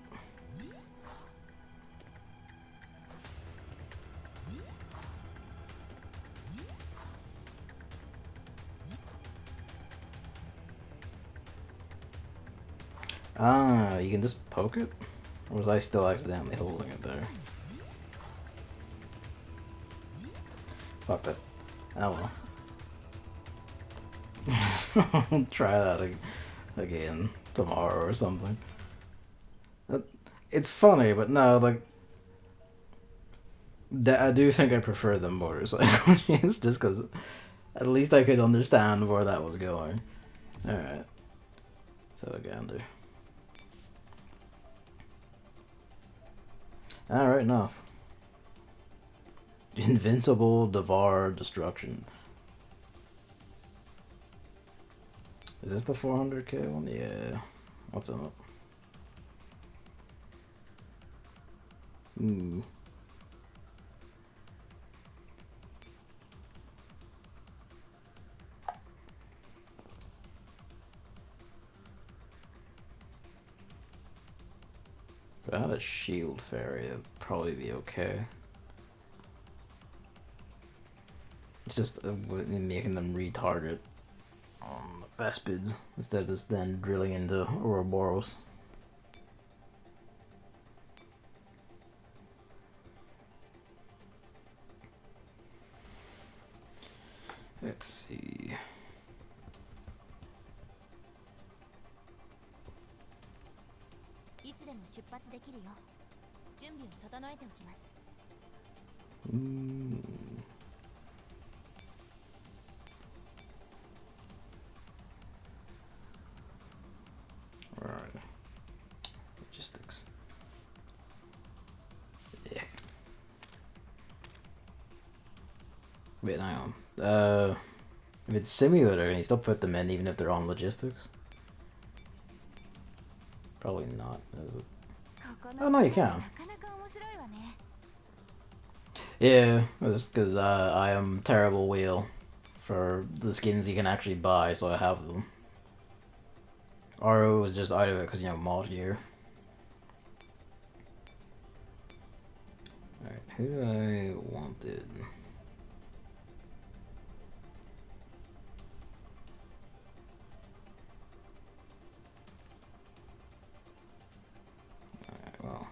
Ah, you can just poke it? Or was I still accidentally holding it there? Fuck that. Oh well. I'll try that again tomorrow or something. It's funny, but no, like... I do think I prefer the motorcycle chase, just because at least I could understand where that was going. Alright. So again, do. Alright, enough. Invincible, devour, destruction. Is this the 400k one? Yeah. What's in it? Hmm. If I had a shield fairy, it'd probably be okay. It's just making them retarget Vespids instead of just then drilling into Ouroboros. Let's see. Right. Logistics. Yeah. Wait, hang on. If it's simulator, can you still put them in even if they're on logistics? Probably not, is it? Oh no, you can. Yeah, that's because I am terrible wheel for the skins you can actually buy, so I have them. RO was just out of it because, you know, mod gear. Alright, who do I wanted? Alright, well.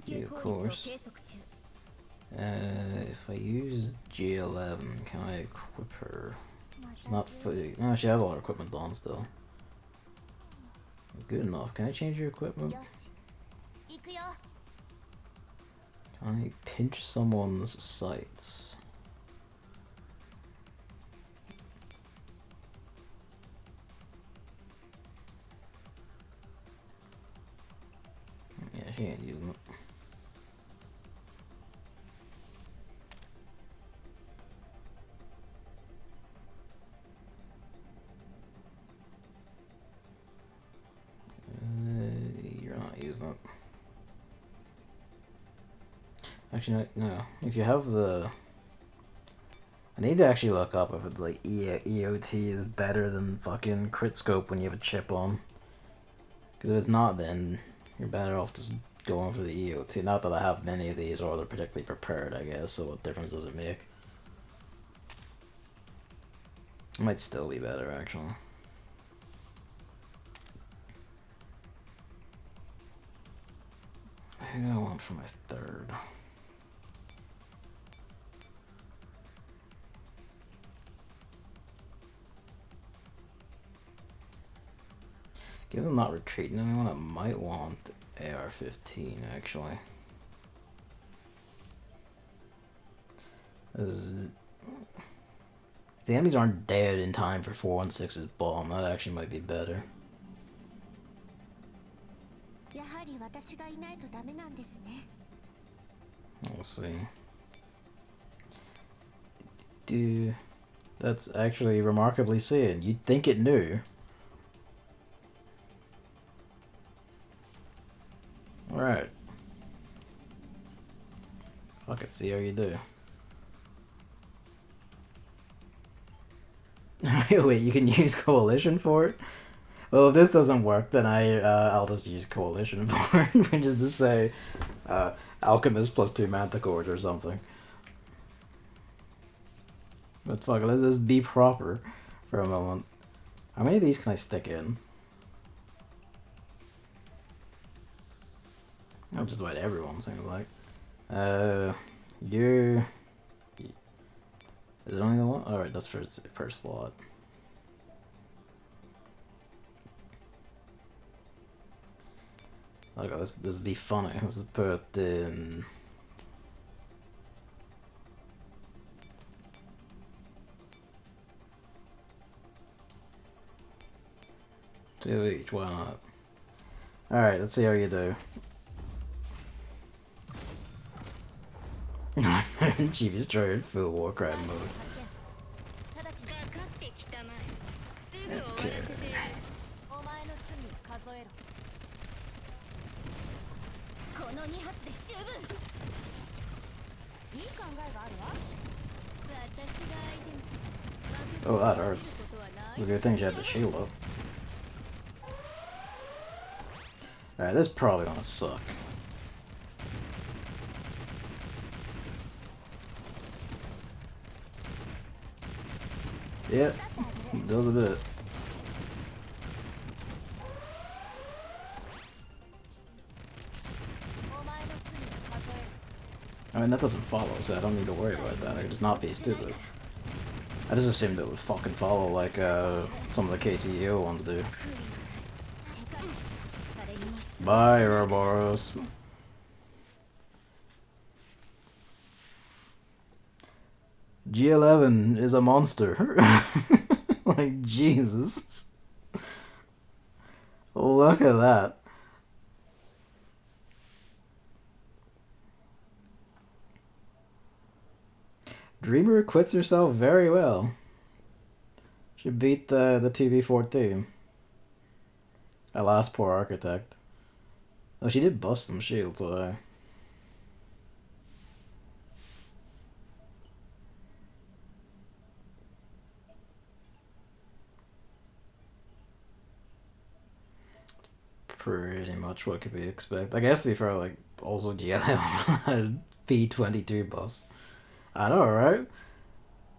Yeah, of course. If I use G11, can I equip her? She's not fully. No, she has all her equipment on still. Good enough. Can I change your equipment? Can I pinch someone's sights? Yeah, she ain't using it. You're not using it. Actually, no. If you have the... I need to actually look up if it's like EOT is better than fucking crit scope when you have a chip on. Because if it's not, then you're better off just going for the EOT. Not that I have many of these, or they're particularly prepared, I guess, so what difference does it make? It might still be better, actually. Who do I want for my third? Given I'm not retreating anyone, I might want AR-15, actually. If the enemies aren't dead in time for 416's bomb, that actually might be better. We'll see. Dude, that's actually remarkably said. You'd think it knew. Alright. Fuck it, see how you do. Wait, you can use Coalition for it? Well, if this doesn't work, then I'll just use Coalition for it, which is to say, Alchemist plus 2 Manticores or something. But fuck, let's just be proper for a moment. How many of these can I stick in? Oh, just about everyone, seems like. You... Is it only the one? Alright, that's for its per slot. Okay, this would be funny. Let's put in... 2 each, why not? Alright, let's see how you do. Chief Destroyer in full Warcry mode. Okay. Oh, that hurts. It's a good thing she had the shield up. Alright, this is probably gonna suck. Yeah, does a bit. I mean, that doesn't follow, so I don't need to worry about that. I can just not be stupid. I just assumed it would fucking follow like some of the KCEO ones do. Bye, Ouroboros. G11 is a monster. Like, Jesus. Look at that. Dreamer acquits herself very well. She beat the 2v14. Alas, poor Architect. Oh, she did bust some shields, so pretty much what could be expected. I guess to be fair, like, also GLM had P22 buffs. I know, right?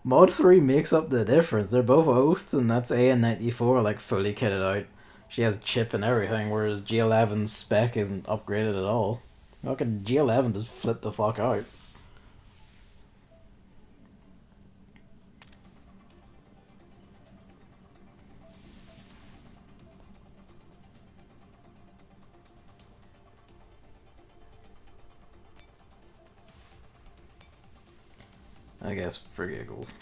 Mod 3 makes up the difference. They're both Oath, and that's AN94, like, fully kitted out. She has chip and everything, whereas G11's spec isn't upgraded at all. How can G11 just flip the fuck out? I guess for giggles.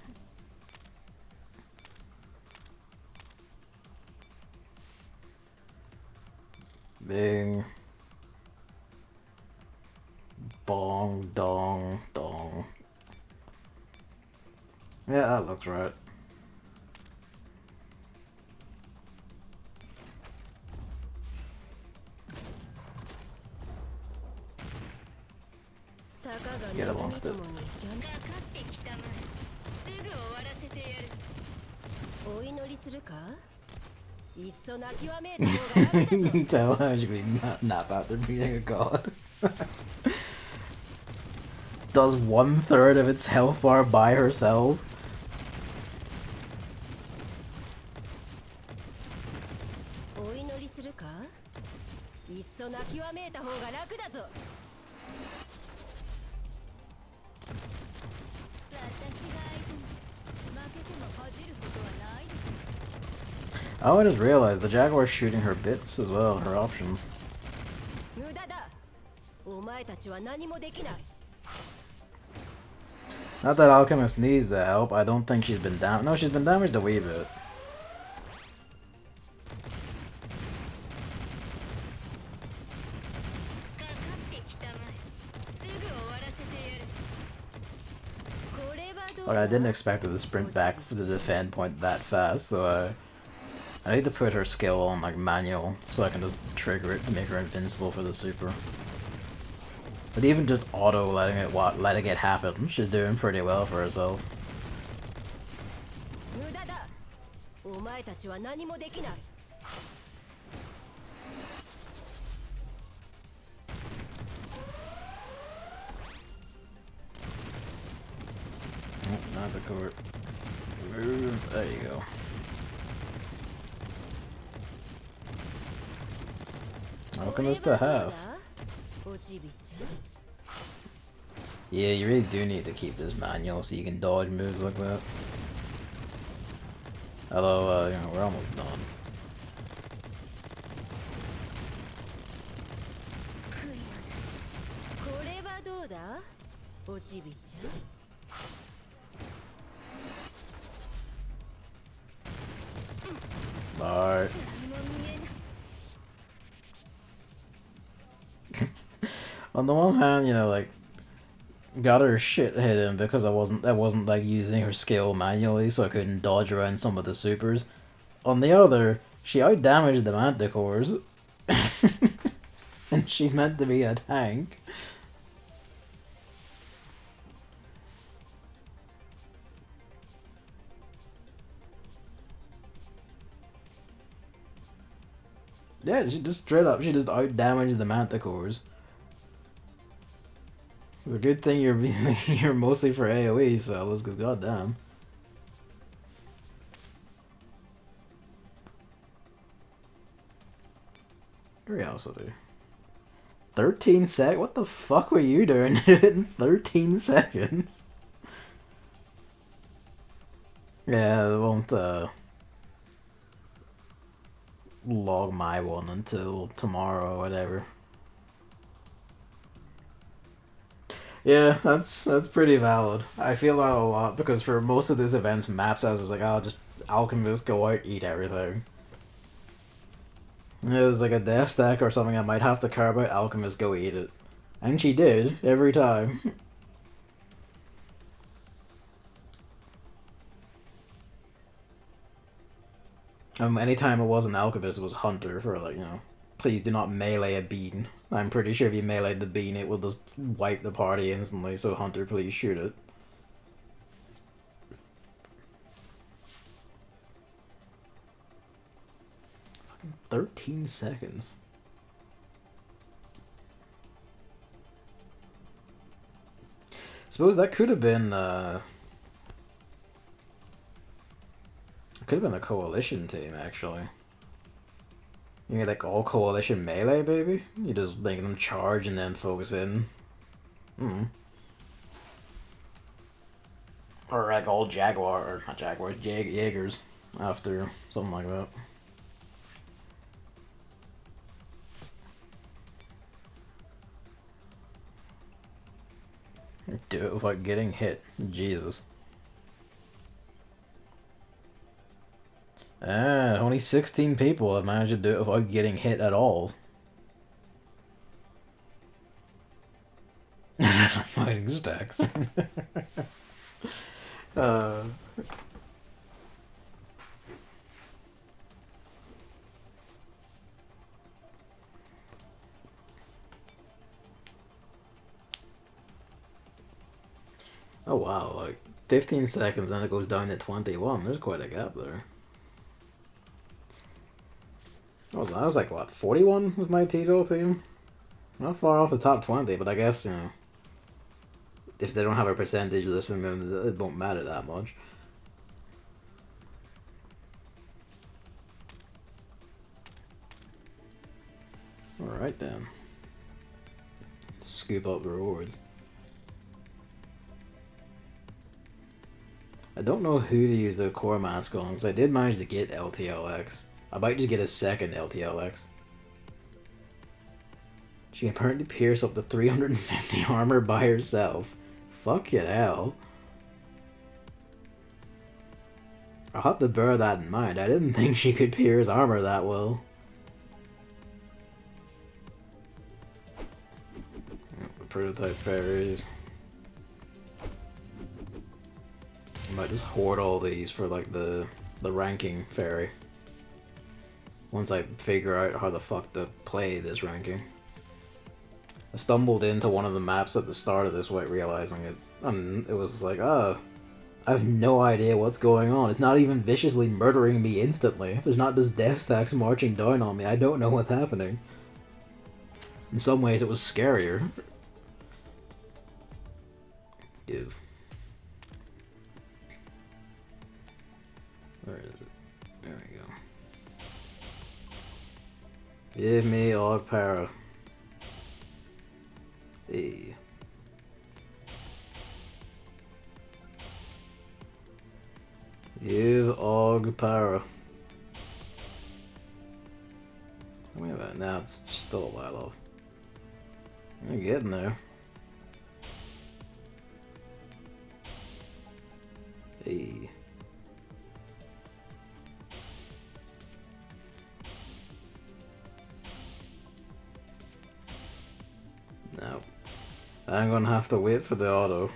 Bing. Bong, dong, dong. Yeah, that looks right. Get amongst it. You can tell how she would nap after beating a god. Does 1/3 of its health bar by herself. Oh, I just realized the Jaguar's shooting her bits as well, her options. Not that Alchemist needs the help, I don't think she's been damaged. No, she's been damaged a wee bit. Like, I didn't expect her to sprint back for the defend point that fast, so I need to put her skill on like manual so I can just trigger it to make her invincible for the super. But even just auto letting it happen, she's doing pretty well for herself. Oh, not the court. Move. There you go. Alchemist to half. Yeah, you really do need to keep this manual so you can dodge moves like that. Although, you know, we're almost done. Bye. On the one hand, you know, like, got her shit hidden because I wasn't like using her skill manually, so I couldn't dodge around some of the supers. On the other, she out damaged the manticores, and she's meant to be a tank. Yeah, she just straight up, she just out damaged the manticores. It's a good thing you're mostly for AoE, so let's go, goddamn. curiosity. 13 sec? What the fuck were you doing in 13 seconds? Yeah, I won't log my one until tomorrow or whatever. Yeah, that's pretty valid. I feel that a lot because for most of these events, maps I was just like, oh, just alchemist, go out, eat everything. Yeah, there's like a death stack or something I might have to carve out, alchemist, go eat it. And she did, every time. Anytime it wasn't alchemist, it was hunter for like, you know, please do not melee a bean. I'm pretty sure if you melee the bean, it will just wipe the party instantly, so hunter, please shoot it. 13 seconds. Suppose that could have been could have been a coalition team actually. You get like all coalition melee, baby. You just make them charge and then focus in. Or like all Jaguar, or not Jaguars, Jaegers after something like that. Do it without getting hit. Jesus. Only 16 people have managed to do it without getting hit at all. Fighting stacks. Oh wow, like 15 seconds and it goes down to 21. There's quite a gap there. I was like, what, 41 with my T-Doll team? Not far off the top 20, but I guess, you know, if they don't have a percentage listing, then it won't matter that much. Alright then. Let's scoop up the rewards. I don't know who to use the core mask on, because I did manage to get LTLX. I might just get a second LTLX. She can apparently pierce up to 350 armor by herself. Fuck it, hell. I'll have to bear that in mind. I didn't think she could pierce armor that well. The prototype fairies. I might just hoard all these for like the ranking fairy. Once I figure out how the fuck to play this ranking. I stumbled into one of the maps at the start of this without realizing it. And it was like, I have no idea what's going on. It's not even viciously murdering me instantly. There's not just death stacks marching down on me. I don't know what's happening. In some ways it was scarier. Give. Where is it? There we go. Give me all para. Hey. Give Og Para. Wait a minute, now it's still a while off. I'm getting there. Hey. No. I'm gonna have to wait for the auto.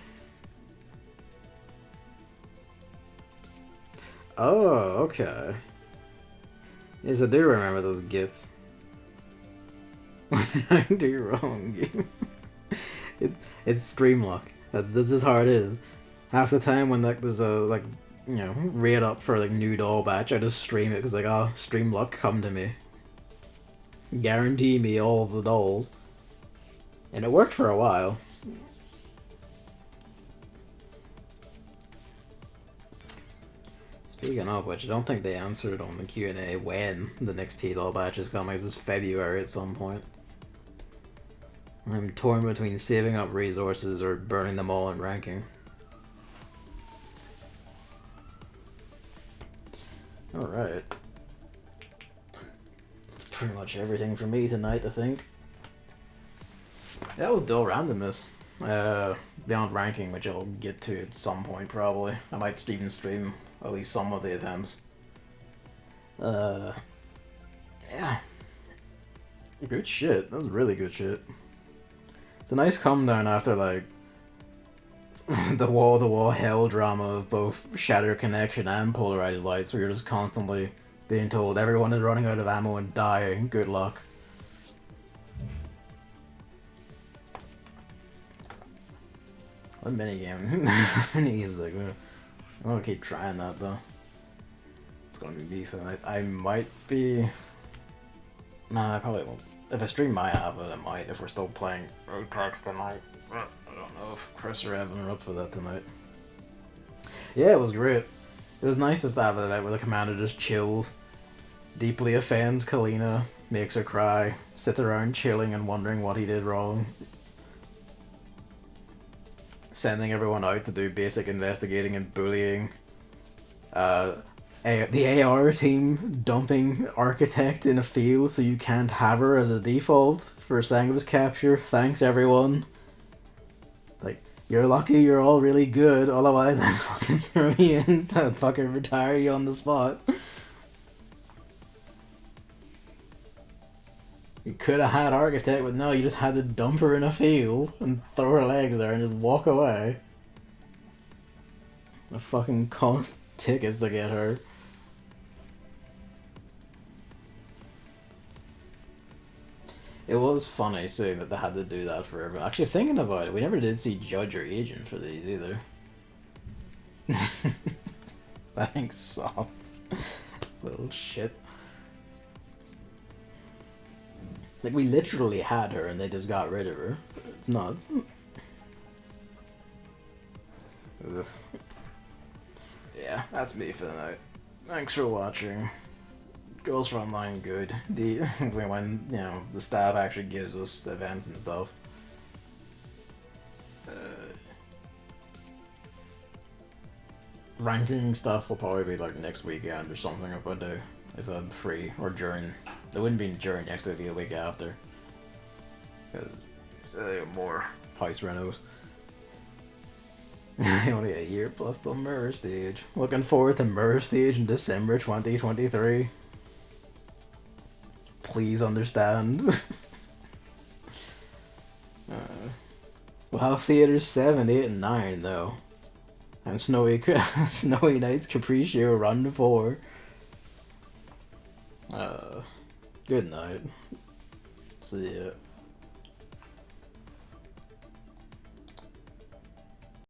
Oh, okay. Yes, I do remember those gits. I do wrong. It's stream luck. That's just how it is. Half the time when like there's a like you know raid up for like new doll batch, I just stream it because like oh stream luck come to me. Guarantee me all of the dolls. And it worked for a while. Speaking of which, I don't think they answered on the Q&A when the next T-Law batch is coming. It's February at some point. I'm torn between saving up resources or burning them all in ranking. Alright. That's pretty much everything for me tonight, I think. That was dull randomness. Beyond ranking, which I'll get to at some point probably. I might even stream at least some of the attempts. Yeah. Good shit. That was really good shit. It's a nice come down after, like, the wall-to-wall hell drama of both Shattered Connection and Polarized Lights, where you're just constantly being told everyone is running out of ammo and dying. Good luck. What minigame? Minigame's like, I'm gonna keep trying that though. It's gonna be beefing. I might be. Nah, I probably won't. If I stream my half of it, I might. If we're still playing Roadtracks tonight. I don't know if Chris or Evan are up for that tonight. Yeah, it was great. It was nice to have it out where the commander just chills, deeply offends Kalina, makes her cry, sits around chilling and wondering what he did wrong. Sending everyone out to do basic investigating and bullying. The AR team dumping Architect in a field so you can't have her as a default for Sangham's capture. Thanks everyone. Like, you're lucky you're all really good, otherwise I'd fucking throw you in to fucking retire you on the spot. You could have had Architect, but no, you just had to dump her in a field and throw her legs there and just walk away. The fucking cost tickets to get her. It was funny seeing that they had to do that for everyone. Actually, thinking about it, we never did see Judge or Agent for these either. Thanks, soft. Little shit. Like, we literally had her and they just got rid of her. It's nuts. Yeah, that's me for the night. Thanks for watching. Goes Frontline good. When, you know, the staff actually gives us events and stuff. Ranking stuff will probably be like next weekend or something if I do. If I'm free. Or during. It wouldn't be during next week, it'd be the week after. Because more house renos. Only a year plus the mirror stage. Looking forward to mirror stage in December 2023. Please understand. We'll have Theaters 7, 8, and 9 though. And Snowy Nights Capriccio Run 4. Good night. See ya.